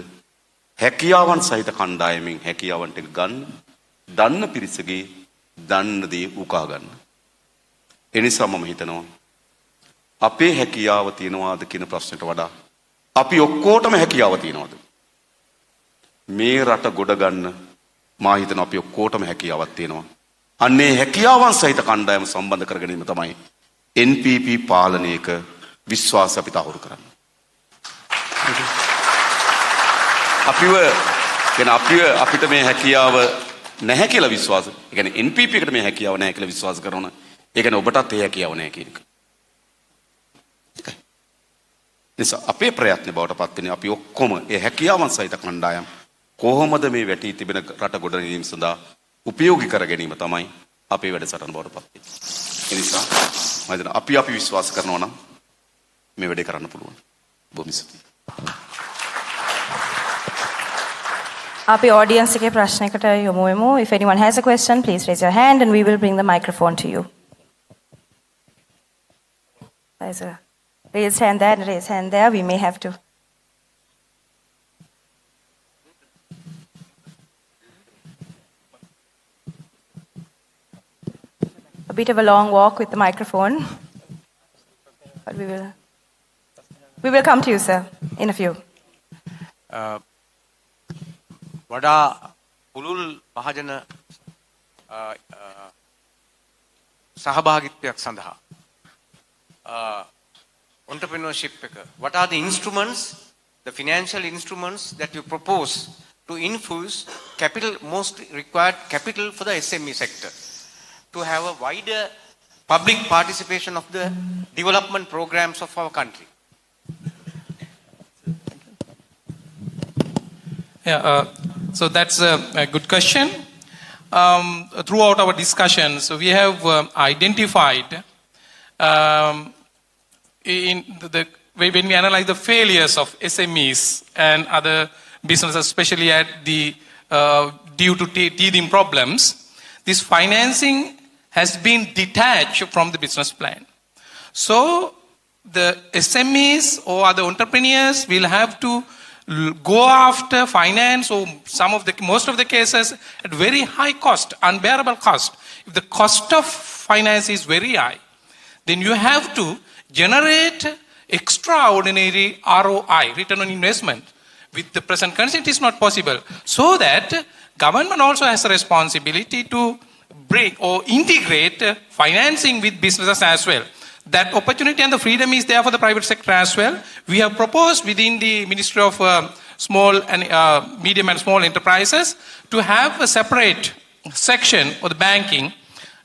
[SPEAKER 13] හැකියාවන් සහිත කණ්ඩායමෙන් හැකියාවන් ටික ගන්න, දන්න පිරිසගේ දන්න දේ උකහා ගන්න. ඒ නිසා මම හිතනවා අපේ හැකියාව තියනවාද කියන ප්‍රශ්නට වඩා අපි ඔක්කොටම හැකියාව තියනවාද? මේ රට ගොඩ ගන්න මා හිතනවා අපි ඔක්කොටම හැකියාවක් තියෙනවා. අන්නේ හැකියාවන් සහිත කණ්ඩායම සම්බන්ධ කර ගැනීම තමයි NPP පාලනයක විශ්වාසය අපි තහවුරු කරන්නේ. අපිට මේ හැකියාව නැහැ කියලා විශ්වාස. ඒ කියන්නේ NPP එකට මේ හැකියාව නැහැ කියලා විශ්වාස කරනවා. ඒ කියන්නේ ඔබටත් ඒ හැකියාව නැහැ කියන එක. නිසා අපේ ප්‍රයත්න බවට පත් වෙන්නේ අපි ඔක්කොම ඒ හැකියාවන් සහිත කණ්ඩායම් කොහොමද මේ වැටී තිබෙන රට ගොඩ ගැනීම සඳහා උපයෝගී කර ගැනීම තමයි අපේ වැඩසටහන බවට පත් වෙන්නේ. ඒ නිසා මම හිතනවා අපි විශ්වාස කරනවා නම් මේ වැඩේ කරන්න පුළුවන්. බොහොම ස්තුතියි.
[SPEAKER 1] අපි audience එකේ ප්‍රශ්නයකට යොමු වෙමු. If anyone has a question, please raise your hand and we will bring the microphone to you. There's a raised hand there and raised hand there. We may have to. A bit of a long walk with the microphone. But we will come to you, sir, in a few.
[SPEAKER 14] වඩා පුළුල් මහජන සහභාගිත්වයක් සඳහා entrepreneurship එක, what are the instruments, the financial instruments that you propose to infuse capital, most required capital for the SME sector, to have a wider public participation of the development programs of our country?
[SPEAKER 12] Yeah, so that's a good question. Throughout our discussions, we have identified when we analyze the failures of SMEs and other businesses, especially at the due to teething problems, this financing has been detached from the business plan. So the SMEs or other entrepreneurs will have to go after finance or most of the cases at very high cost, unbearable cost. If the cost of finance is very high, then you have to generate extraordinary ROI, return on investment. With the present condition, it is not possible. So that government also has a responsibility to bring or integrate financing with businesses as well. That opportunity and the freedom is there for the private sector as well. We have proposed within the Ministry of Small and Medium and Small Enterprises to have a separate section of the banking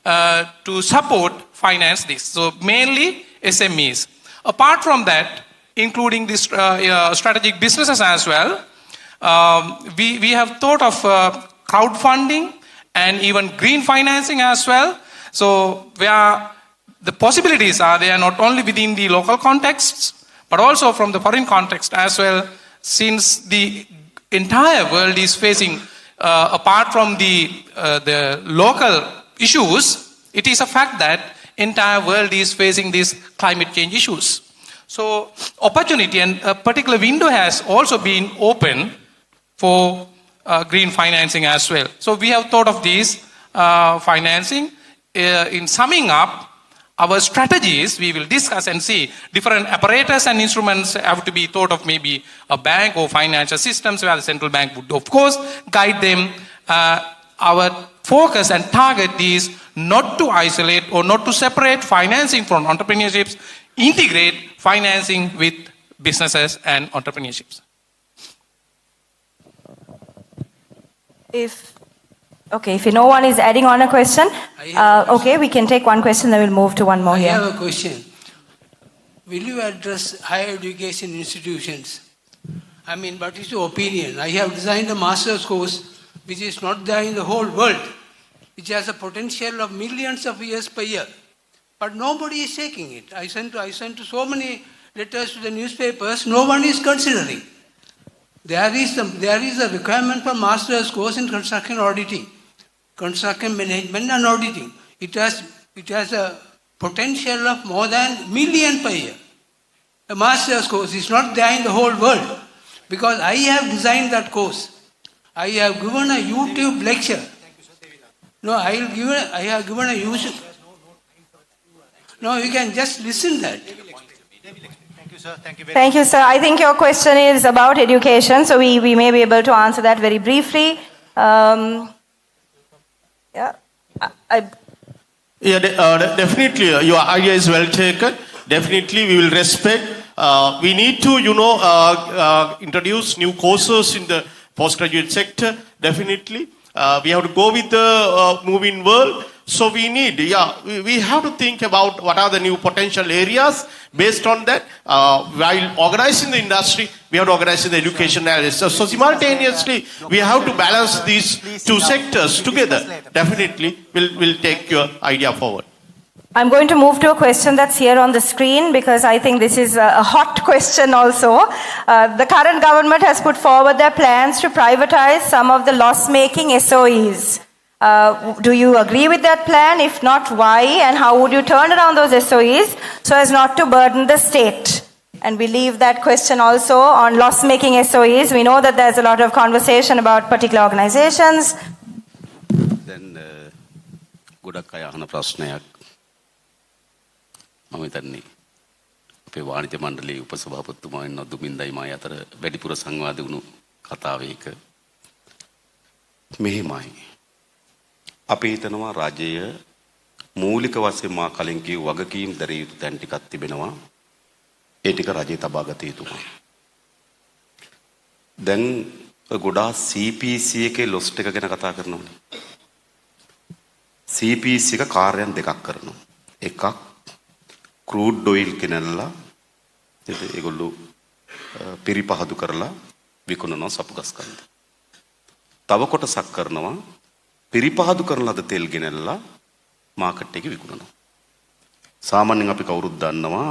[SPEAKER 12] to support, finance this. So mainly SMEs. Apart from that, including these strategic businesses as well, we have thought of crowdfunding and even green financing as well. So where the possibilities are there not only within the local contexts, but also from the foreign context as well, since the entire world is facing, apart from the local issues, it is a fact that entire world is facing these climate change issues. So opportunity and a particular window has also been open for green financing as well. So we have thought of these financing. In summing up our strategies, we will discuss and see different apparatus and instruments have to be thought of, maybe a bank or financial systems where the central bank would of course guide them. Our focus and target is not to isolate or not to separate financing from entrepreneurships, integrate financing with businesses and entrepreneurships.
[SPEAKER 1] If no one is adding on a question, okay, we can take one question, then we'll move to one more here.
[SPEAKER 15] I have a question. Will you address higher education institutions? I mean, what is your opinion? I have designed a master's course which is not there in the whole world, which has a potential of millions of years per year. But nobody is taking it. I sent to so many letters to the newspapers, no one is considering. There is a requirement for master's course in construction auditing, construction management and auditing. It has a potential of more than 1 million per year. A master's course is not there in the whole world, because I have designed that course. I have given a YouTube lecture. No, I have given a YouTube. No, you can just listen that.
[SPEAKER 1] Thank you, sir. I think your question is about education, so we may be able to answer that very briefly.
[SPEAKER 16] Definitely, your idea is well taken. Definitely, we will respect. We need to, introduce new courses in the postgraduate sector. Definitely, we have to go with the moving world. So we need, we have to think about what are the new potential areas. Based on that, while organizing the industry, we have to organize the education area. So simultaneously, we have to balance these two sectors together. Definitely, we'll take your idea forward.
[SPEAKER 1] I'm going to move to a question that's here on the screen, because I think this is a hot question also. The current government has put forward their plans to privatize some of the loss-making SOEs. Do you agree with that plan? If not, why? And how would you turn around those SOEs so as not to burden the state? And we leave that question also on loss-making SOEs. We know that there's a lot of conversation about particular organizations.
[SPEAKER 13] Then, ගොඩක් අය අහන ප්‍රශ්නයක් මම හිතන්නේ අපේ වාණිජ මණ්ඩලයේ උපසභාපතිතුමා ඉන්න දුමින්දයි මායි අතර වැඩිපුර සංවාද වුණු කතාවේ එක මෙහෙමයි. අපි හිතනවා රජය මූලික වශයෙන් මා කලින් කිව්ව වගකීම් දරිය යුතු තැන් ටිකක් තිබෙනවා. ඒ ටික රජය තබා ගත යුතුමයි. දැන් ගොඩාක් CPC එකේ ලොස්ට් එක ගැන කතා කරනවානේ. CPC එක කාර්යයන් දෙකක් කරනවා. එකක් ක්‍රූඩ් ඔයිල් කෙනල්ලා ඒගොල්ලෝ පිරිපහදු කරලා විකුණනවා සපු ගස් කන්ද. තව කොටසක් කරනවා පිරිපහදු කරන ලද තෙල් ගෙනල්ලා මාකට් එකේ විකුණනවා. සාමාන්‍යයෙන් අපි කවුරුත් දන්නවා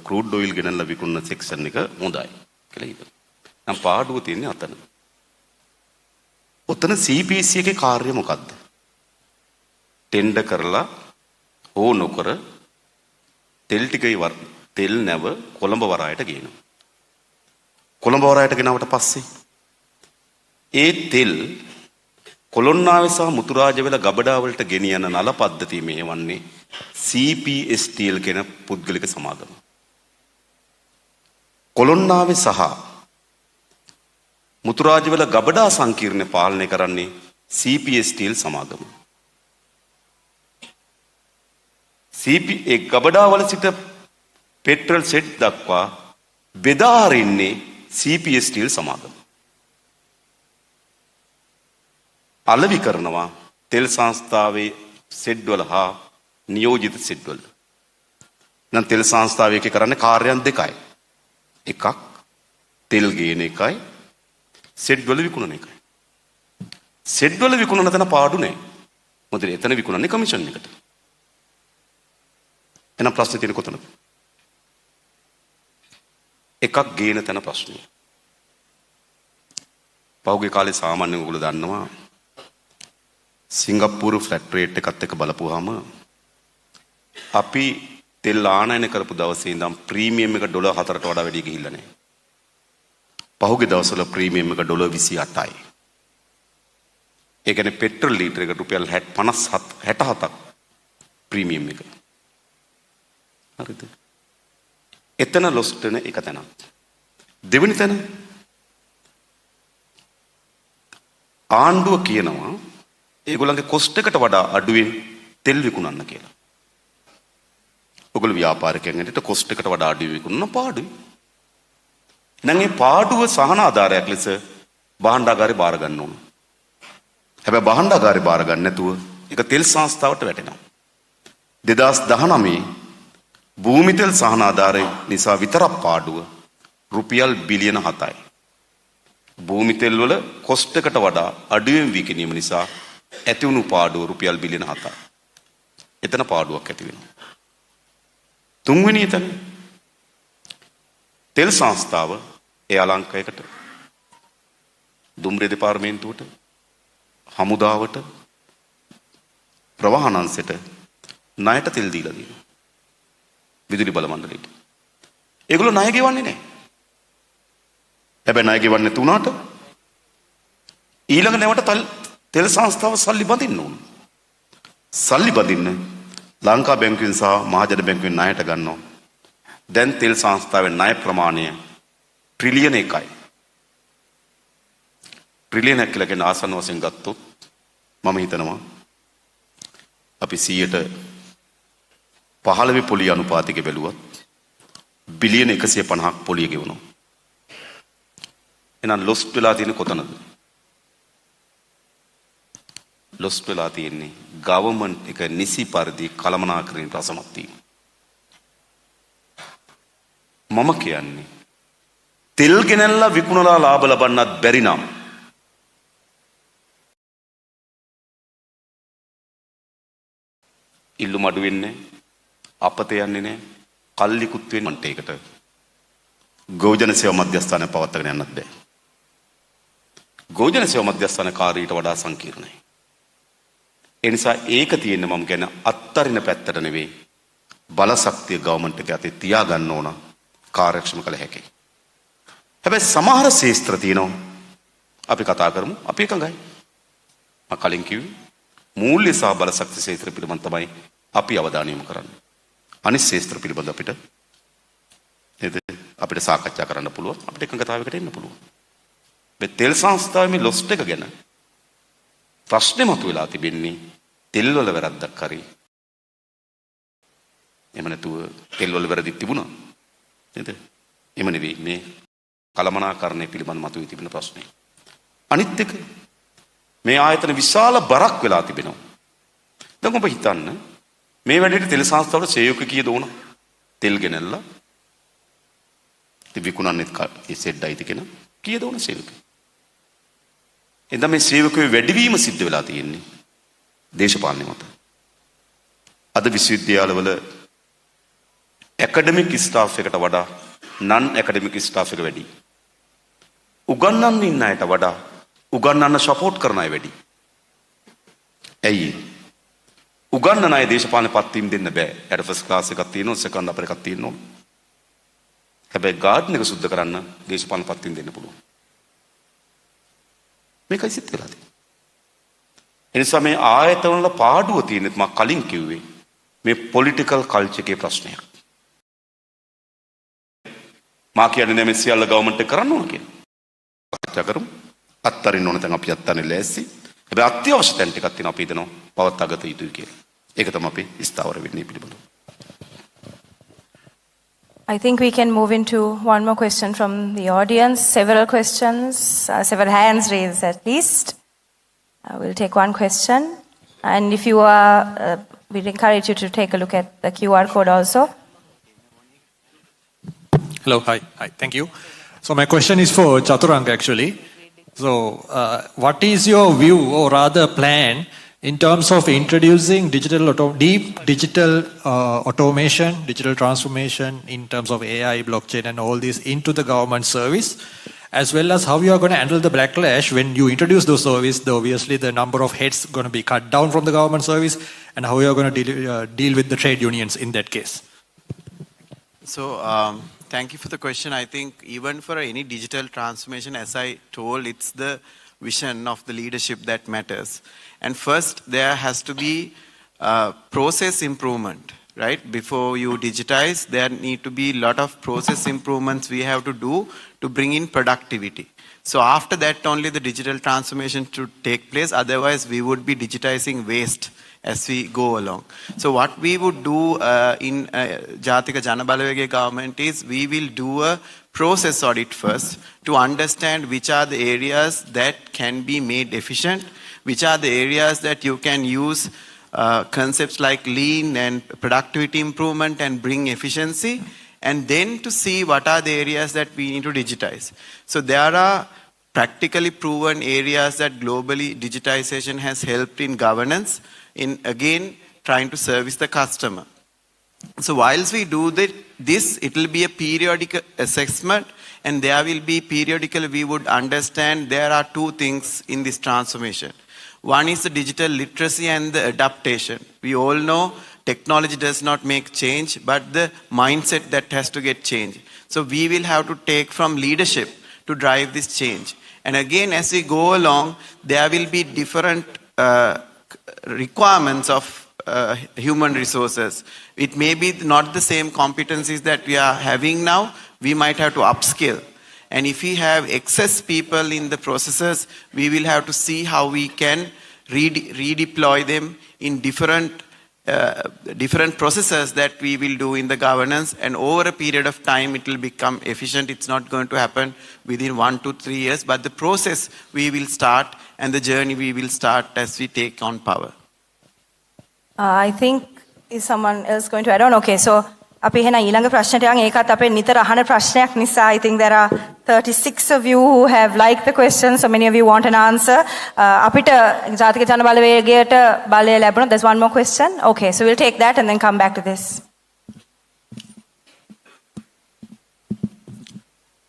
[SPEAKER 13] ක්‍රූඩ් ඔයිල් ගෙනල්ලා විකුණන සෙක්ෂන් එක හොඳයි කියලා හිතනවා. නම් පාඩුව තියෙන්නේ අතන. ඔතන CPC එකේ කාර්යය මොකද්ද? ටෙන්ඩර් කරලා ඕ නොකර තෙල් ටිකේ තෙල් නැව කොළඹ වරායට ගේනවා. කොළඹ වරායට ගෙනාවට පස්සේ ඒ තෙල් කොළොන්නාවේ සහ මුතුරාජවැල ගබඩා වලට ගෙනියන නල පද්ධතිය මෙහෙවන්නේ CPSTL කියන පුද්ගලික සමාගම. කොළොන්නාවේ සහ මුතුරාජවැල ගබඩා සංකීර්ණය පාලනය කරන්නේ CPSTL සමාගම. ඒ ගබඩා වල සිට පෙට්‍රල් සෙට් දක්වා බෙදා හරින්නේ CPSTL සමාගම. අලෙවි කරනවා තෙල් සංස්ථාවේ සෙඩ් වල හා නියෝජිත සෙඩ් වල. නම් තෙල් සංස්ථාව එකේ කරන්නේ කාර්යයන් දෙකයි. එකක් තෙල් ගේන එකයි සෙඩ් වල විකුණන එකයි. සෙඩ් වල විකුණන තැන පාඩු නැහැ. මොකද එතන විකුණන්නේ කමිෂන් එකට. එහෙනම් ප්‍රශ්නේ තියෙන්නේ කොතනද? එකක් ගේන තැන ප්‍රශ්නේ. පහුගිය කාලේ සාමාන්‍යයෙන් ඔයගොල්ලෝ දන්නවා සිංගප්පූරු ෆ්ලැට් රේට් එකත් එක්ක බලපුවාම අපි තෙල් ආනයන කරපු දවසේ ඉඳන් ප්‍රීමියම් එක ඩොලර් 4ට වඩා වැඩි ගිහිල්ලා නැහැ. පහුගිය දවස්වල ප්‍රීමියම් එක ඩොලර් 28යි. ඒ කියන්නේ පෙට්‍රල් ලීටර් එකට රුපියල් 67ක් ප්‍රීමියම් එක. හරිද? එතන ලොස්ට් වෙන එක තැනක්. දෙවෙනි තැන ආණ්ඩුව කියනවා ඒගොල්ලන්ගේ කොස්ට් එකට වඩා අඩුවෙන් තෙල් විකුණන්න කියලා. ඔයගොල්ලෝ ව්‍යාපාරිකයන් හිටියට කොස්ට් එකට වඩා අඩුවෙන් විකුණන පාඩුයි. නම් මේ පාඩුව සහන ආධාරයක් ලෙස භාණ්ඩාගාරේ බාර ගන්න ඕන. හැබැයි භාණ්ඩාගාරේ බාර ගන්න නැතුව ඒක තෙල් සංස්ථාවට වැටෙනවා. 2019 භූමි තෙල් සහන ආධාරය නිසා විතරක් පාඩුව රුපියල් බිලියන 7යි. භූමි තෙල් වල කොස්ට් එකට වඩා අඩුවෙන් විකිණීම නිසා ඇති වුණු පාඩුව රුපියල් බිලියන 7යි. එතන පාඩුවක් ඇති වෙනවා. තුන්වෙනි එතන තෙල් සංස්ථාව ඒ අලංකයකට දුම්රිය දෙපාර්තමේන්තුවට හමුදාවට ප්‍රවාහන අංශයට ණයට තෙල් දීලා දෙනවා. විදුලි බල මණ්ඩලයට. ඒගොල්ලෝ ණය ගෙවන්නේ නැහැ. හැබැයි ණය ගෙවන්නේ නැති උනාට ඊළඟ නැවට තෙල් සංස්ථාව සල්ලි බඳින්න ඕන. සල්ලි බඳින්න ලංකා බැංකුවෙන් සහ මහජන බැංකුවෙන් ණයට ගන්නවා. දැන් තෙල් සංස්ථාවේ ණය ප්‍රමාණය ට්‍රිලියන 1යි. ට්‍රිලියනක් කියලා කියන ආසන්න වශයෙන් ගත්තොත් මම හිතනවා අපි 15 පොලි අනුපාතික බැලුවත් බිලියන 150ක් පොලිය ගෙවනවා. එහෙනම් ලොස්ට් වෙලා තියෙන්නේ කොතනද? ලොස්ට් වෙලා තියෙන්නේ ගවර්න්මන්ට් එක නිසි පරිදි කළමනාකරණයට අසමත් වීම. මම කියන්නේ තෙල් ගෙනල්ලා විකුණලා ලාභ ලබන්නත් බැරි නම් ඉල්ලුම අඩු වෙන්නේ අපත යන්නේ නැහැ. කල්ලිකුත් වෙන්නේ ඒකට. ගෝජන සේවා මධ්‍යස්ථානය පවත්වාගෙන යන්නත් බෑ. ගෝජන සේවා මධ්‍යස්ථාන කාර්යයට වඩා සංකීර්ණයි. ඒ නිසා ඒක තියෙන්නේ මම කියන්නේ අත්තරින පැත්තට නෙවෙයි බලශක්තිය ගවර්න්මන්ට් එක අතේ තියා ගන්න ඕන කාර්යක්ෂම කළ හැකියි. හැබැයි සමහර ශේස්ත්‍ර තියෙනවා අපි කතා කරමු අපි එකඟයි. මම කලින් කිව්වේ මූල්‍ය සහ බලශක්ති ශේත්‍ර පිළිබඳ තමයි අපි අවධානය යොමු කරන්නේ. අනිත් ශේත්‍ර පිළිබඳ අපිට සාකච්ඡා කරන්න පුළුවන්. අපිට එකඟතාවයකට එන්න පුළුවන්. මේ තෙල් සංස්ථාවේ මේ ලොස්ට් එක ගැන ප්‍රශ්නේ මතුවලා තිබෙන්නේ තෙල් වල වැරද්දක් හරි. එහෙම නැතුව තෙල් වල වැරදි තිබුණා. නේද? එහෙම නෙවෙයි මේ කළමනාකරණය පිළිබඳ මතුවී තිබෙන ප්‍රශ්නේ. අනිත් එක මේ ආයතන විශාල බරක් වෙලා තිබෙනවා. දැන් ඔබ හිතන්න මේ වැඩේට තෙල් සංස්ථාවල සේවක කීයද ඕන? තෙල් ගෙනල්ලා විකුණන්නෙත් ඒ සෙඩ්ඩයිද කියන කීයද ඕන සේවක? එඳ මේ සේවකයෝ වැඩිවීම සිද්ධ වෙලා තියෙන්නේ දේශපාලනය මත. අද විශ්වවිද්‍යාලවල ඇකඩමික් ස්ටාෆ් එකට වඩා නන් ඇකඩමික් ස්ටාෆ් එක වැඩි. උගන්වන්න ඉන්න අයට වඩා උගන්වන්න සපෝට් කරන අය වැඩි. ඇයි? උගන්වන අය දේශපාලන පත්වීම් දෙන්න බෑ. යට ෆස්ට් ක්ලාස් එකක් තියෙනවා, සෙකන්ඩ් අපර් එකක් තියෙනවා. හැබැයි ගාඩන් එක සුද්ධ කරන්න දේශපාලන පත්වීම් දෙන්න පුළුවන්. මේකයි සිද්ධ වෙලා තියෙන්නේ. එනිසා මේ ආයතන වල පාඩුව තියෙන්නේ මම කලින් කිව්වේ මේ පොලිටිකල් කල්චර් එකේ ප්‍රශ්නයක්. මා කියන්නේ මේ සියල්ල ගවර්න්මන්ට් එක කරන්න ඕන කියලා. කතා කරමු. අත්තරින්න ඕන තැන් අපි අත්තන්නේ ලෑස්ති. හැබැයි අත්‍යවශ්‍ය තැන් ටිකක් තියෙනවා අපි හිතනවා පවත්වාගත යුතුයි කියලා. ඒක තමයි අපි ස්ථාවර වෙන්නේ පිළිබඳව.
[SPEAKER 1] I think we can move into one more question from the audience. Several questions, several hands raised at least. We'll take one question. And if you are, we'd encourage you to take a look at the QR code also.
[SPEAKER 17] Hello, hi, thank you. So my question is for Chaturanga actually. So what is your view or rather plan in terms of introducing deep digital automation, digital transformation in terms of AI, blockchain and all this into the government service, as well as how you are going to handle the backlash when you introduce those services? Obviously the number of heads going to be cut down from the government service, and how you are going to deal with the trade unions in that case.
[SPEAKER 8] So thank you for the question. I think even for any digital transformation, as I told, it's the vision of the leadership that matters. And first, there has to be process improvement, right? Before you digitize, there need to be a lot of process improvements we have to do to bring in productivity. So after that, only the digital transformation should take place. Otherwise, we would be digitizing waste as we go along. So what we would do in Jatika Janabalawege government is we will do a process audit first to understand which are the areas that can be made efficient, which are the areas that you can use concepts like lean and productivity improvement and bring efficiency, and then to see what are the areas that we need to digitize. So there are practically proven areas that globally digitization has helped in governance, in again trying to service the customer. So whilst we do this, it will be a periodic assessment, and there will be periodically we would understand there are two things in this transformation. One is the digital literacy and the adaptation. We all know technology does not make change, but the mindset that has to get changed. So we will have to take from leadership to drive this change. And again, as we go along, there will be different requirements of human resources. It may be not the same competencies that we are having now. We might have to upskill. And if we have excess people in the processes, we will have to see how we can redeploy them in different processes that we will do in the governance, and over a period of time it will become efficient. It's not going to happen within 1 to 3 years, but the process we will start and the journey we will start as we take on power.
[SPEAKER 1] I think, is someone else going to add on? Okay, so අපි එහෙනම් ඊළඟ ප්‍රශ්නට යන් ඒකත් අපේ නිතර අහන ප්‍රශ්නයක් නිසා I think there are 36 of you who have liked the question, so many of you want an answer. අපිට ජාතික ජනබලවේගයට බලය ලැබුණා. There's one more question. Okay, so we'll take that and then come back to this.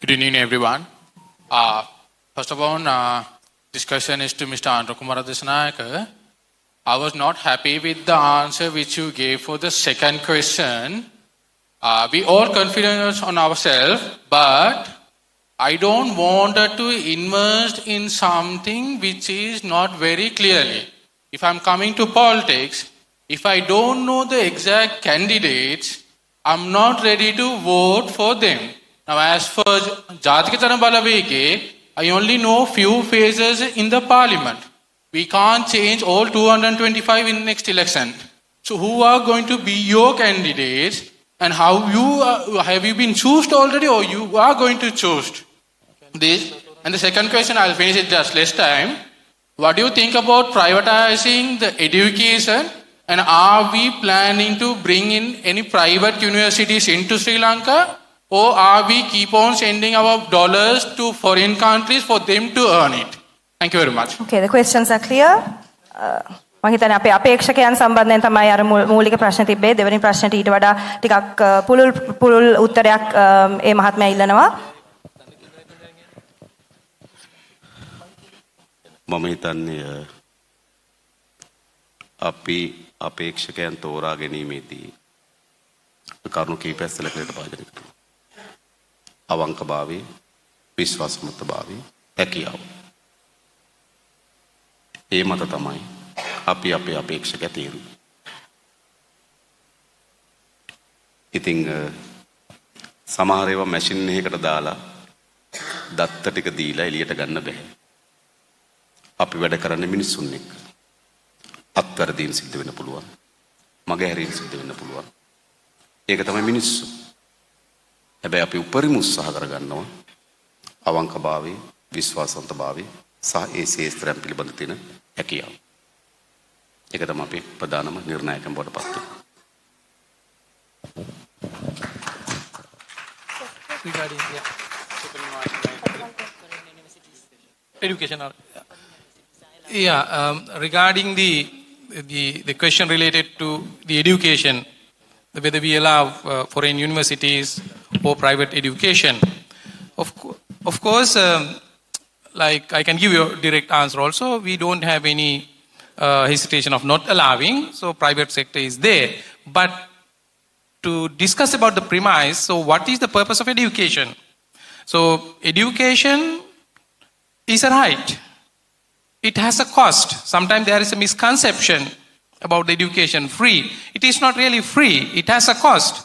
[SPEAKER 18] Good evening, everyone. First of all, this question is to Mr. Andra Kumara Desanayake. I was not happy with the answer which you gave for the second question. We all confident on ourselves, but I don't want to invest in something which is not very clearly. If I'm coming to politics, if I don't know the exact candidates, I'm not ready to vote for them. Now, as for Jatika Janabalawege, I only know few phases in the parliament. We can't change all 225 in the next election. So who are going to be your candidates, and how have you been chosen already, or you are going to choose this? And the second question, I'll finish it just less time. What do you think about privatizing the education, and are we planning to bring in any private universities into Sri Lanka, or are we keep on sending our dollars to foreign countries for them to earn it? Thank you very much.
[SPEAKER 1] Okay, the questions are clear. මම හිතන්නේ අපේ අපේක්ෂකයන් සම්බන්ධයෙන් තමයි අර මූලික ප්‍රශ්න තිබ්බේ. දෙවෙනි ප්‍රශ්නට ඊට වඩා ටිකක් පුළුල් උත්තරයක් ඒ මහත්මයා ඉල්ලනවා.
[SPEAKER 13] මම හිතන්නේ අපි අපේක්ෂකයන් තෝරා ගැනීමේදී කරුණු කීපයක් සැලකීමට පාදනය කරනවා. අවංකභාවය, විශ්වාසමත්භාවය, හැකියාව. ඒ මත තමයි අපි අපේ අපේක්ෂක තීරුව. ඉතින් සමහර ඒවා මැෂින් එකකට දාලා දත්ත ටික දීලා එළියට ගන්න බෑ. අපි වැඩ කරන්නේ මිනිස්සුන් එක්ක. අත්වැරදීම් සිද්ධ වෙන්න පුළුවන්. මගහැරීම් සිද්ධ වෙන්න පුළුවන්. ඒක තමයි මිනිස්සු. හැබැයි අපි උපරිම උත්සාහ කරගන්නවා අවංකභාවය, විශ්වාසවන්තභාවය සහ ඒ ශේත්‍රයන් පිළිබඳ තියෙන හැකියාව. ඒක තමයි අපේ ප්‍රධානම නිර්ණායකම් බවට පත් වෙන්නේ.
[SPEAKER 12] Regarding education. Regarding the question related to the education, whether we allow foreign universities or private education. Of course, like I can give you a direct answer also. We don't have any hesitation of not allowing. So private sector is there. But to discuss about the premise, so what is the purpose of education? So education is a right. It has a cost. Sometimes there is a misconception about the education, free. It is not really free. It has a cost.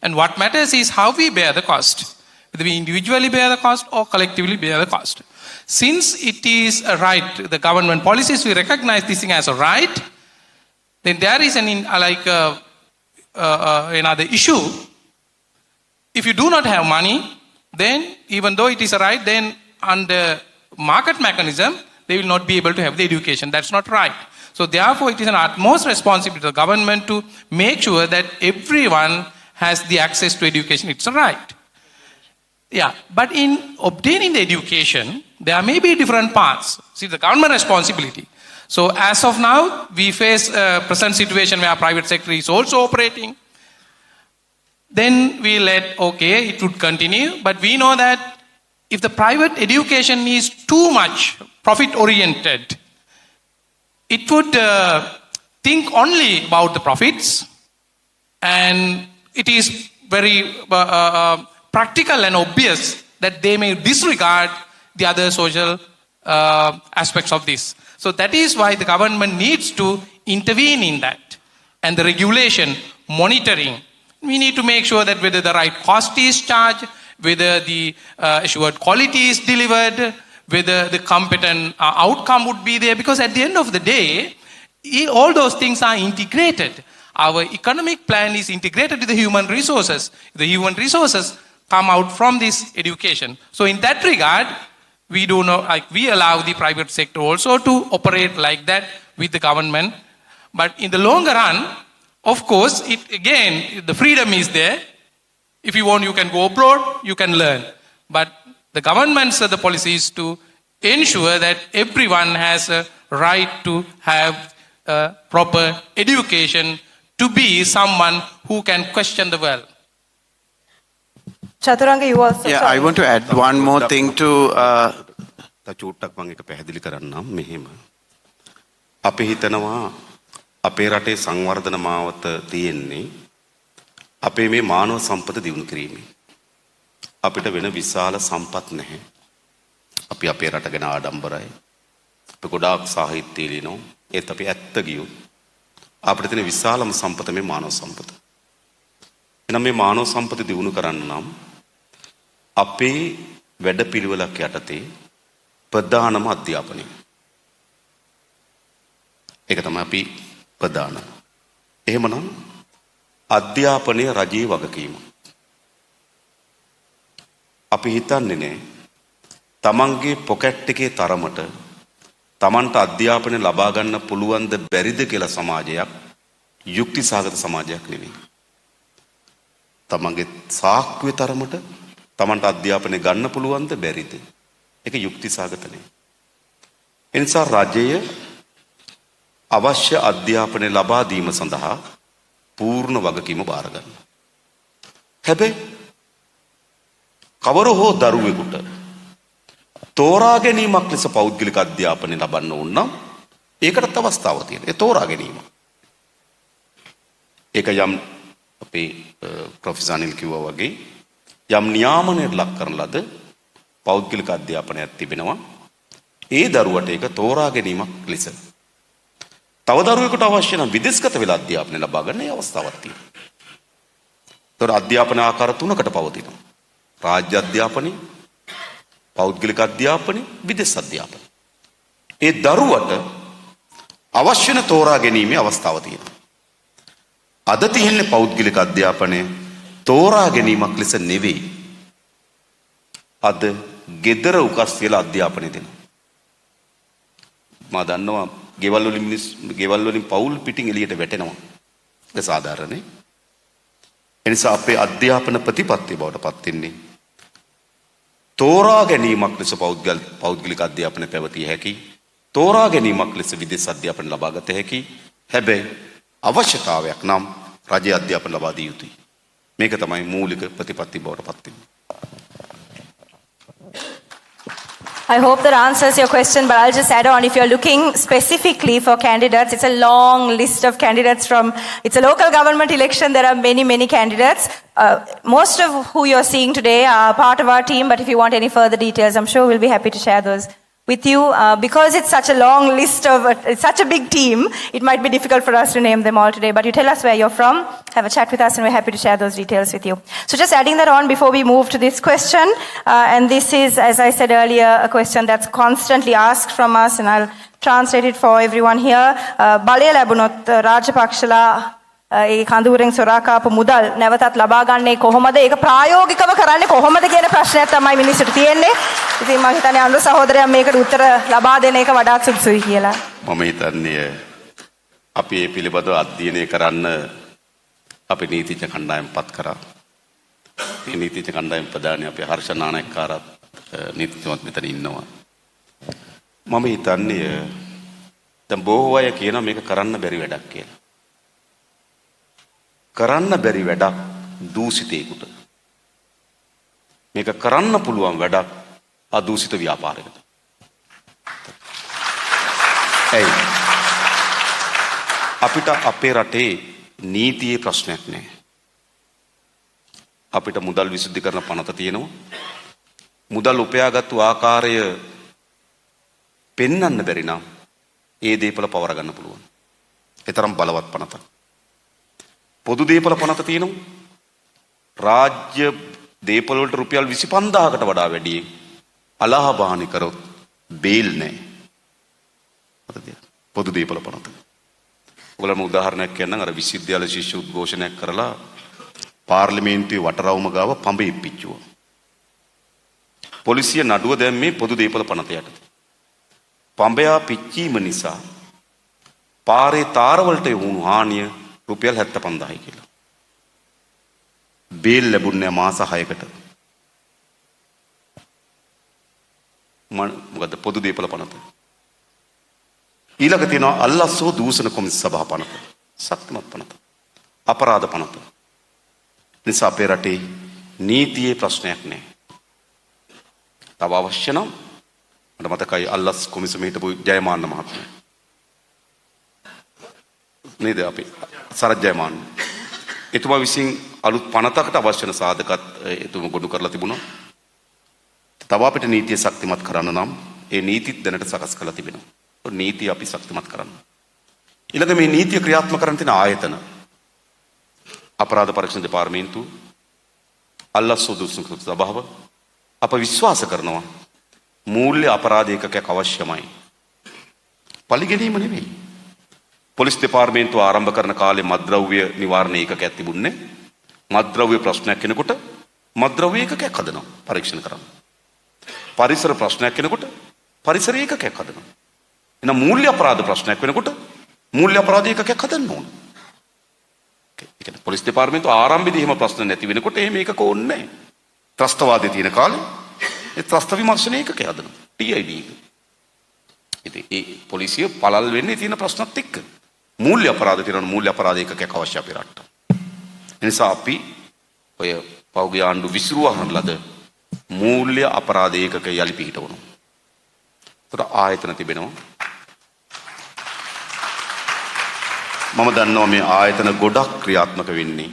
[SPEAKER 12] And what matters is how we bear the cost. Whether we individually bear the cost or collectively bear the cost. Since it is a right, the government policies, we recognize this thing as a right, then there is another issue. If you do not have money, then even though it is a right, then under market mechanism, they will not be able to have the education. That's not right. So therefore, it is an utmost responsibility of the government to make sure that everyone has the access to education. It's a right. Yeah, but in obtaining the education, there may be different paths. See, the government responsibility. So as of now, we face a present situation where private sector is also operating. Then we it would continue. But we know that if the private education is too much profit-oriented, it would think only about the profits. And it is very practical and obvious that they may disregard the other social aspects of this. So that is why the government needs to intervene in that. And the regulation, monitoring, we need to make sure that whether the right cost is charged, whether the assured quality is delivered, whether the competent outcome would be there. Because at the end of the day, all those things are integrated. Our economic plan is integrated with the human resources. The human resources come out from this education. So in that regard, we allow the private sector also to operate like that with the government. But in the longer run, of course, the freedom is there. If you want, you can go abroad, you can learn. But the government's the policy is to ensure that everyone has a right to have a proper education, to be someone who can question the world.
[SPEAKER 1] Chaturanga, you also.
[SPEAKER 8] Yeah, I want to add one more thing to.
[SPEAKER 13] චූට්ටක් මම එක පැහැදිලි කරන්නම් මෙහෙම. අපි හිතනවා අපේ රටේ සංවර්ධන මාවත තියෙන්නේ අපේ මේ මානව සම්පත දියුණු කිරීමේ. අපිට වෙන විශාල සම්පත් නැහැ. අපි අපේ රට ගැන ආඩම්බරයි. අපි ගොඩාක් සාහිත්‍ය ලියනවා. ඒත් අපි ඇත්ත ගියොත් අපිට තියෙන විශාලම සම්පත මේ මානව සම්පත. එහෙනම් මේ මානව සම්පත දියුණු කරන්න නම් අපේ වැඩපිළිවෙලක් යටතේ ප්‍රධානම අධ්‍යාපනය. ඒක තමයි අපි ප්‍රධාන. එහෙමනම් අධ්‍යාපනය රජයේ වගකීම. අපි හිතන්නේ නෑ තමන්ගේ පොකට් එකේ තරමට තමන්ට අධ්‍යාපනය ලබා ගන්න පුළුවන්ද බැරිද කියලා සමාජයක් යුක්තිසහගත සමාජයක් නෙවෙයි. තමන්ගේ සාක්කුවේ තරමට තමන්ට අධ්‍යාපනය ගන්න පුළුවන්ද බැරිද? ඒක යුක්තිසහගත නෙවෙයි. ඒ නිසා රජය අවශ්‍ය අධ්‍යාපනය ලබා දීම සඳහා පූර්ණ වගකීම බාර ගන්නවා. හැබැයි කවර හෝ දරුවෙකුට තෝරා ගැනීමක් ලෙස පෞද්ගලික අධ්‍යාපනය ලබන්න ඕන නම් ඒකටත් අවස්ථාවක් තියෙනවා. ඒ තෝරා ගැනීම. ඒක යම් අපේ ප්‍රොෆෙසර් අනිල් කිව්වා වගේ යම් නියාමනයට ලක් කරන ලද පෞද්ගලික අධ්‍යාපනයක් තිබෙනවා. ඒ දරුවට ඒක තෝරා ගැනීමක් ලෙස. තව දරුවෙකුට අවශ්‍ය නම් විදේශගත වෙලා අධ්‍යාපනය ලබා ගන්න ඒ අවස්ථාවක් තියෙනවා. ඒතර අධ්‍යාපන ආකාර තුනකට පවතිනවා. රාජ්‍ය අධ්‍යාපනය, පෞද්ගලික අධ්‍යාපනය, විදේශ අධ්‍යාපනය. ඒ දරුවට අවශ්‍ය වෙන තෝරා ගැනීමේ අවස්ථාව තියෙනවා. අද තියෙන්නේ පෞද්ගලික අධ්‍යාපනය තෝරා ගැනීමක් ලෙස නෙවෙයි. අද gedara උකස් කියලා අධ්‍යාපනය දෙනවා. මා දන්නවා ගෙවල් වලින් පවුල් පිටින් එළියට වැටෙනවා. ඒක සාධාරණයි. එනිසා අපේ අධ්‍යාපන ප්‍රතිපත්තිය බවට පත් වෙන්නේ තෝරා ගැනීමක් ලෙස පෞද්ගලික අධ්‍යාපනය පැවතිය හැකි. තෝරා ගැනීමක් ලෙස විදේශ අධ්‍යාපන ලබා ගත හැකි. හැබැයි අවශ්‍යතාවයක් නම් රජයේ අධ්‍යාපන ලබා දිය යුතුයි. මේක තමයි මූලික ප්‍රතිපත්ති බවට පත් වෙන්නේ.
[SPEAKER 1] I hope that answers your question, but I'll just add on, if you're looking specifically for candidates, it's a long list of candidates from, it's a local government election, there are many, many candidates. Most of who you're seeing today are part of our team, but if you want any further details, I'm sure we'll be happy to share those with you. Because it's such a long list of, it's such a big team, it might be difficult for us to name them all today, but you tell us where you're from, have a chat with us, and we're happy to share those details with you. So just adding that on before we move to this question, and this is, as I said earlier, a question that's constantly asked from us, and I'll translate it for everyone here. Balaya labunot Rajapakshala ඒ කඳුරෙන් සොරා කාපු මුදල් නැවතත් ලබා ගන්නේ කොහොමද? ඒක ප්‍රායෝගිකව කරන්නේ කොහොමද කියන ප්‍රශ්නයක් තමයි මිනිස්සුන්ට තියෙන්නේ. ඉතින් මම හිතන්නේ අනුර සහෝදරයා මේකට උත්තර ලබා දෙන එක වඩාත් සුදුසුයි කියලා.
[SPEAKER 13] මම හිතන්නේ අපි මේ පිළිබඳව අධ්‍යයනය කරන්න අපි නීතිඥ කණ්ඩායම් පත් කරා. මේ නීතිඥ කණ්ඩායම් ප්‍රධානී අපේ හර්ෂ නානායක්කාරත් නීතිඥවත් මෙතන ඉන්නවා. මම හිතන්නේ දැන් බොහෝ අය කියනවා මේක කරන්න බැරි වැඩක් කියලා. කරන්න බැරි වැඩක් දූෂිතයෙකුට. මේක කරන්න පුළුවන් වැඩක් අදූෂිත ව්‍යාපාරයකට. ඇයි? අපිට අපේ රටේ නීතියේ ප්‍රශ්නයක් නැහැ. අපිට මුදල් විසුද්ධිකරණ පනත තියෙනවා. මුදල් උපයාගත්තු ආකාරය පෙන්වන්න බැරි නම් ඒ දීපල පවර ගන්න පුළුවන්. ඒ තරම් බලවත් පනතක්. පොදු දීපල පනත තියෙනවා. රාජ්‍ය දීපල වලට රුපියල් 25000කට වඩා වැඩි අලහබානි කරොත් බේල් නැහැ. පොදු දීපල පනත. ඔයගොල්ලෝම උදාහරණයක් කියන්නම් අර විශ්වවිද්‍යාල ශිෂ්‍ය උද්ඝෝෂණයක් කරලා පාර්ලිමේන්තුවේ වටරවුම ගාව පඹේ පිච්චුවා. පොලිසිය නඩුව දැම්මේ පොදු දීපල පනත යටතේ. පඹයා පිච්චීම නිසා පාරේ තාරවලට වුණු හානිය රුපියල් 75000යි කියලා. බේල් ලැබුණේ මාස 6කට. මොකද පොදු දීපල පනත. ඊළඟ තියෙනවා අල්ලස්සෝ දූෂණ කොමිස් සභා පනත. ශක්තිමත් පනත. අපරාධ පනත. නිසා අපේ රටේ නීතියේ ප්‍රශ්නයක් නැහැ. තව අවශ්‍ය නම් මට මතකයි අල්ලස් කොමිසම හිටපු ජයමාන්න මහත්මයා. නේද අපි සරත් ජයමාන්න. එතුමා විසින් අලුත් පනතකට අවශ්‍ය වෙන සාධකත් එතුමා ගොනු කරලා තිබුණා. තව අපිට නීතිය ශක්තිමත් කරන්න නම් ඒ නීතිත් දැනට සකස් කරලා තිබෙනවා. නීතිය අපි ශක්තිමත් කරන්න. ඊළඟ මේ නීතිය ක්‍රියාත්මක කරන තියෙන ආයතන අපරාධ පරීක්ෂණ දෙපාර්තමේන්තුව, අල්ලස් සුදුසුකම් සභාව අප විශ්වාස කරනවා මූල්‍ය අපරාධ ඒකකයක් අවශ්‍යමයි. පරිගැනීම නෙමෙයි. පොලිස් දෙපාර්තමේන්තුව ආරම්භ කරන කාලේ මත්ද්‍රව්‍ය නිවාරණ ඒකකයක් තිබුණේ. මත්ද්‍රව්‍ය ප්‍රශ්නයක් වෙනකොට මත්ද්‍රව්‍ය ඒකකයක් හදනවා පරීක්ෂණ කරන්න. පරිසර ප්‍රශ්නයක් වෙනකොට පරිසර ඒකකයක් හදනවා. එහෙනම් මූල්‍ය අපරාධ ප්‍රශ්නයක් වෙනකොට මූල්‍ය අපරාධ ඒකකයක් හදන්න ඕන. ඒ කියන්නේ පොලිස් දෙපාර්තමේන්තුව ආරම්භයේදී එහෙම ප්‍රශ්න නැති වෙනකොට එහෙම ඒකක ඕනේ නැහැ. ත්‍රස්තවාදයේ තියෙන කාලේ ඒ ත්‍රස්ත විමර්ශන ඒකකයක් හදනවා. TID එක. ඉතින් ඒ පොලිසිය පළල් වෙන්නේ තියෙන ප්‍රශ්නත් එක්ක. මූල්‍ය අපරාධ තියෙනවා මූල්‍ය අපරාධ ඒකකයක් අවශ්‍ය අපේ රටට. ඒ නිසා අපි ඔය පෞද්ගලික ආණ්ඩු විසිරුවහන ලද මූල්‍ය අපරාධ ඒකක යලි පිහිටවනවා. ඒතර ආයතන තිබෙනවා. මම දන්නවා මේ ආයතන ගොඩක් ක්‍රියාත්මක වෙන්නේ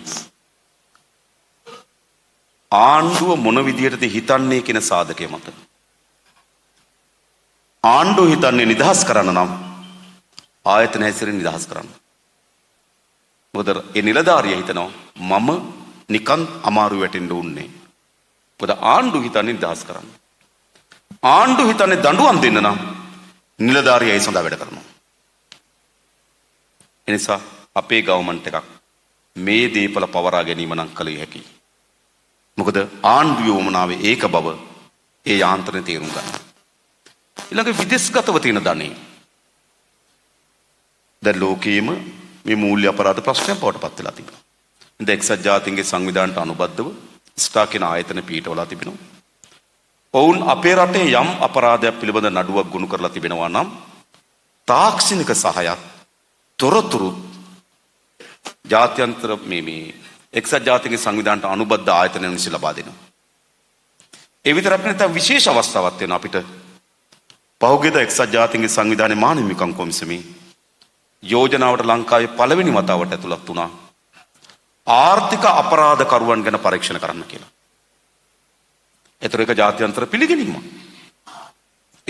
[SPEAKER 13] ආණ්ඩුව මොන විදියටද හිතන්නේ කියන සාධකය මත. ආණ්ඩුව හිතන්නේ නිදහස් කරන්න නම් ආයතන හැසිරෙන්න නිදහස් කරන්න. මොකද ඒ නිලධාරියා හිතනවා මම නිකන් අමාරු වැටෙන්න උන්නේ. මොකද ආණ්ඩුව හිතන්නේ නිදහස් කරන්න. ආණ්ඩුව හිතන්නේ දඬුවම් දෙන්න නම් නිලධාරියා ඒ සඳහා වැඩ කරනවා. එනිසා අපේ ගවර්න්මන්ට් එකක් මේ දීපල පවරා ගැනීම නම් කළ හැකියි. මොකද ආණ්ඩුවේ වමනාවේ ඒක බව ඒ යාන්ත්‍රණය තේරුම් ගන්න. ඊළඟ විදේශගතව තියෙන ධනෙ දැන් ලෝකයේම මේ මූල්‍ය අපරාධ ප්‍රශ්නයක් බවට පත් වෙලා තිබෙනවා. ඉතින් එක්සත් ජාතීන්ගේ සංවිධානයට අනුබද්ධව ස්ටා කියන ආයතන පිටවලා තිබෙනවා. ඔවුන් අපේ රටේ යම් අපරාධයක් පිළිබඳ නඩුවක් ගොනු කරලා තිබෙනවා නම් තාක්ෂණික සහයත් තොරතුරු ජාත්‍යන්තර මේ එක්සත් ජාතීන්ගේ සංවිධානයට අනුබද්ධ ආයතනයන් විසින් ලබා දෙනවා. ඒ විතරක් නෙවෙයි විශේෂ අවස්ථාවක් වෙනවා අපිට. පහුගියද එක්සත් ජාතීන්ගේ සංවිධානයේ මානව හිමිකම් කොමිසමේ යෝජනාවට ලංකාවේ පළවෙනි වතාවට ඇතුළත් වුණා ආර්ථික අපරාධකරුවන් ගැන පරීක්ෂණ කරන්න කියලා. ඒතර එක ජාත්‍යන්තර පිළිගැනීමක්.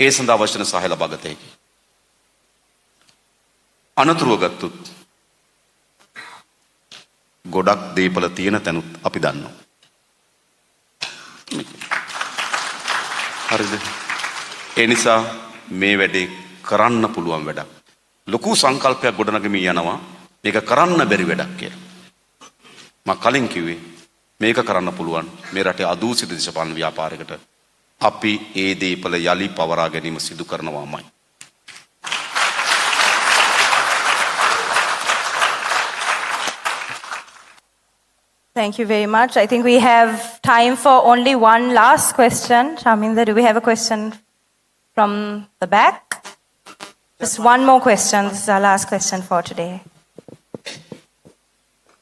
[SPEAKER 13] ඒ සඳහා අවශ්‍ය සහාය ලබා ගත හැකියි. අනතුරුව ගත්තොත් ගොඩක් දේපල තියෙන තැනුත් අපි දන්නවා. හරිද? ඒ නිසා මේ වැඩේ කරන්න පුළුවන් වැඩක්. ලොකු සංකල්පයක් ගොඩනගමින් යනවා මේක කරන්න බැරි වැඩක් කියලා. මම කලින් කිව්වේ මේක කරන්න පුළුවන් මේ රටේ අදූෂිත දේශපාලන ව්‍යාපාරයකට අපි ඒ දේපල යලි පවරා ගැනීම සිදු කරනවාමයි.
[SPEAKER 1] Thank you very much. I think we have time for only one last question. Shaminda, do we have a question from the back? Just one more question. This is our last question for today.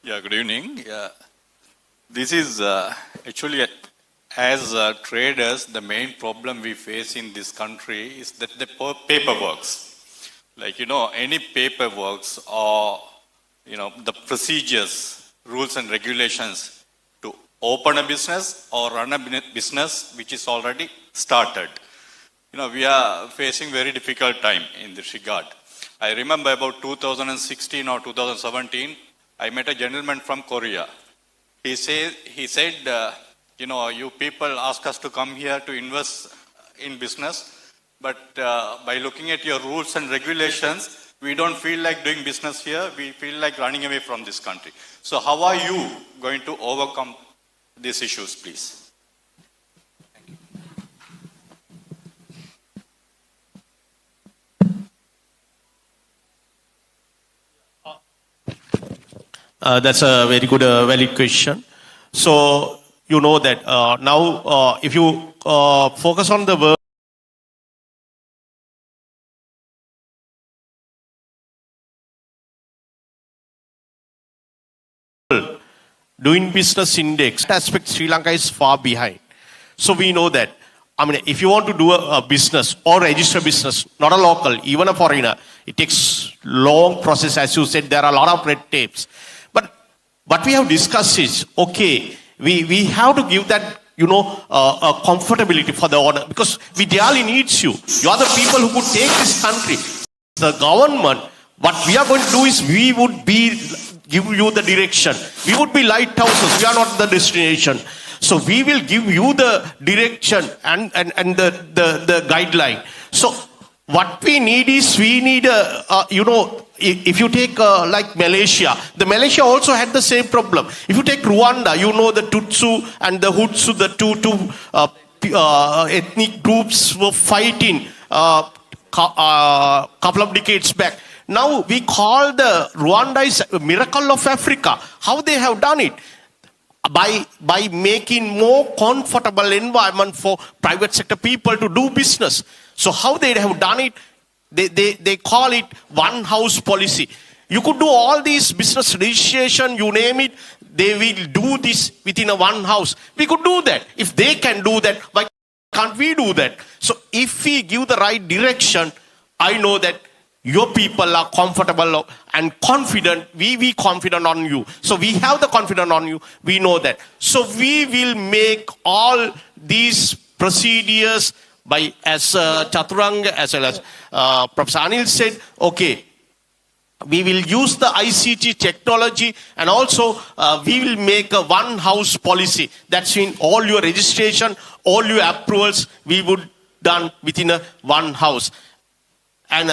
[SPEAKER 19] Yeah, good evening. This is actually, as traders, the main problem we face in this country is that the paperwork. Like, any paperwork or, the procedures, rules and regulations to open a business or run a business which is already started. We are facing very difficult time in this regard. I remember about 2016 or 2017, I met a gentleman from Korea. He said, you people ask us to come here to invest in business, but by looking at your rules and regulations, we don't feel like doing business here. We feel like running away from this country. So how are you going to overcome these issues, please?
[SPEAKER 16] That's a very good, valid question. So, you know that now if you focus on the world, doing business index aspect, Sri Lanka is far behind. So we know that. I mean, if you want to do a business or register business, not a local, even a foreigner, it takes long process. As you said, there are a lot of red tapes. But what we have discussed is, okay, we have to give that, a comfortability for the owner, because we dearly needs you. You are the people who could take this country. The government, what we are going to do is we would give you the direction. We would be lighthouses. We are not the destination. So we will give you the direction and the guideline. So what we need is, we need if you take like Malaysia, the Malaysia also had the same problem. If you take Rwanda, the Tutsi and the Hutsu, the two ethnic groups were fighting couple of decades back. Now we call the Rwanda is a miracle of Africa. How they have done it? By making more comfortable environment for private sector people to do business. So how they have done it? They call it one house policy. You could do all these business registration, you name it, they will do this within a one house. We could do that. If they can do that, why can't we do that? So if we give the right direction, I know that your people are comfortable and confident. We confident on you. So we have the confidence on you. We know that. So we will make all these procedures by, as Chaturanga as well as Professor Anil said, okay, we will use the ICT technology, and also we will make a one house policy. That's in all your registration, all your approvals, we would done within a one house. And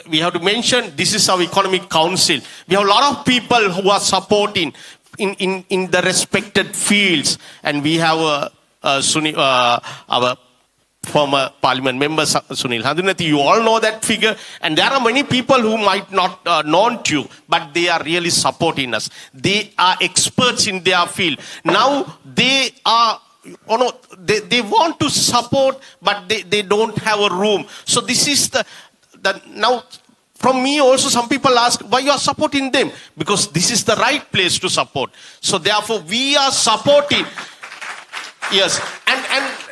[SPEAKER 16] we have to mention, this is our economic council. We have a lot of people who are supporting in the respected fields. And we have our former parliament member Sunil Hadunathi. You all know that figure. And there are many people who might not known to you, but they are really supporting us. They are experts in their field. Now they are, they want to support, but they don't have a room. So this is the now from me also some people ask why you are supporting them, because this is the right place to support. So therefore we are supporting. Yes, and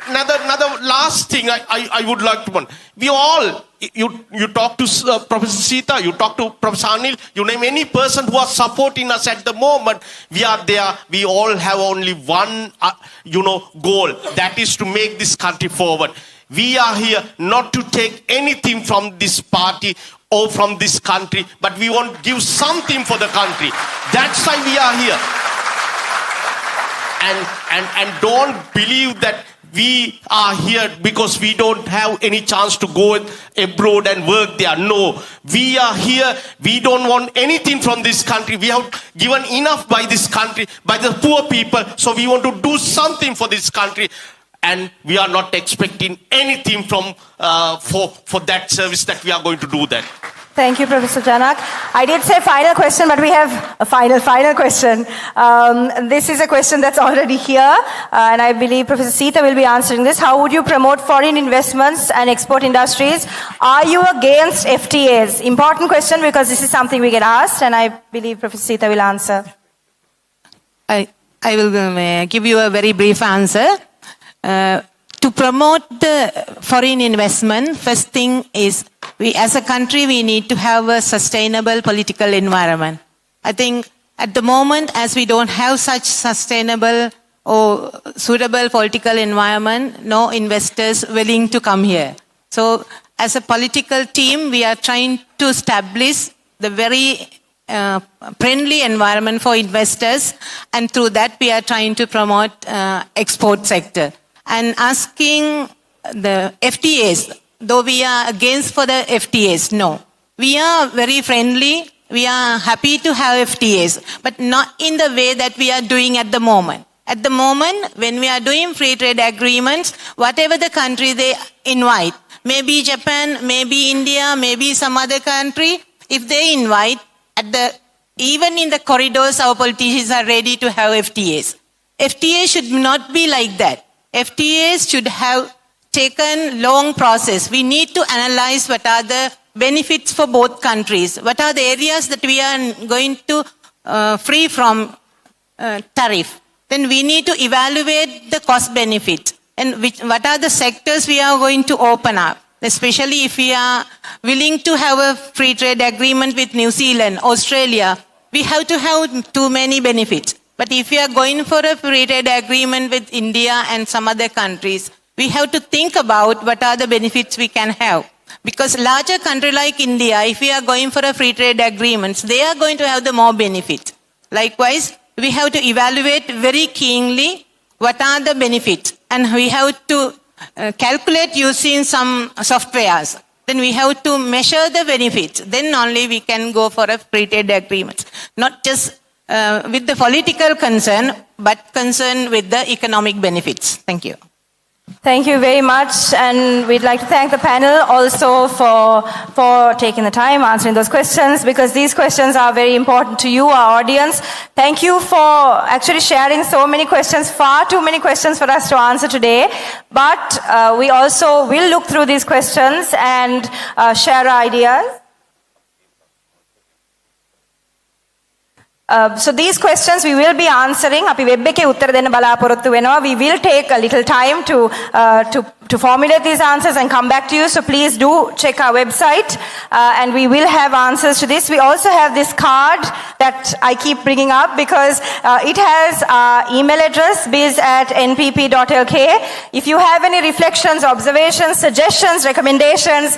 [SPEAKER 16] another last thing I would like to want. We all, you talk to Professor Sita, you talk to Professor Anil, you name any person who are supporting us at the moment. We are there. We all have only one, goal. That is to make this country forward. We are here not to take anything from this party or from this country, but we want to give something for the country. That's why we are here. And don't believe that we are here because we don't have any chance to go abroad and work there. No, we are here. We don't want anything from this country. We have given enough by this country, by the poor people. So we want to do something for this country. And we are not expecting anything from for that service that we are going to do that.
[SPEAKER 1] Thank you, Professor Janak. I did say final question, but we have a final question. This is a question that's already here, and I believe Professor Sita will be answering this. How would you promote foreign investments and export industries? Are you against FTAs? Important question, because this is something we get asked, and I believe Professor Sita will answer.
[SPEAKER 20] I will give you a very brief answer. To promote the foreign investment, first thing is we as a country, we need to have a sustainable political environment. I think at the moment, as we don't have such sustainable or suitable political environment, no investors willing to come here. So as a political team, we are trying to establish the very friendly environment for investors, and through that we are trying to promote export sector. And asking the FTAs, though we are against for the FTAs, no. We are very friendly. We are happy to have FTAs, but not in the way that we are doing at the moment. At the moment, when we are doing free trade agreements, whatever the country they invite, maybe Japan, maybe India, maybe some other country, if they invite, even in the corridors, our politicians are ready to have FTAs. FTAs should not be like that. FTAs should have taken long process. We need to analyze what are the benefits for both countries. What are the areas that we are going to free from tariff. Then we need to evaluate the cost benefit. And what are the sectors we are going to open up. Especially if we are willing to have a free trade agreement with New Zealand, Australia, we have to have too many benefits. But if we are going for a free trade agreement with India and some other countries, we have to think about what are the benefits we can have. Because larger country like India, if we are going for a free trade agreements, they are going to have the more benefit. Likewise, we have to evaluate very keenly what are the benefits. And we have to calculate using some softwares. Then we have to measure the benefits. Then only we can go for a free trade agreement. Not just with the political concern, but concern with the economic benefits. Thank you.
[SPEAKER 1] Thank you very much, and we'd like to thank the panel also for taking the time answering those questions, because these questions are very important to you, our audience. Thank you for actually sharing so many questions, far too many questions for us to answer today, but we also will look through these questions and share our ideas. So these questions we will be answering. අපි web එකේ උත්තර දෙන්න බලාපොරොත්තු වෙනවා. We will take a little time to formulate these answers and come back to you. So please do check our website, and we will have answers to this. We also have this card that I keep bringing up because it has our email address, biz@npp.lk. If you have any reflections, observations, suggestions, recommendations,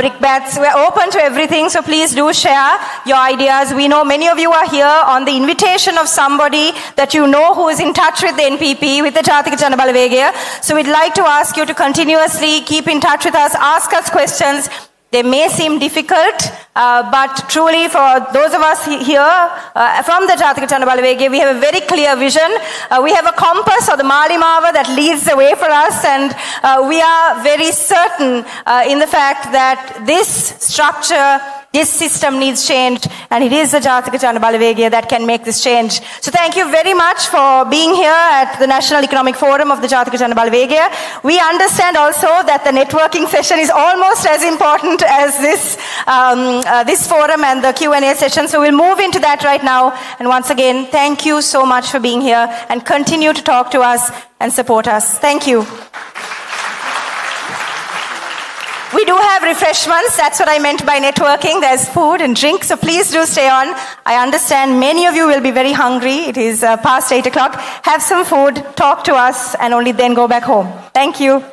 [SPEAKER 1] brickbats, we're open to everything. So please do share your ideas. We know many of you are here on the invitation of somebody that you know who is in touch with the NPP, with the Jathika Janabalawe. So we'd like to ask you to continuously keep in touch with us, ask us questions, They may seem difficult, but truly for those of us here from the Jatika Janabala, we have a very clear vision. We have a compass or the Malimava that leads the way for us, and we are very certain in the fact that this structure, this system needs change, and it is the Jatika Janabala that can make this change. So thank you very much for being here at the National Economic Forum of the Jatika Janabala. We understand also that the networking session is almost as important as this forum and the Q&A session. So we'll move into that right now. And once again, thank you so much for being here and continue to talk to us and support us. Thank you. We do have refreshments. That's what I meant by networking. There's food and drink, so please do stay on. I understand many of you will be very hungry. It is past 8 o'clock. Have some food, talk to us, and only then go back home. Thank you.